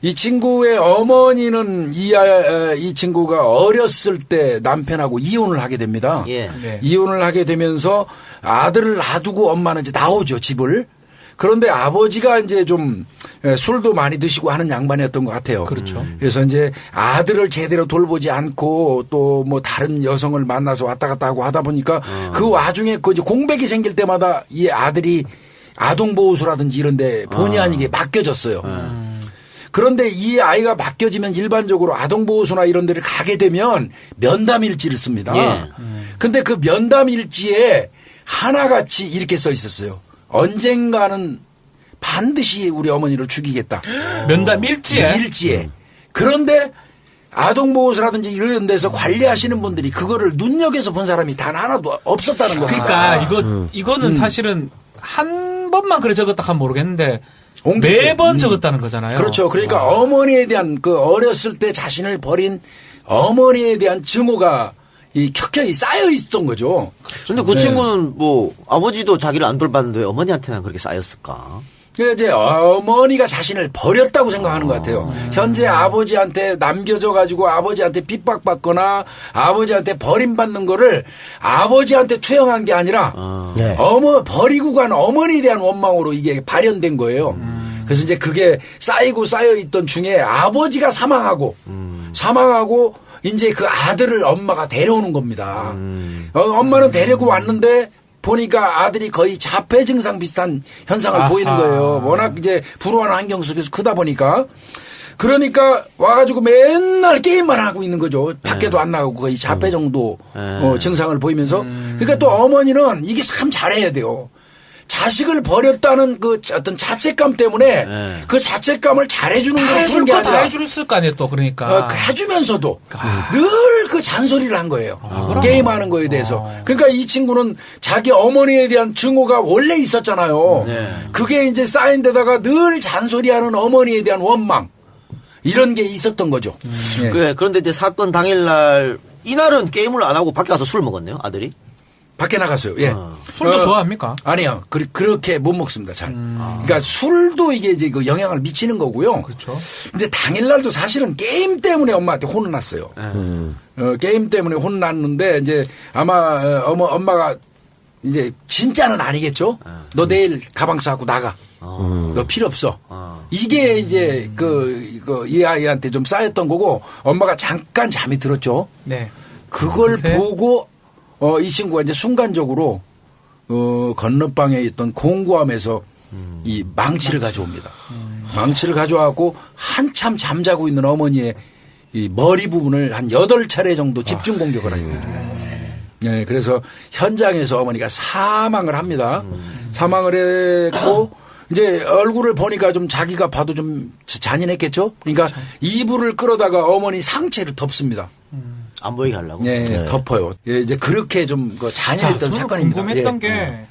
이 친구의 어머니는 이 친구가 어렸을 때 남편하고 이혼을 하게 됩니다. 이혼을 하게 되면서 아들을 놔두고 엄마는 이제 나오죠, 집을. 그런데 아버지가 이제 좀 술도 많이 드시고 하는 양반이었던 것 같아요. 그렇죠. 그래서 이제 아들을 제대로 돌보지 않고 또 다른 여성을 만나서 왔다 갔다 하고 하다 보니까 그 와중에 이제 공백이 생길 때마다 이 아들이 아동보호소라든지 이런 데 본의 아니게 맡겨졌어요. 그런데 이 아이가 맡겨지면 일반적으로 아동보호소나 이런 데를 가게 되면 면담일지를 씁니다. 근데 그 면담일지에 하나같이 이렇게 써 있었어요. 언젠가는 반드시 우리 어머니를 죽이겠다. 면담 일지에? 일지에. 그런데 아동보호소라든지 이런 데서 관리하시는 분들이 그거를 눈여겨서 본 사람이 단 하나도 없었다는 겁니다. 그러니까 이거는 사실은 한 번만 그래 적었다 하면 모르겠는데 매번 적었다는 거잖아요. 그렇죠. 그러니까 어머니에 대한 어렸을 때 자신을 버린 어머니에 대한 증오가 켜켜이 쌓여 있었던 거죠. 근데 그 친구는 아버지도 자기를 안 돌봤는데 어머니한테는 그렇게 쌓였을까? 그래서 이제 어머니가 자신을 버렸다고 생각하는 것 같아요. 현재 아버지한테 남겨져 가지고 아버지한테 핍박받거나 아버지한테 버림받는 거를 아버지한테 투영한 게 아니라 버리고 간 어머니에 대한 원망으로 이게 발현된 거예요. 그래서 이제 그게 쌓이고 쌓여 있던 중에 아버지가 사망하고 이제 그 아들을 엄마가 데려오는 겁니다. 엄마는 데리고 왔는데 보니까 아들이 거의 자폐 증상 비슷한 현상을 보이는 거예요. 워낙 이제 불우한 환경 속에서 크다 보니까. 그러니까 와가지고 맨날 게임만 하고 있는 거죠. 밖에도 안 나가고 거의 자폐 정도 증상을 보이면서. 그러니까 또 어머니는 이게 참 잘해야 돼요. 자식을 버렸다는 그 어떤 자책감 때문에 그 자책감을 잘해주는 걸 푸는 게 아니라 다 해줬을 거 아니에요, 또 그러니까. 해주면서도 늘 그 잔소리를 한 거예요. 게임하는 거에 대해서. 그러니까 이 친구는 자기 어머니에 대한 증오가 원래 있었잖아요. 그게 이제 쌓인 데다가 늘 잔소리하는 어머니에 대한 원망 이런 게 있었던 거죠. 그런데 이제 사건 당일날 이날은 게임을 안 하고 밖에 가서 술 먹었네요, 아들이. 밖에 나갔어요. 예. 술도 좋아합니까? 아니요. 그렇게 못 먹습니다. 잘. 그러니까 술도 이게 이제 그 영향을 미치는 거고요. 그렇죠. 근데 당일날도 사실은 게임 때문에 엄마한테 혼을 났어요. 게임 때문에 혼났는데 이제 아마 엄마가 이제 진짜는 아니겠죠. 너 내일 가방 싸고 나가. 너 필요 없어. 이게 이제 이 아이한테 좀 쌓였던 거고 엄마가 잠깐 잠이 들었죠. 네. 그걸 보고 이 친구가 이제 순간적으로 건너방에 있던 공구함에서 이 망치를 가져옵니다. 망치를 가져와갖고 한참 잠자고 있는 어머니의 이 머리 부분을 한 8차례 정도 집중 공격을 하게 됩니다. 네, 그래서 현장에서 어머니가 사망을 합니다. 사망을 했고 이제 얼굴을 보니까 좀 자기가 봐도 좀 잔인했겠죠. 그러니까 그렇죠. 이불을 끌어다가 어머니 상체를 덮습니다. 안 보이게 하려고. 네, 덮어요. 예, 이제 그렇게 좀 잔인했던 사건입니다. 궁금했던 게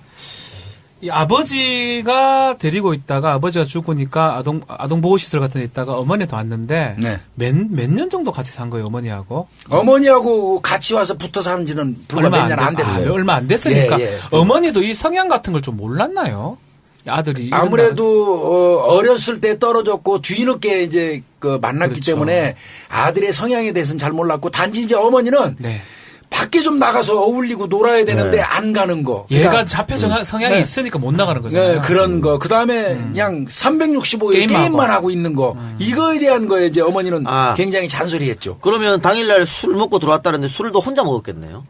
이 아버지가 데리고 있다가 아버지가 죽으니까 아동보호시설 같은 데 있다가 어머니도 왔는데 네. 몇 년 정도 같이 산 거예요, 어머니하고? 어머니하고 같이 와서 붙어 사는 지는 불과 몇 년 안 됐어요. 얼마 안 됐으니까 어머니도 이 성향 같은 걸 좀 몰랐나요? 아들이 아무래도 어렸을 때 떨어졌고 뒤늦게 이제 만났기 그렇죠. 때문에 아들의 성향에 대해서는 잘 몰랐고 단지 이제 어머니는 네. 밖에 좀 나가서 어울리고 놀아야 되는데 안 가는 거. 얘가 그러니까 자폐 성향이 있으니까 못 나가는 거잖아요. 네, 그런 거. 그 다음에 그냥 365일 게임만 하고 있는 거. 이거에 대한 거에 이제 어머니는 굉장히 잔소리했죠. 그러면 당일날 술 먹고 들어왔다는데 술도 혼자 먹었겠네요.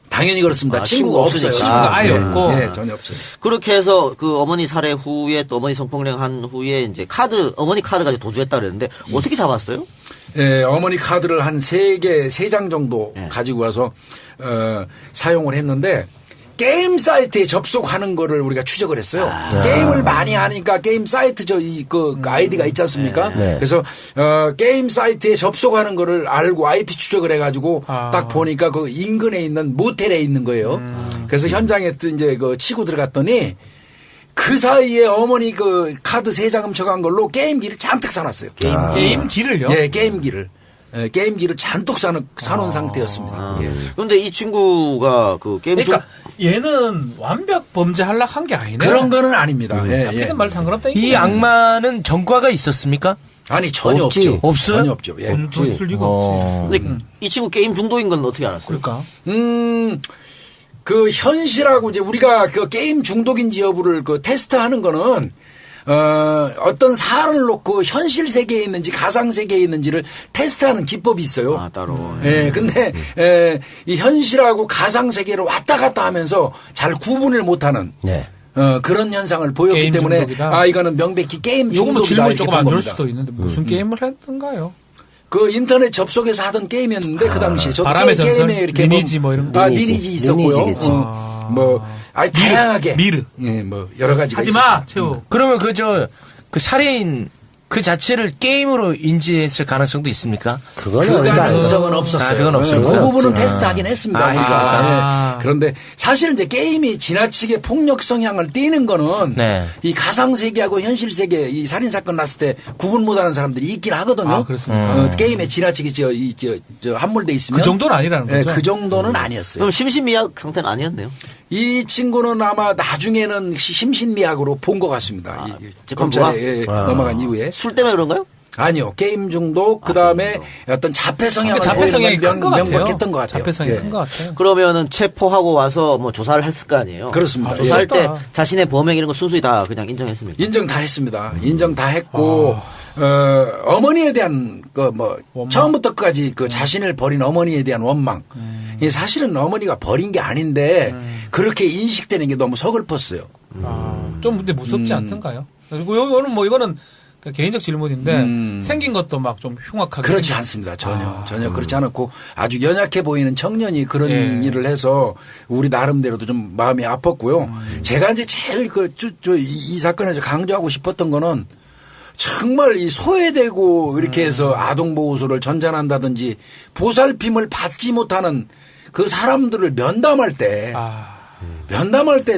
당연히 그렇습니다. 친구가 없어요. 친구가 아예 없고. 네, 전혀 없어요. 그렇게 해서 그 어머니 살해 후에 또 어머니 성폭행한 후에 이제 어머니 카드까지 도주했다 그랬는데 어떻게 잡았어요? 예, 어머니 카드를 한 3장 정도 가지고 와서, 사용을 했는데, 게임 사이트에 접속하는 거를 우리가 추적을 했어요. 게임을 많이 하니까 게임 사이트 아이디가 있지 않습니까? 네. 그래서, 게임 사이트에 접속하는 거를 알고 IP 추적을 해가지고 딱 보니까 그 인근에 있는 모텔에 있는 거예요. 그래서 현장에 이제 치고 들어갔더니 그 사이에 어머니 카드 3장 훔쳐간 걸로 게임기를 잔뜩 사놨어요. 게임기를요? 네, 게임기를 잔뜩 사놓은 상태였습니다. 그런데 이 친구가 그러니까 얘는 완벽 범죄 하려한 게 아니네. 그런 거는 아닙니다. 잡히든 말 상관없다. 이 악마는 전과가 있었습니까? 아니 전혀 없죠. 없어요? 전혀 없죠. 예. 없을 리가 없지. 근데 이 친구 게임 중독인 건 어떻게 알았어요? 그러니까. 현실하고 이제 우리가 게임 중독인지 여부를 테스트하는 거는 어떤 사안을 놓고 현실 세계에 있는지 가상 세계에 있는지를 테스트하는 기법이 있어요. 따로. 예, 근데 이 현실하고 가상 세계를 왔다 갔다 하면서 잘 구분을 못하는. 네. 그런 현상을 보였기 때문에 중독이다. 이거는 명백히 게임 중독이다. 요거 질문이 이렇게 조금 본 안 좋을 겁니다. 수도 있는데 무슨 게임을 했던가요? 인터넷 접속해서 하던 게임이었는데 그 당시에 저도 바람의 전설, 게임에 이렇게 리니지 뭐 이런 거. 리니지 있었고요. 다양하게 미르. 예, 여러 가지가 하지 마, 채우. 그러면 그 살인 그 자체를 게임으로 인지했을 가능성도 있습니까? 그 가능성은 없었어요. 그건 없어요. 그 부분은 테스트하긴 했습니다. 그래서. 그런데 사실 이제 게임이 지나치게 폭력 성향을 띠는 거는 이 가상 세계하고 현실 세계 이 살인 사건 났을 때 구분 못하는 사람들이 있긴 하거든요. 그렇습니까? 게임에 지나치게 함몰돼 있으면 그 정도는 아니라는 거죠. 그 정도는 아니었어요. 그럼 심신미약 상태는 아니었네요. 이 친구는 아마 나중에는 심신미약으로 본 것 같습니다. 검찰에 넘어간 이후에. 술 때문에 그런가요? 아니요. 게임 중독, 그 다음에 어떤 자폐 성향을 명백했던 것 같아요. 자폐 성향이 큰 것 같아요. 그러면은 체포하고 와서 조사를 했을 거 아니에요? 그렇습니다. 조사할 때 자신의 범행 이런 거 순수히 다 그냥 인정했습니까? 인정 다 했습니다. 인정 다 했고, 어머니에 대한 처음부터 끝까지 자신을 버린 어머니에 대한 원망. 사실은 어머니가 버린 게 아닌데 그렇게 인식되는 게 너무 서글펐어요. 좀 근데 무섭지 않던가요? 그리고 이거는 개인적 질문인데 생긴 것도 막 좀 흉악하게 그렇지 않습니다. 전혀 그렇지 않았고 아주 연약해 보이는 청년이 그런 일을 해서 우리 나름대로도 좀 마음이 아팠고요. 제가 이제 제일 이 사건에서 강조하고 싶었던 거는 정말 이 소외되고 이렇게 해서 아동보호소를 전전한다든지 보살핌을 받지 못하는 그 사람들을 면담할 때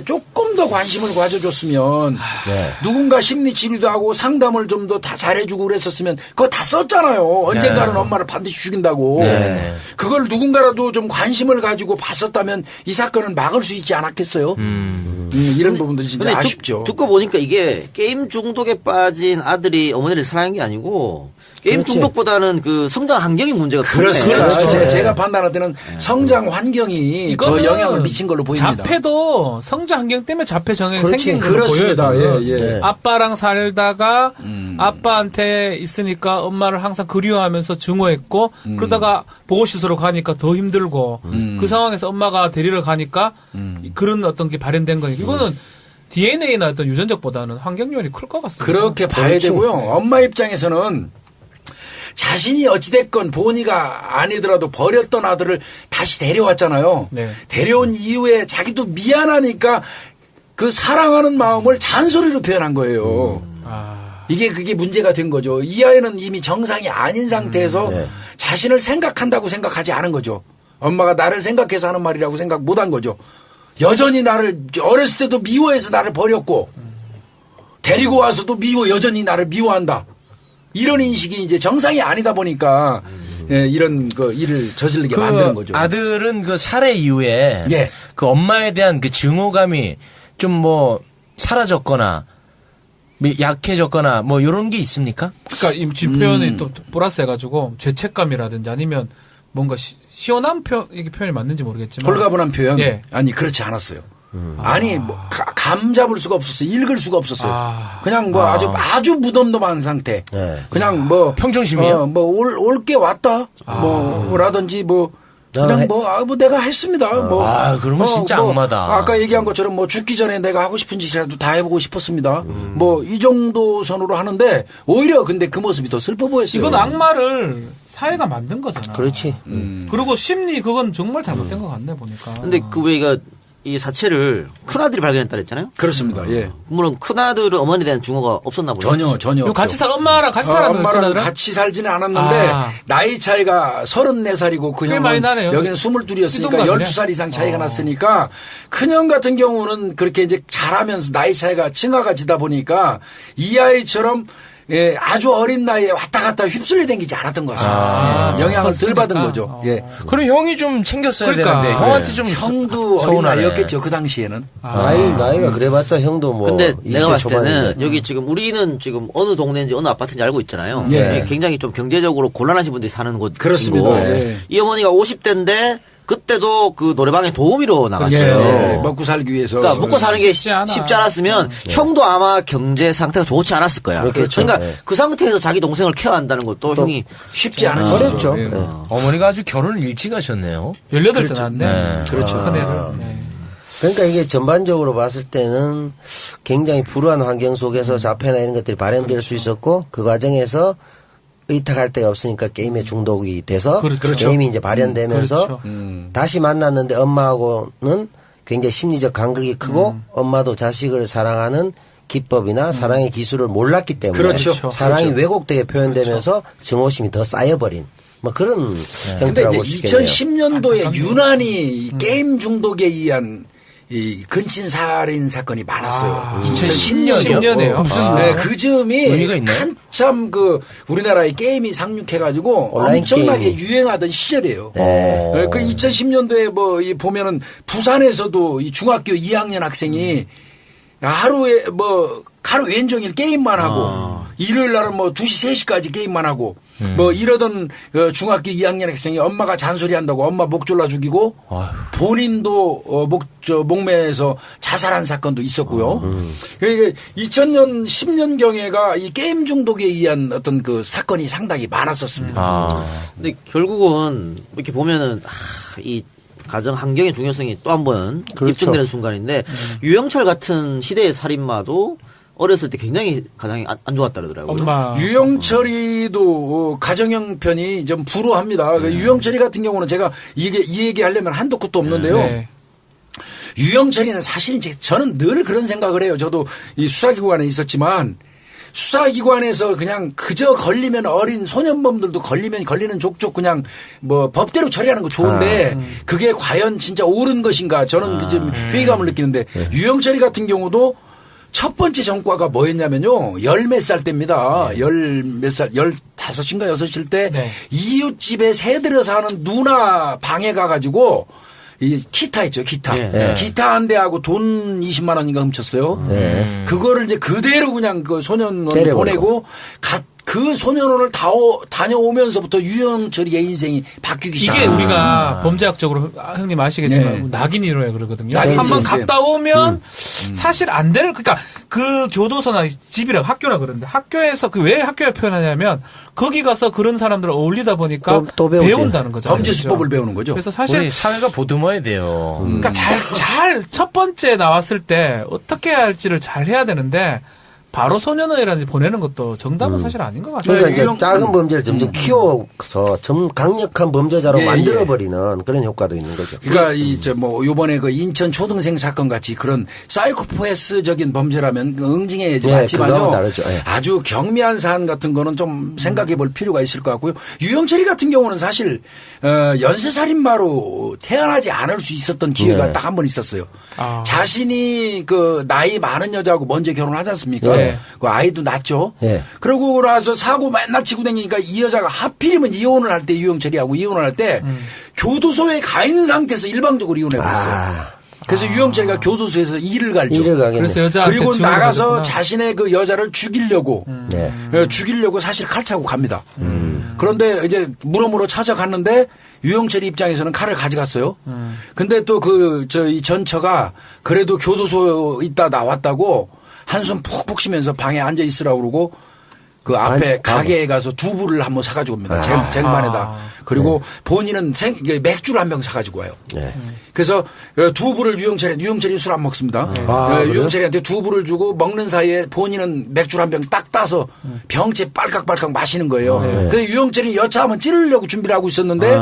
조금 더 관심을 가져줬으면 누군가 심리 치료도 하고 상담을 좀 더 다 잘해주고 그랬었으면 그거 다 썼잖아요. 언젠가는 엄마를 반드시 죽인다고. 그걸 누군가라도 좀 관심을 가지고 봤었다면 이 사건은 막을 수 있지 않았겠어요. 이런 부분도 진짜 아쉽죠. 듣고 보니까 이게 게임 중독에 빠진 아들이 어머니를 사랑한 게 아니고 게임 중독보다는 그 성장 환경이 문제가 크네요. 그렇습니다. 제가 판단할 때는 성장 환경이 더 영향을 미친 걸로 보입니다. 자폐도 성장 환경 때문에 자폐 정형이 그렇지. 생긴 걸로 그렇습니다. 보여요. 예, 예. 아빠랑 살다가 아빠한테 있으니까 엄마를 항상 그리워하면서 증오했고 그러다가 보호시설로 가니까 더 힘들고 그 상황에서 엄마가 데리러 가니까 그런 어떤 게 발현된 거니까 이거는 DNA나 어떤 유전적보다는 환경 요인이 클 것 같습니다. 그렇게 봐야 되고요. 엄마 입장에서는 자신이 어찌됐건 본의가 아니더라도 버렸던 아들을 다시 데려왔잖아요. 네. 데려온 이후에 자기도 미안하니까 그 사랑하는 마음을 잔소리로 표현한 거예요. 그게 문제가 된 거죠. 이 아이는 이미 정상이 아닌 상태에서 자신을 생각한다고 생각하지 않은 거죠. 엄마가 나를 생각해서 하는 말이라고 생각 못한 거죠. 여전히 나를 어렸을 때도 미워해서 나를 버렸고 데리고 와서도 여전히 나를 미워한다. 이런 인식이 이제 정상이 아니다 보니까 이런 그 일을 저지르게 만드는 거죠. 아들은 그 살해 이후에 그 엄마에 대한 그 증오감이 좀 뭐 사라졌거나 약해졌거나 뭐 이런 게 있습니까? 그러니까 이 지금 표현이 또 플러스 해가지고 죄책감이라든지 아니면 뭔가 시원한 이게 표현이 맞는지 모르겠지만 홀가분한 표현? 예. 아니 그렇지 않았어요. 아니 뭐 감 잡을 수가 없었어요. 읽을 수가 없었어요. 그냥 뭐 아주 무덤덤한 상태. 그냥 뭐 평정심이요? 뭐 올 게 왔다. 뭐라든지 뭐 그냥 뭐 내가 했습니다. 그러면 진짜 악마다. 아까 얘기한 것처럼 뭐 죽기 전에 내가 하고 싶은 짓이라도 다 해보고 싶었습니다. 뭐 이 정도 선으로 하는데 오히려 근데 그 모습이 더 슬퍼 보였어요. 이건 악마를 사회가 만든 거잖아. 그렇지. 그리고 심리 그건 정말 잘못된 것 같네 보니까. 근데 그 왜가 이 사체를 큰아들이 발견했다 그랬잖아요. 그렇습니다. 예. 물론 큰아들은 어머니에 대한 증오가 없었나 보네요. 전혀. 같이 엄마랑 같이 살았는데 엄마랑 같이 살지는 않았는데 나이 차이가 34살이고 그 형은 여기는 22이었으니까 12살 이상 차이가 났으니까 큰형 같은 경우는 그렇게 이제 자라면서 나이 차이가 층화가 지다 보니까 이 아이처럼 아주 어린 나이에 왔다 갔다 휩쓸려 다니지 않았던 것 같습니다. 영향을 덜 받은 거죠. 예. 그럼 형이 좀 챙겼어야 되는데 형한테 좀 형도 어린 나이였겠죠 그 당시에는. 나이가 그래봤자 형도 뭐. 근데 내가 봤을 초반인데. 때는 여기 지금 우리는 지금 어느 동네인지 어느 아파트인지 알고 있잖아요. 예. 굉장히 좀 경제적으로 곤란하신 분들이 사는 곳이고 그렇습니다. 예. 이 어머니가 50대인데 그때도 그 노래방에 도우미로 나갔어요. 먹고 살기 위해서. 그러니까 먹고 사는 게 쉽지 않았으면 형도 아마 경제 상태가 좋지 않았을 거야. 그렇겠죠. 그러니까 그 상태에서 자기 동생을 케어한다는 것도 형이 쉽지 않은 어렵죠. 어머니가 아주 결혼을 일찍 하셨네요. 18대 났네. 그렇죠. 그러니까 이게 전반적으로 봤을 때는 굉장히 불우한 환경 속에서 자폐나 이런 것들이 발현될 수 있었고 그 과정에서 의탁할 데가 없으니까 게임에 중독이 돼서 게임이 이제 발현되면서 다시 만났는데 엄마하고는 굉장히 심리적 간극이 크고 엄마도 자식을 사랑하는 기법이나 사랑의 기술을 몰랐기 때문에 사랑이 왜곡되게 표현되면서 증오심이 더 쌓여버린 뭐 그런 형태라고 볼 수 있겠네요. 2010년도에 유난히 게임 중독에 의한 이 근친살인 사건이 많았어요. 2010년이요? 무슨 그 즈음이 한참 그 우리나라의 게임이 상륙해가지고 엄청나게 유행하던 시절이에요. 그 2010년도에 뭐 보면은 부산에서도 이 중학교 2학년 학생이 하루에 뭐 하루 왼종일 게임만 하고 일요일 날은 뭐 2시 3시까지 게임만 하고 뭐 이러던 중학교 2학년 학생이 엄마가 잔소리한다고 엄마 목 졸라 죽이고 본인도 목매에서 자살한 사건도 있었고요. 그러니까 2000년 10년경에가 이 게임 중독에 의한 어떤 그 사건이 상당히 많았었습니다. 근데 결국은 이렇게 보면은 이 가정 환경의 중요성이 또 한 번 입증되는 순간인데 유영철 같은 시대의 살인마도 어렸을 때 굉장히 가정이 안 좋았다 그러더라고요. 유영철이도 가정형 편이 좀 불우합니다. 유영철이 같은 경우는 제가 이 얘기 하려면 한도 끝도 없는데요. 유영철이는 사실 저는 늘 그런 생각을 해요. 저도 이 수사기관에 있었지만 수사기관에서 그냥 그저 걸리면 어린 소년범들도 걸리는 족족 그냥 뭐 법대로 처리하는 거 좋은데 그게 과연 진짜 옳은 것인가 저는 좀 회의감을 느끼는데 유영철이 같은 경우도 첫 번째 전과가 뭐였냐면요. 열 몇 살 때입니다. 열 몇 살, 15인가 6일 때 이웃집에 새들어 사는 누나 방에 가가지고 이 기타 있죠, 기타. 기타 한 대하고 돈 20만 원인가 훔쳤어요. 그거를 이제 그대로 그냥 그 소년원 보내고 그 소년원을 다녀오면서부터 유영철이의 인생이 바뀌기 이게 시작합니다. 우리가 범죄학적으로 형님 아시겠지만 낙인이로에 그러거든요. 낙인이죠. 한번 갔다 오면 사실 안 될, 그러니까 그 교도소나 집이라 학교라 그러는데 학교에서 그 왜 학교에 표현하냐면 거기 가서 그런 사람들을 어울리다 보니까 또 배우지. 배운다는 거잖아요. 범죄 수법을 배우는 거죠. 그래서 사실 우리 사회가 보듬어야 돼요. 그러니까 첫 번째 나왔을 때 어떻게 해야 할지를 잘 해야 되는데 바로 소년원이라든지 보내는 것도 정답은 사실 아닌 것 같아요. 그러니까 이제 작은 범죄를 점점 키워서 점 강력한 범죄자로 예, 만들어버리는 그런 효과도 있는 거죠. 그러니까 요번에 그 인천 초등생 사건 같이 그런 사이코패스적인 범죄라면 응징에 예, 맞지만요. 그거하고 다르죠. 예. 아주 경미한 사안 같은 거는 좀 생각해 볼 필요가 있을 것 같고요. 유영철이 같은 경우는 사실 연쇄살인마로 태어나지 않을 수 있었던 기회가 딱 한 번 있었어요. 자신이 그 나이 많은 여자하고 먼저 결혼하지 않습니까? 예. 그 아이도 낳죠. 예. 그러고 나서 사고 맨날 치고 다니니까 이 여자가 하필이면 이혼을 할 때 유영철이하고 이혼을 할 때 교도소에 가 있는 상태에서 일방적으로 이혼해버렸어요. 그래서 유영철이가 교도소에서 일을 갈죠. 일을 가겠네. 그래서 여자한테 그리고 지원을 나가서 받았구나. 자신의 그 여자를 죽이려고 죽이려고 사실 칼 차고 갑니다. 그런데 이제 물어물어 찾아갔는데 유영철이 입장에서는 칼을 가져갔어요. 근데 또 이 전처가 그래도 교도소에 있다 나왔다고 한숨 푹푹 쉬면서 방에 앉아 있으라고 그러고 그 앞에 가게에 가서 두부를 한번 사가지고 옵니다. 쟁반에다. 그리고 본인은 맥주를 한 병 사가지고 와요. 네. 그래서 두부를 유영철이 술 안 먹습니다. 유영철이한테 두부를 주고 먹는 사이에 본인은 맥주를 한 병 딱 따서 병째 빨깍빨깍 마시는 거예요. 그래서 유영철이 여차하면 찌르려고 준비를 하고 있었는데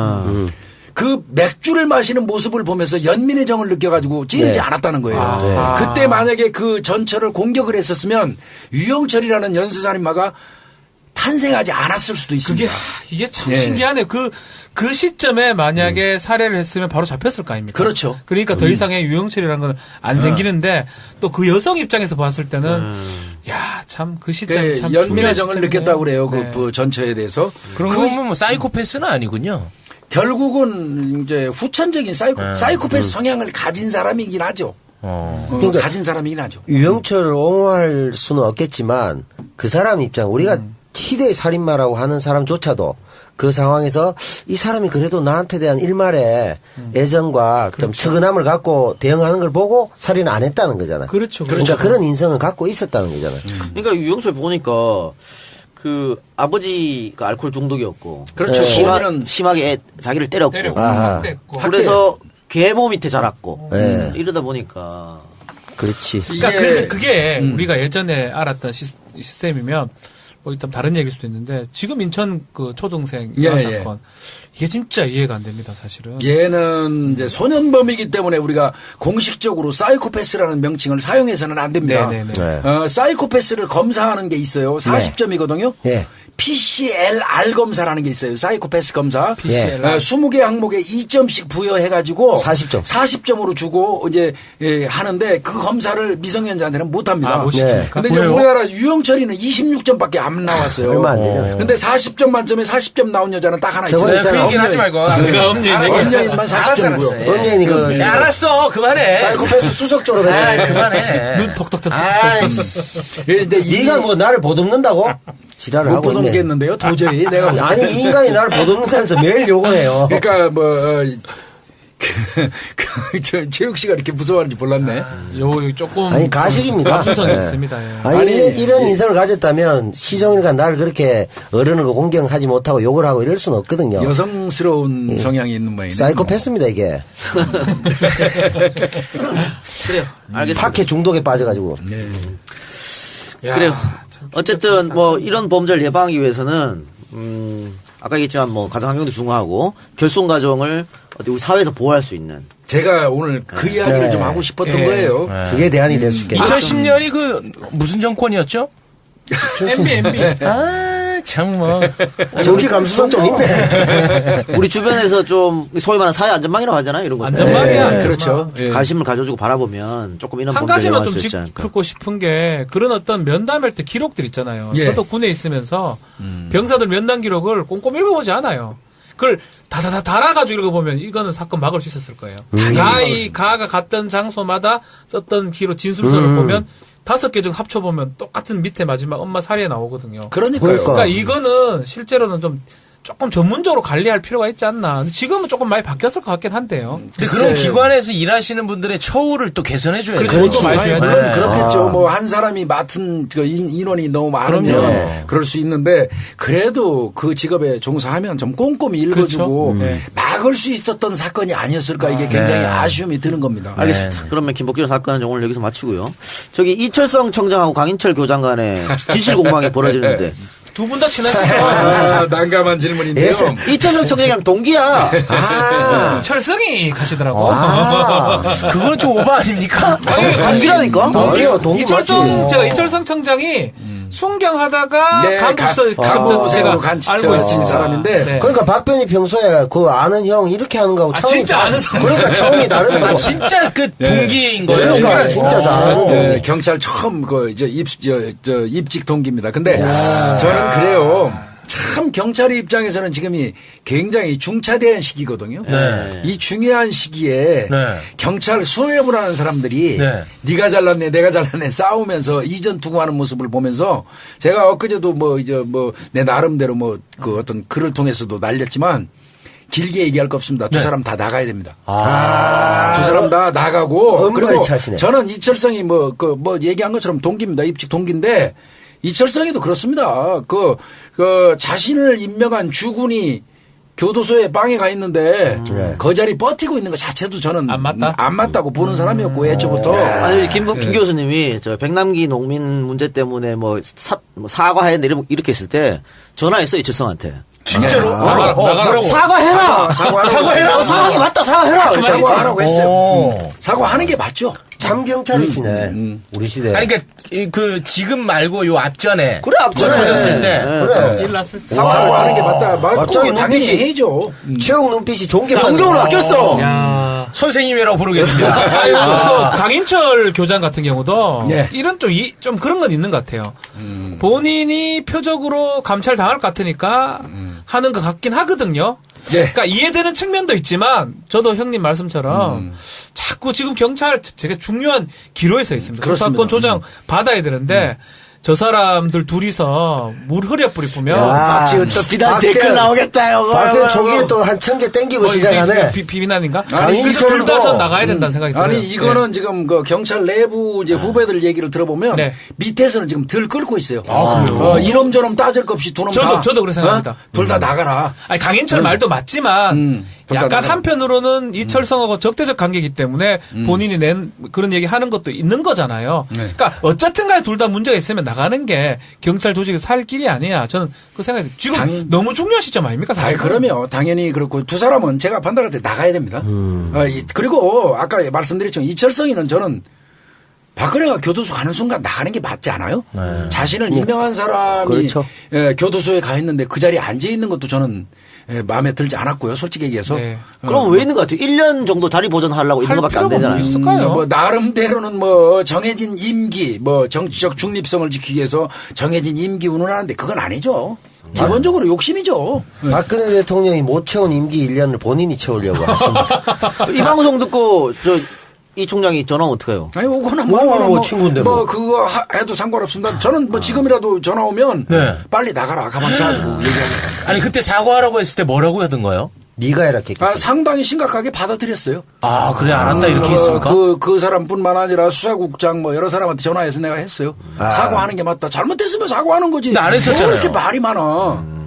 그 맥주를 마시는 모습을 보면서 연민의 정을 느껴가지고 찌르지 않았다는 거예요. 그때 만약에 그 전처를 공격을 했었으면 유영철이라는 연쇄살인마가 탄생하지 않았을 수도 있습니다. 이게 참 신기하네요. 그 시점에 만약에 살해를 했으면 바로 잡혔을 거 아닙니까? 그렇죠. 그러니까 더 이상의 유영철이라는 건 안 생기는데 또 그 여성 입장에서 봤을 때는 야, 참 그 시점이 참 연민의 정을 시점이네요. 느꼈다고 그래요. 그 전처에 대해서. 그러면 뭐 사이코패스는 아니군요. 결국은 이제 후천적인 사이코패스 성향을 가진 사람이긴 하죠. 그러니까 가진 사람이긴 하죠. 유영철을 옹호할 수는 없겠지만 그 사람 입장 우리가 희대의 살인마라고 하는 사람조차도 그 상황에서 이 사람이 그래도 나한테 대한 일말의 애정과 좀 측은함을 갖고 대응하는 걸 보고 살인을 안 했다는 거잖아요. 그렇죠. 그러니까 그런 인성을 갖고 있었다는 거잖아요. 그러니까 유영철 보니까 그 아버지가 알코올 중독이었고 그렇죠. 심하게 자기를 때렸고 그래서 계모 밑에 자랐고 이러다 보니까 그렇지. 그러니까 그게 우리가 예전에 알았던 시스템이면 뭐 일단 다른 얘기일 수도 있는데 지금 인천 그 초등생 사건 이게 진짜 이해가 안 됩니다, 사실은. 얘는 이제 소년범이기 때문에 우리가 공식적으로 사이코패스라는 명칭을 사용해서는 안 됩니다. 사이코패스를 검사하는 게 있어요. 40점이거든요. PCLR 검사라는 게 있어요. 사이코패스 검사. 20개 항목에 2점씩 부여해가지고 40점으로 주고 이제 하는데 그 검사를 미성년자한테는 못 합니다. 근데 이제 우리나라 유영철이는 26점밖에 안 나왔어요. 얼마 안 되잖아요. 근데 40점 만점에 40점 나온 여자는 딱 하나 있어요. 그 얘기는 하지 말고. 엄연인만 40점이고요. 엄연이 그 알았어. 그만해. 사이코패스 수석 졸업했네. 그만해. 눈 톡톡톡. 근데 네가 뭐 나를 보듬는다고? 지랄을 하고 있네. 보듬겠는데요, 도저히. 내가 아니 이 인간이 나를 보듬는다면서 매일 욕을 해요. 그러니까 뭐 최욱 씨가 이렇게 무서워하는지 몰랐네. 요 조금 아니 가식입니다. 감수성이 있습니다. 아니 이런 인성을 가졌다면 시종일관 나를 그렇게 어른을 공경하지 못하고 욕을 하고 이럴 수는 없거든요. 여성스러운 성향이 있는 모양이네. 사이코패스입니다 이게. 그래요. 알겠습니다. 파케 중독에 빠져가지고. 그래요. 어쨌든 뭐 이런 범죄를 예방하기 위해서는 아까 얘기했지만 뭐 가정 환경도 중요하고 결손 가정을 우리 사회에서 보호할 수 있는. 제가 오늘 그 이야기를 좀 하고 싶었던 거예요. 그게 대안이 될 수 있겠죠. 2010년이 그 무슨 정권이었죠? MB. 참 뭐. 정치 감수성 좀 있네. 우리 주변에서 좀 소위 말하는 사회 안전망이라고 하잖아요. 이런 거. 안전망이야. 그렇죠. 관심을 가져주고 바라보면 조금 이런 한 범죄를 가지만 예방할 좀 수 있지 않을까. 짚고 싶은 게 그런 어떤 면담할 때 기록들 있잖아요. 저도 군에 있으면서 병사들 면담 기록을 꼼꼼히 읽어보지 않아요. 그걸 다다다 달아가지고 읽어보면 이거는 사건 막을 수 있었을 거예요. 가가 갔던 장소마다 썼던 기록 진술서를 보면 5개 중 합쳐보면 똑같은 밑에 마지막 엄마 사례에 나오거든요. 그러니까요. 그러니까 이거는 실제로는 좀 조금 전문적으로 관리할 필요가 있지 않나. 근데 지금은 조금 많이 바뀌었을 것 같긴 한데요. 근데 그런 기관에서 일하시는 분들의 처우를 또 개선해줘야 돼요. 그렇죠. 많이 줘야죠. 물론 그렇겠죠. 뭐 한 사람이 맡은 그 인원이 너무 많으면 그럴 수 있는데 그래도 그 직업에 종사하면 좀 꼼꼼히 읽어주고 막을 수 있었던 사건이 아니었을까 이게 굉장히 아쉬움이 드는 겁니다. 알겠습니다. 그러면 김복길 사건은 오늘 여기서 마치고요. 저기 이철성 청장하고 강인철 교장 간에 진실 공방이 벌어지는데 두 분 다 친하시죠? 난감한 질문인데요. 이철성 청장이랑 동기야. 철성이 가시더라고. 그거는 좀 오바 아닙니까? 동기라니까? 동기 이철성, 제가 이철성 청장이 순경하다가 간부세가 알고 있는 사람인데. 그러니까 박변이 평소에 그 아는 형 이렇게 하는 거하고 차원이 진짜 아는 사람. 그러니까 차원이 다른 거. 진짜 그 동기인 거예요. 그러니까 진짜 잘하는 경찰 처음 입직 동기입니다. 근데 저는 그래요. 참 경찰의 입장에서는 지금이 굉장히 중차대한 시기거든요. 이 중요한 시기에 경찰 수행을 하는 사람들이 네가 잘났네 내가 잘났네 싸우면서 이전투구하는 모습을 보면서 제가 엊그제도 내 나름대로 그 어떤 글을 통해서도 날렸지만 길게 얘기할 거 없습니다. 두 사람 다 나가야 됩니다. 두 사람 다 나가고 그리고 차시네. 저는 이철성이 얘기한 것처럼 동기입니다. 입직 동기인데 이철성이도 그렇습니다. 그 자신을 임명한 주군이 교도소에 빵에 가 있는데 그 자리 버티고 있는 것 자체도 저는 안 맞다고 보는 사람이었고 애초부터. 아니 김 교수님이 저 백남기 농민 문제 때문에 사과해 이렇게 했을 때 전화했어 이철성한테. 진짜로? 나가라고. 사과해라. 사과해라. 사과하는 게 맞다. 사과해라. 사과하라고 했어요. 사과하는 게 맞죠. 참 경찰이시네. 우리 시대. 아니 그 지금 말고 요 앞전에. 그래 앞전에 보셨을 때. 그래. 일 났을 때. 사과하는 게 맞다. 갑자기 당연히 눈빛이 해야죠. 최욱 눈빛이 존경으로 바뀌었어. 야. 선생님이라고 부르겠습니다. 강인철 교장 같은 경우도 이런 좀 그런 건 있는 것 같아요. 본인이 표적으로 감찰 당할 것 같으니까 하는 것 같긴 하거든요. 그러니까 이해되는 측면도 있지만 저도 형님 말씀처럼 자꾸 지금 경찰 되게 중요한 기로에 서 있습니다. 수사권 조장 받아야 되는데 저 사람들 둘이서 물 흐려 뿌리면 지금 또 비난 댓글 나오겠다. 박변 조기에 또 한 1000개 땡기고 시작하네. 비난인가? 그래서 둘 다 전 나가야 된다는 생각이 들어요. 아니 이거는 지금 그 경찰 내부 이제 후배들 얘기를 들어보면 밑에서는 지금 덜 끌고 있어요. 이놈저놈 따질 것 없이 두 놈 다. 저도 그렇게 생각합니다. 둘 다 나가라. 아니 강인철 말도 맞지만 약간 한편으로는 이철성하고 적대적 관계이기 때문에 본인이 낸 그런 얘기 하는 것도 있는 거잖아요. 그러니까 어쨌든 간에 둘 다 문제가 있으면 나가는 게 경찰 조직이 살 길이 아니야. 저는 그 생각이 지금 너무 중요한 시점 아닙니까? 사실. 그러면 당연히 그렇고 두 사람은 제가 판단할 때 나가야 됩니다. 그리고 아까 말씀드렸지만 이철성이는 저는 박근혜가 교도소 가는 순간 나가는 게 맞지 않아요? 자신을 임명한 사람이 교도소에 가 있는데 그 자리에 앉아 있는 것도 저는 마음에 들지 않았고요. 솔직히 얘기해서. 그럼 왜 있는 것 같아요? 1년 정도 자리 보존하려고 있는 것밖에 안 되잖아요. 나름대로는 정해진 임기, 정치적 중립성을 지키기 위해서 정해진 임기 운운하는데 그건 아니죠. 기본적으로 욕심이죠. 박근혜 대통령이 못 채운 임기 1년을 본인이 채우려고 하십니다. 이 방송 듣고 이 총장이 전화 오면 어떡해요? 아니, 오거나 친구인데 그거 해도 상관없습니다. 저는 지금이라도 전화 오면 빨리 나가라. 가만히 있어가지고 얘기하고. 아니, 그때 사과하라고 했을 때 뭐라고 하던가요? 네가 해라 했겠지. 상당히 심각하게 받아들였어요. 그래, 알았다, 이렇게 했습니까? 그 사람뿐만 아니라 수사국장 여러 사람한테 전화해서 내가 했어요. 사과하는 게 맞다. 잘못했으면 사과하는 거지. 근데 안 했었잖아요. 왜 이렇게 말이 많아.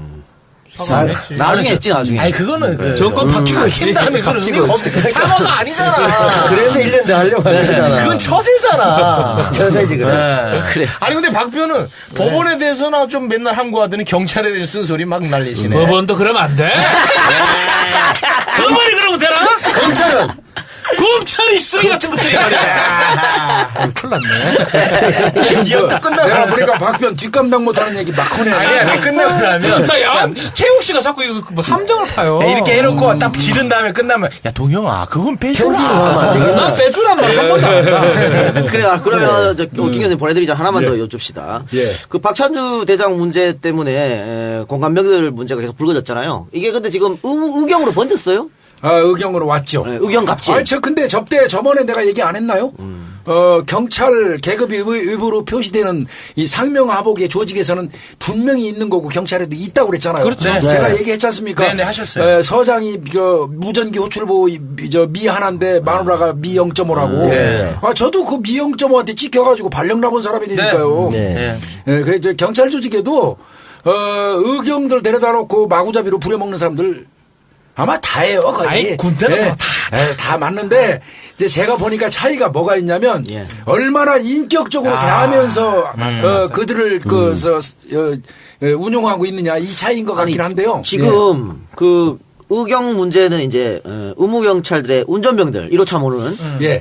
나중에 했지, 나중에. 아니, 그거는 정권 바뀌고 한 다음에 그거는 사과가 아니잖아. 그래서 1년 더 하려고 하잖아. 그건 처세잖아. 처세지, 그래. 그래. 아니, 근데 박변은 법원에 대해서나 좀 맨날 항고하더니 경찰에 대해서 쓴소리 막 날리시네. 법원도 그러면 안 돼? 그 말이 그러면 되나? 검찰이 쓰레기 같은 것들이 말이야. 큰일 났네. 이형도 끝나고 내가 보니까 박변 뒷감당 못하는 얘기 막 꺼내. 아니, 끝나고 나면. 최욱 씨가 자꾸 이거 함정을 파요. 이렇게 해놓고 딱 지른 다음에 끝나면, 야, 동영아, 그건 빼주라. 편집을 하면 안 되겠나? 난 빼주란 말 한 번도 안 한다. 그래, 그러면 김 교수님 보내드리자 하나만 더 여쭙시다. 그 박찬주 대장 문제 때문에 공감병들 문제가 계속 불거졌잖아요. 이게 근데 지금 의경으로 번졌어요? 의경으로 왔죠. 네, 의경 갑질. 근데 저번에 내가 얘기 안 했나요? 경찰 계급이 의무로 표시되는 이 상명하복의 조직에서는 분명히 있는 거고 경찰에도 있다고 그랬잖아요. 그렇죠. 네. 제가 얘기했지 않습니까? 네네, 하셨어요. 서장이 무전기 호출보 미 하나인데 마누라가 미 0.5라고. 네. 저도 그 미 0.5한테 찍혀가지고 발령 나본 사람이니까요. 네. 그래서 경찰 조직에도 의경들 데려다 놓고 마구잡이로 부려먹는 사람들 아마 다예요. 거의. 아이, 군대도 다 맞는데 이제 제가 보니까 차이가 뭐가 있냐면 얼마나 인격적으로 대하면서 그들을 운용하고 있느냐 이 차이인 것 같긴 한데요. 지금 그 의경 문제는 이제 의무경찰들의 운전병들 1호차 모르는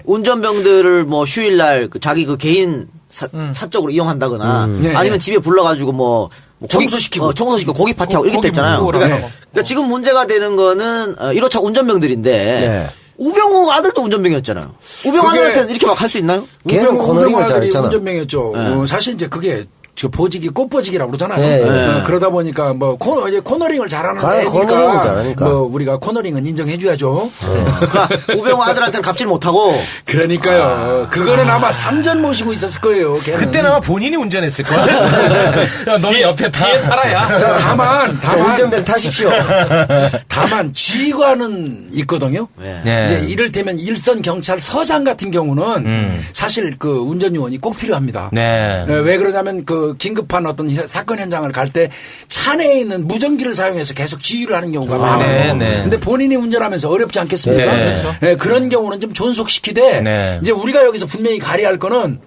운전병들을 뭐 휴일날 자기 그 개인 사적으로 이용한다거나 아니면 집에 불러가지고 청소시키고 고기 파티하고 이렇게 됐잖아요. 그러니까 지금 문제가 되는 거는 1호차 운전병들인데 우병우 아들도 운전병이었잖아요. 우병우 아들한테는 이렇게 막 할 수 있나요? 걔는 코너링을 잘했잖아. 운전병이었죠. 사실 이제 그게 보직이 꽃보직이라고 그러잖아요. 그러다 보니까 코너링을 잘하는 애니까 우리가 코너링은 인정해줘야죠. 그러니까 우병우 아들한테는 갑질 못하고. 그러니까요. 그거는 아마 상전 모시고 있었을 거예요. 걔는. 그때는 아마 본인이 운전했을 거야. 너는 옆에 뒤에 타라야. 다만 운전병 타십시오. 다만 지휘관은 있거든요. 이제 이를테면 일선 경찰서장 같은 경우는 사실 그 운전요원이 꼭 필요합니다. 왜 그러냐면 긴급한 어떤 사건 현장을 갈 때 차 내에 있는 무전기를 사용해서 계속 지휘를 하는 경우가 많아요. 근데 본인이 운전하면서 어렵지 않겠습니까? 그런 경우는 좀 존속시키되 이제 우리가 여기서 분명히 가려야 할 거는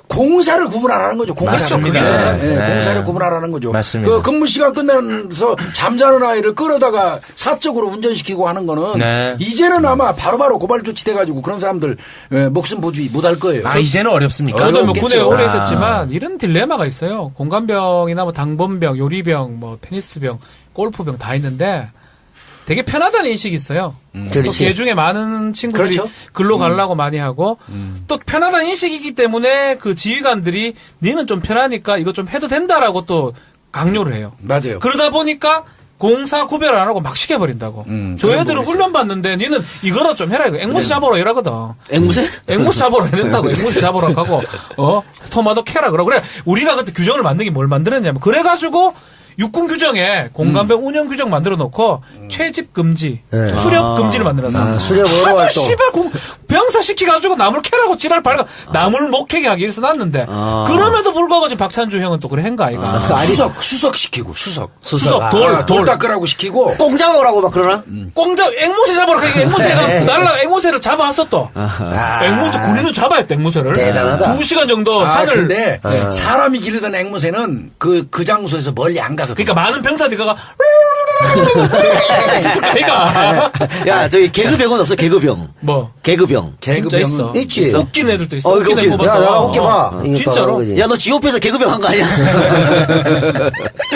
공사를 구분하라는 거죠. 공사를 구분하라는 거죠. 맞습니다. 그 근무 시간 끝나서 잠자는 아이를 끌어다가 사적으로 운전시키고 하는 거는 이제는 아마 바로바로 고발 조치돼가지고 그런 사람들 목숨 보지 못할 거예요. 이제는 어렵습니까? 저도 뭐 군에 오래 있었지만 이런 딜레마가 있어요. 공감병이나 뭐 당번병, 요리병, 뭐 테니스병, 골프병 다 있는데 되게 편하다는 인식이 있어요. 또 개 중에 많은 친구들이 글로 가려고 많이 하고 또 편하다는 인식이기 때문에 그 지휘관들이 니는 좀 편하니까 이거 좀 해도 된다라고 또 강요를 해요. 맞아요. 그러다 보니까 공사 구별 안 하고 막 시켜버린다고. 저희들은 훈련 받는데 니는 이거라 좀 해라. 이거 앵무새 잡으러 이러거든. 앵무새? 앵무새 잡으러 해낸다고. 앵무새 잡으러 가고 토마토 캐라 그러고. 그래 우리가 그때 규정을 만든 게 뭘 만들었냐면 그래가지고 육군 규정에 공감병 운영 규정 만들어 놓고 채집 금지, 수렵 금지를 만들어서 수렵으로 활동. 씨발 병사 시켜가지고 나물 캐라고 지랄 발가 나물 못 캐게 하기 위해서 놨는데 그럼에도 불구하고 지금 박찬주 형은 또 그래 한 거 아이가. 수석 시키고 수석 돌 닦으라고 시키고 꽁 잡아오라고 막 그러나? 꽁자 앵무새 잡으러 가니까 앵무새가 앵무새를 잡아왔어 또. 앵무새 군인은 잡아야 돼 앵무새를. 대단하다. 2시간 정도 산을. 근데 사람이 기르던 앵무새는 그 장소에서 멀리 안 가. 그러니까 많은 병사들이 가. 야, 저기 개그병은 없어, 개그병. 뭐? 개그병. 있어. 있지. 웃긴 애들도 있어. 웃긴 애 뽑았어. 야, 나 웃겨 봐. 진짜로? 야, 너 지오피에서 개그병 한 거 아니야?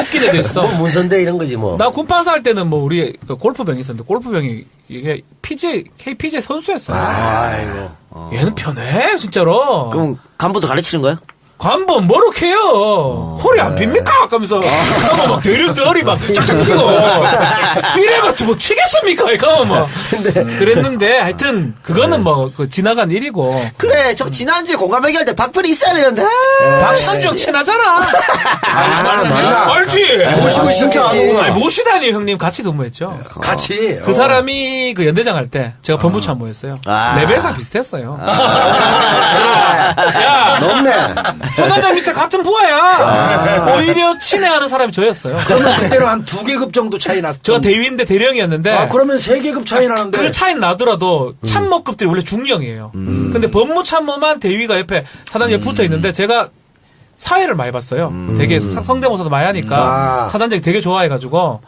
웃긴 애도 있어. 뭐 문선대 이런 거지 뭐. 나 군판사 할 때는 뭐 우리 그 골프병이 있었는데 골프병이 이게 KPJ 선수였어. 아이고. 얘는 편해, 진짜로. 그럼 간부도 가르치는 거야? 관본 뭐로 해요? 허리 안 핍니까? 하면서 막 대륙들이 막 쫙쫙 피고 이래가지고 뭐 치겠습니까? 이거 뭐 그랬는데 하여튼 그거는 뭐 그 지나간 일이고. 그래, 저 지난주에 공감 얘기할 때 박별이 있어야 되는데. 박찬중 친하잖아. 알지? 모시고 있었겠지. 아니, 모시다니 형님 같이 근무했죠. 같이. 그 사람이 그 연대장 할 때 제가 법무참모였어요. 레벨상 비슷했어요. 야, 높네. 소단장 밑에 같은 부하야. 오히려 친애하는 사람이 저였어요. 그러면 그때는 한 2계급 정도 차이 났죠. 제가 대위인데 대령이었는데. 그러면 3계급 차이 나는데. 그 차이는 나더라도 참모급들이 원래 중령이에요. 근데 법무참모만 대위가 옆에 사단장에 붙어 있는데 제가 사회를 많이 봤어요. 되게 성대모사도 많이 하니까 사단장이 되게 좋아해가지고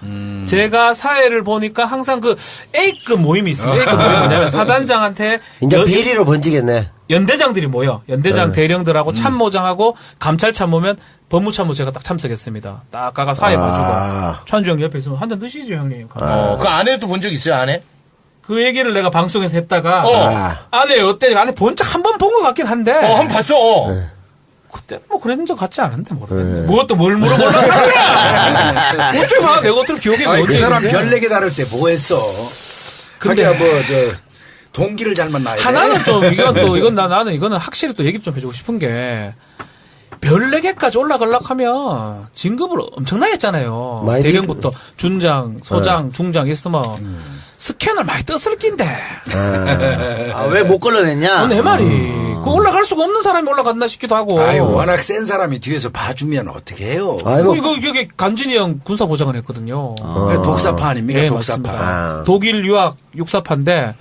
제가 사회를 보니까 항상 그 A급 모임이 있어요. A급 모임이 뭐냐면 사단장한테 이제 비리로 번지겠네. 연대장들이 모여. 연대장 대령들하고 참모장하고 감찰 참모면 법무참모 제가 딱 참석했습니다. 딱 가가 사회 봐주고川주 형 옆에 있으면 한잔 드시죠 형님. 그 아내도 본 적 있어요 아내? 그 얘기를 내가 방송에서 했다가 아내 어때? 아내 본 적 한 번 본 것 같긴 한데. 한 번 봤어. 그때 뭐 그랬는 적 같지 않은데 모르겠네. 뭐 또 뭘 물어보려고 하는 거야. 어째 봐. 내가 어떻게 기억이 못 그 사람 별 4개 다룰 때 뭐 했어? 하기야 동기를 잘 만나야 돼. 하나는 좀 나는 이거는 확실히 또 얘기 좀 해주고 싶은 게 별 4개까지 올라가려고 하면 진급을 엄청나게 했잖아요. 대령부터 준장, 소장, 중장 있으면 스캔을 많이 떴을 낀데. 왜 못 걸러냈냐? 내 말이. 그 올라갈 수가 없는 사람이 올라갔나 싶기도 하고. 아유, 워낙 센 사람이 뒤에서 봐주면 어떻게 해요? 이게 간진이 형 군사보장을 했거든요. 독사파 아닙니까? 네, 독사파. 맞습니다. 독일 유학 육사파인데.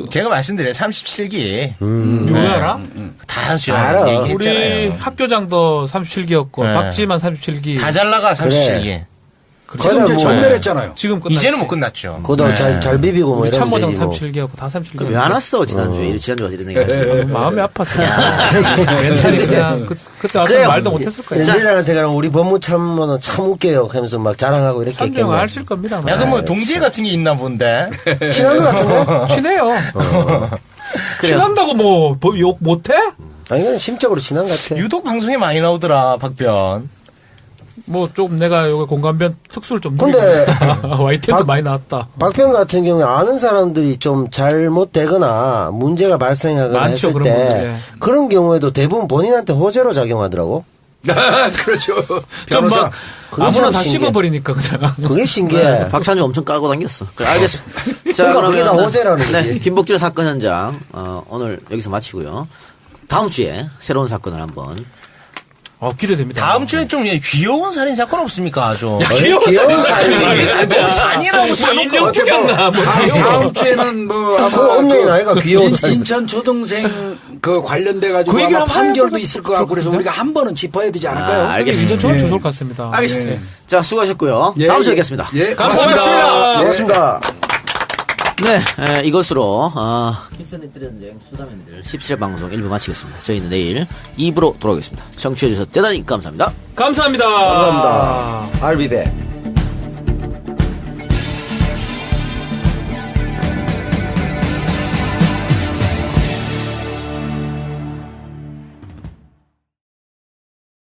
제가 말씀드려요. 37기. 누구야라? 다 알아. 우리 학교장도 37기였고, 박지만 37기. 다 잘 나가, 37기. 지금 이제 전멸했잖아요. 지금 끝났지. 이제는 못 끝났죠. 그도 잘 비비고 뭐 이런 참모장 37기였고 다 37기. 왜 안 왔어 지난주에 지난주에 이런 얘기 하지? 마음이 아팠어. 옛날에 그냥 그때 와서 말도 못했을 거야. 연대장한테 그럼 우리 법무참모는 참 웃겨요. 하면서 막 자랑하고 이렇게 했겠네. 아실 겁니다. 야, 그럼 뭐 동지애 같은 게 있나 본데. 친한 거 같은데? 친해요. 친한다고 뭐 욕 못해? 아니 이건 심적으로 친한 것 같아. 유독 방송에 많이 나오더라 박변. 뭐 좀 내가 여기 공감변 특수를 좀 근데 YTN도 많이 나왔다. 박변 같은 경우에 아는 사람들이 좀 잘못되거나 문제가 발생하거나 많죠, 했을 그런 때 분들, 예. 그런 경우에도 대부분 본인한테 호재로 작용하더라고. 그렇죠. 좀 막 아무나 다 신기해. 씹어버리니까 그냥. 그게 신기해. 박찬주 엄청 까고 다녔어. 그래, 알겠습니다. 자, 그러니까 그게 다 그러면은, 호재라는 거지. 김복준의 사건 현장 오늘 여기서 마치고요. 다음 주에 새로운 사건을 한번. 기대됩니다. 다음 주엔 좀 귀여운 살인 사건 없습니까? 좀. 귀여운 살인. 너무 잔인하고 인형 죽였나? 다음 주에는 그 언론이 나이가 귀여운 살인. 인천 초등생 그 관련돼 가지고 그 얘기를 아마 한번 판결도 해볼 있을 것 같고 그래서 우리가 한 번은 짚어야 되지 않을까요? 알겠습니다. 인천 좋은 좋을 것 같습니다. 알겠습니다. 자, 수고하셨고요. 다음 주에 뵙겠습니다. 예, 감사합니다. 고맙습니다. 네, 이것으로 키스네트 전쟁 수다맨들 17회 방송 1부 마치겠습니다. 저희는 내일 2부로 돌아오겠습니다. 청취해주셔서 대단히 감사합니다. 감사합니다. 감사합니다. I'll be back.